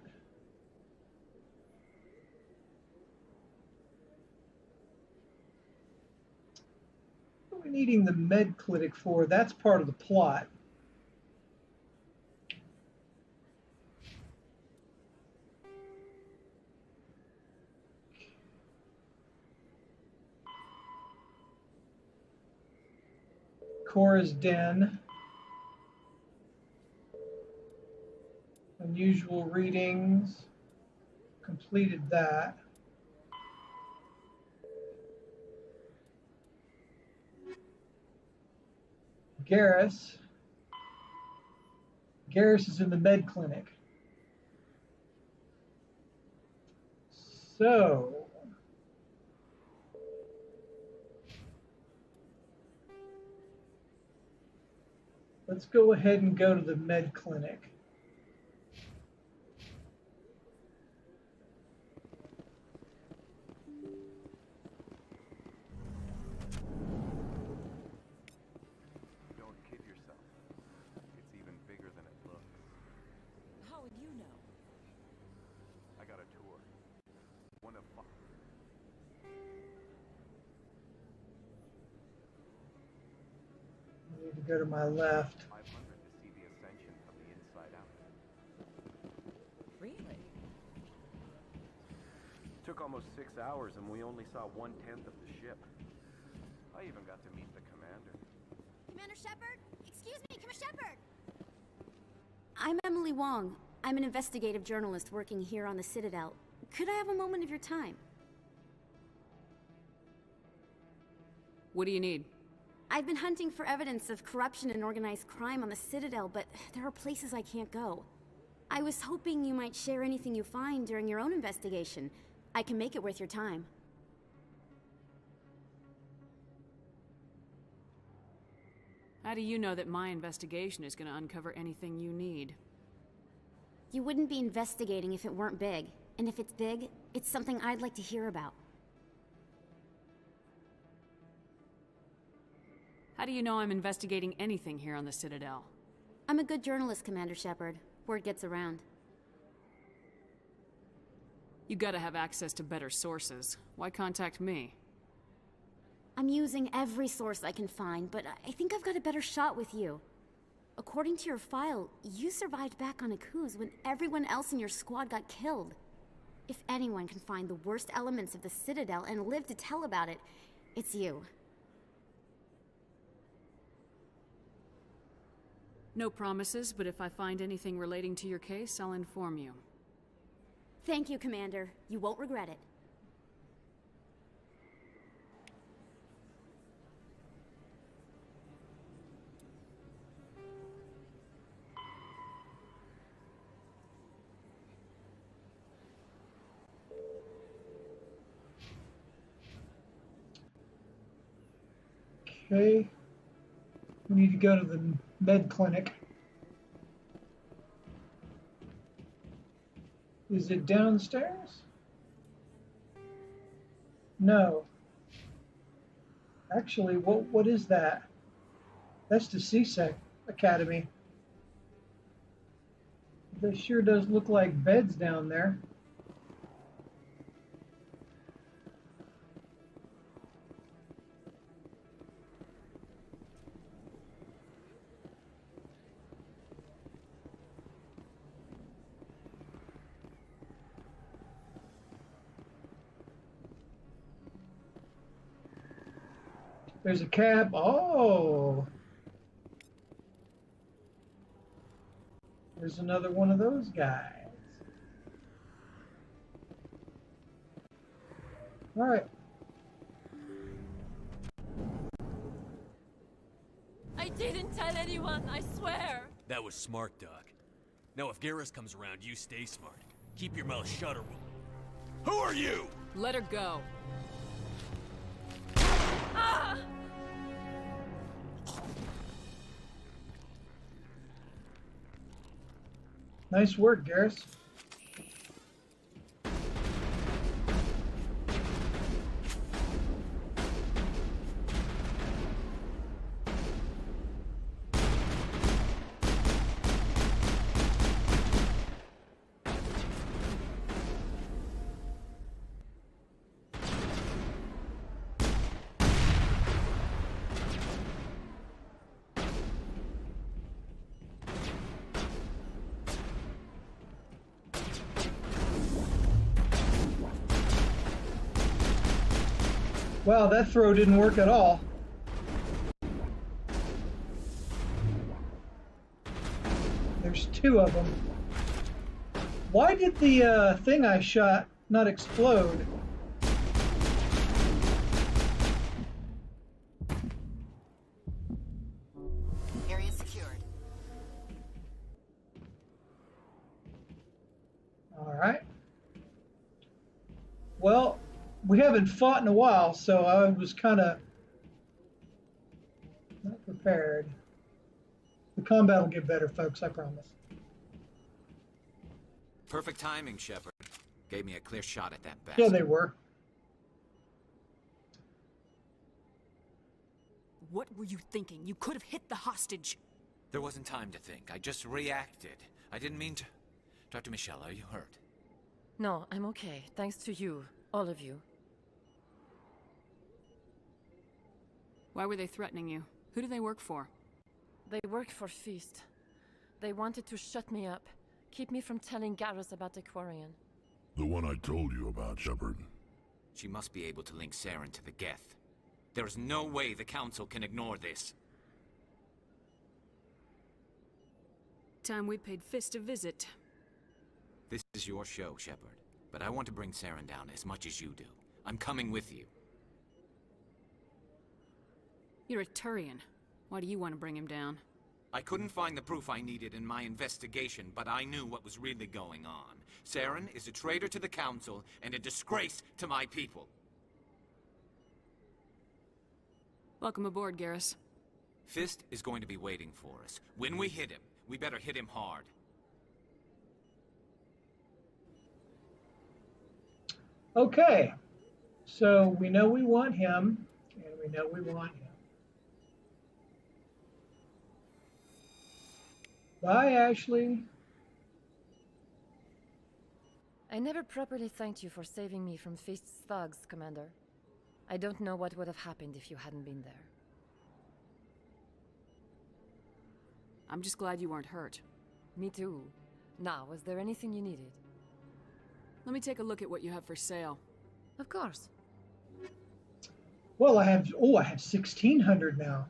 Speaker 1: What are we needing the med clinic for? That's part of the plot. Cora's Den. Unusual readings. Completed that. Garrus. Garrus is in the med clinic. So, let's go ahead and go to the med clinic.
Speaker 5: Don't kid yourself. It's even bigger than it looks.
Speaker 9: How would you know?
Speaker 5: I got a tour. One of five.
Speaker 1: I need to go to my left.
Speaker 5: 500 to see the ascension from the inside out.
Speaker 9: Really?
Speaker 5: Took almost 6 hours and we only saw 1/10 of the ship. I even got to meet the commander.
Speaker 6: Commander Shepard? Excuse me, Commander Shepard! I'm Emily Wong. I'm an investigative journalist working here on the Citadel. Could I have a moment of your time?
Speaker 21: What do you need?
Speaker 6: I've been hunting for evidence of corruption and organized crime on the Citadel, but there are places I can't go. I was hoping you might share anything you find during your own investigation. I can make it worth your time.
Speaker 21: How do you know that my investigation is going to uncover anything you need?
Speaker 6: You wouldn't be investigating if it weren't big. And if it's big, it's something I'd like to hear about.
Speaker 21: How do you know I'm investigating anything here on the Citadel?
Speaker 6: I'm a good journalist, Commander Shepard.
Speaker 2: Word gets around.
Speaker 21: You gotta have access to better sources. Why contact me?
Speaker 2: I'm using every source I can find, but I think I've got a better shot with you. According to your file, you survived back on Akuz when everyone else in your squad got killed. If anyone can find the worst elements of the Citadel and live to tell about it, it's you.
Speaker 21: No promises, but if I find anything relating to your case, I'll inform you.
Speaker 2: Thank you, Commander. You won't regret it.
Speaker 1: Okay. We need to go to the med clinic. Is it downstairs? No. Actually, what is that? That's the CSEC Academy. There sure does look like beds down there. There's a cab. Oh. There's another one of those guys. All right.
Speaker 16: I didn't tell anyone, I swear.
Speaker 19: That was smart, Doc. Now if Garrus comes around, you stay smart. Keep your mouth shut or we'll... Who are you?
Speaker 21: Let her go.
Speaker 16: Ah!
Speaker 1: Nice work, Garrus. Wow, that throw didn't work at all. There's two of them. Why did the thing I shot not explode?
Speaker 16: Area secured.
Speaker 1: All right. Well, we haven't fought in a while, so I was kind of not prepared. The combat will get better, folks, I promise.
Speaker 20: Perfect timing, Shepard. Gave me a clear shot at that bastard.
Speaker 1: Yeah, they were.
Speaker 21: What were you thinking? You could have hit the hostage.
Speaker 20: There wasn't time to think. I just reacted. I didn't mean to... Dr. Michelle, are you hurt?
Speaker 16: No, I'm okay. Thanks to you. All of you.
Speaker 21: Why were they threatening you? Who do they work for?
Speaker 16: They work for Feast. They wanted to shut me up. Keep me from telling Garrus about the Quarian.
Speaker 18: The one I told you about, Shepard.
Speaker 20: She must be able to link Saren to the Geth. There is no way the Council can ignore this.
Speaker 21: Time we paid Fist a visit.
Speaker 20: This is your show, Shepard. But I want to bring Saren down as much as you do. I'm coming with you.
Speaker 21: You're a Turian. Why do you want to bring him down?
Speaker 20: I couldn't find the proof I needed in my investigation, but I knew what was really going on. Saren is a traitor to the Council and a disgrace to my people.
Speaker 21: Welcome aboard, Garrus.
Speaker 20: Fist is going to be waiting for us. When we hit him, we better hit him hard.
Speaker 1: Okay, so we know we want him, and we know we want him. Bye, Ashley.
Speaker 16: I never properly thanked you for saving me from Feast's thugs, Commander. I don't know what would have happened if you hadn't been there.
Speaker 21: I'm just glad you weren't hurt.
Speaker 16: Me too. Now, was there anything you needed?
Speaker 21: Let me take a look at what you have for sale.
Speaker 16: Of course.
Speaker 1: Well, I have 1,600 now.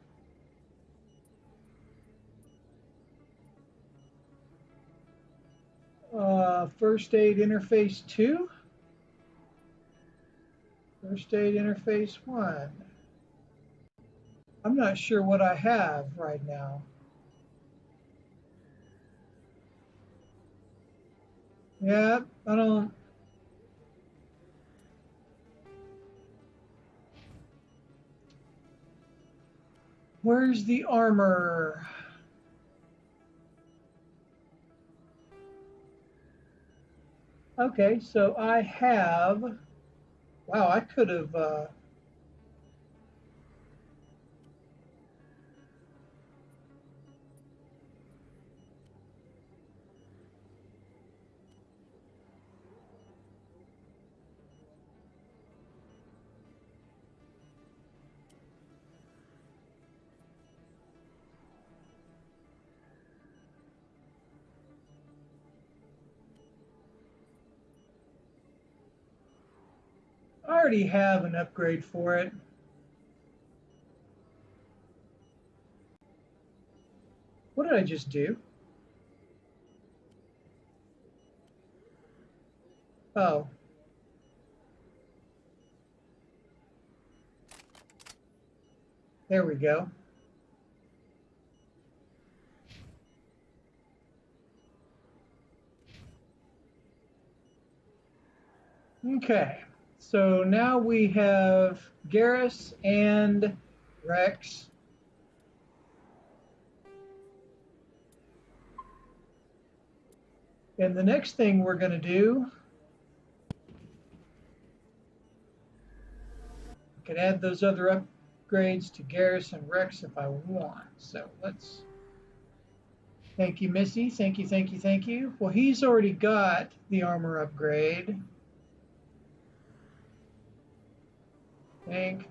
Speaker 1: First aid interface 2. First aid interface 1. I'm not sure what I have right now. Yeah, I don't. Where's the armor? Okay, so I have. Wow, I could have. I already have an upgrade for it. What did I just do? Oh. There we go. Okay. So now we have Garrus and Rex. And the next thing we're going to do, I can add those other upgrades to Garrus and Rex if I want. So let's, thank you, Missy. Thank you, thank you, thank you. Well, he's already got the armor upgrade. Tank.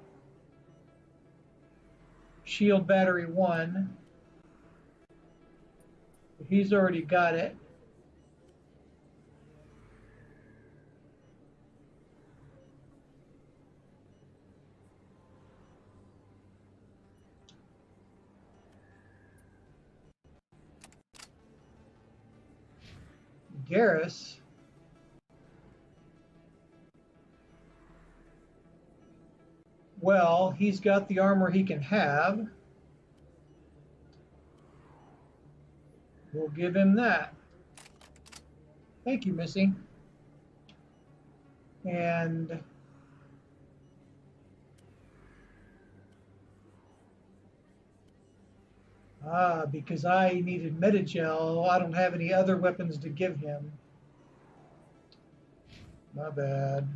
Speaker 1: Shield battery 1. He's already got it. Garrus. Well, he's got the armor he can have. We'll give him that. Thank you, Missy. And because I needed Metagel, I don't have any other weapons to give him. My bad.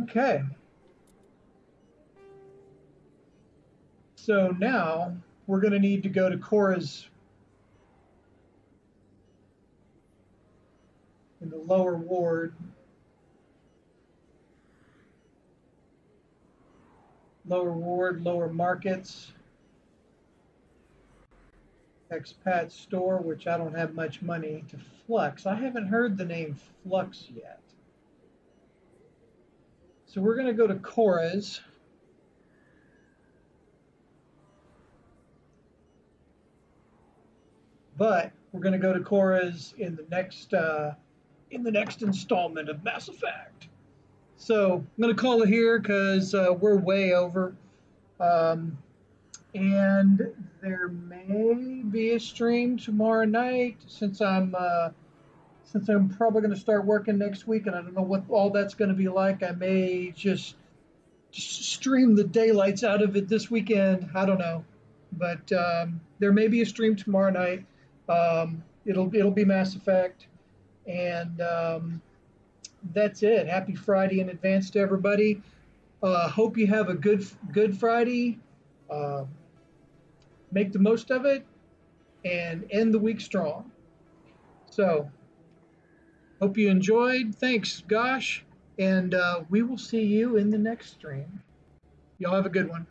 Speaker 1: Okay. So now we're going to need to go to Cora's in the lower ward. Lower ward, lower markets. Expat store, which I don't have much money to Flux. I haven't heard the name Flux yet. So we're going to go to Cora's. But we're going to go to Cora's in the next installment of Mass Effect. So I'm going to call it here because we're way over. And there may be a stream tomorrow night since I'm probably going to start working next week, and I don't know what all that's going to be like. I may just stream the daylights out of it this weekend. I don't know, but there may be a stream tomorrow night. It'll be Mass Effect, and that's it. Happy Friday in advance to everybody. Hope you have a good Friday. make the most of it and end the week strong. So, hope you enjoyed. Thanks, Gosh. And we will see you in the next stream. Y'all have a good one.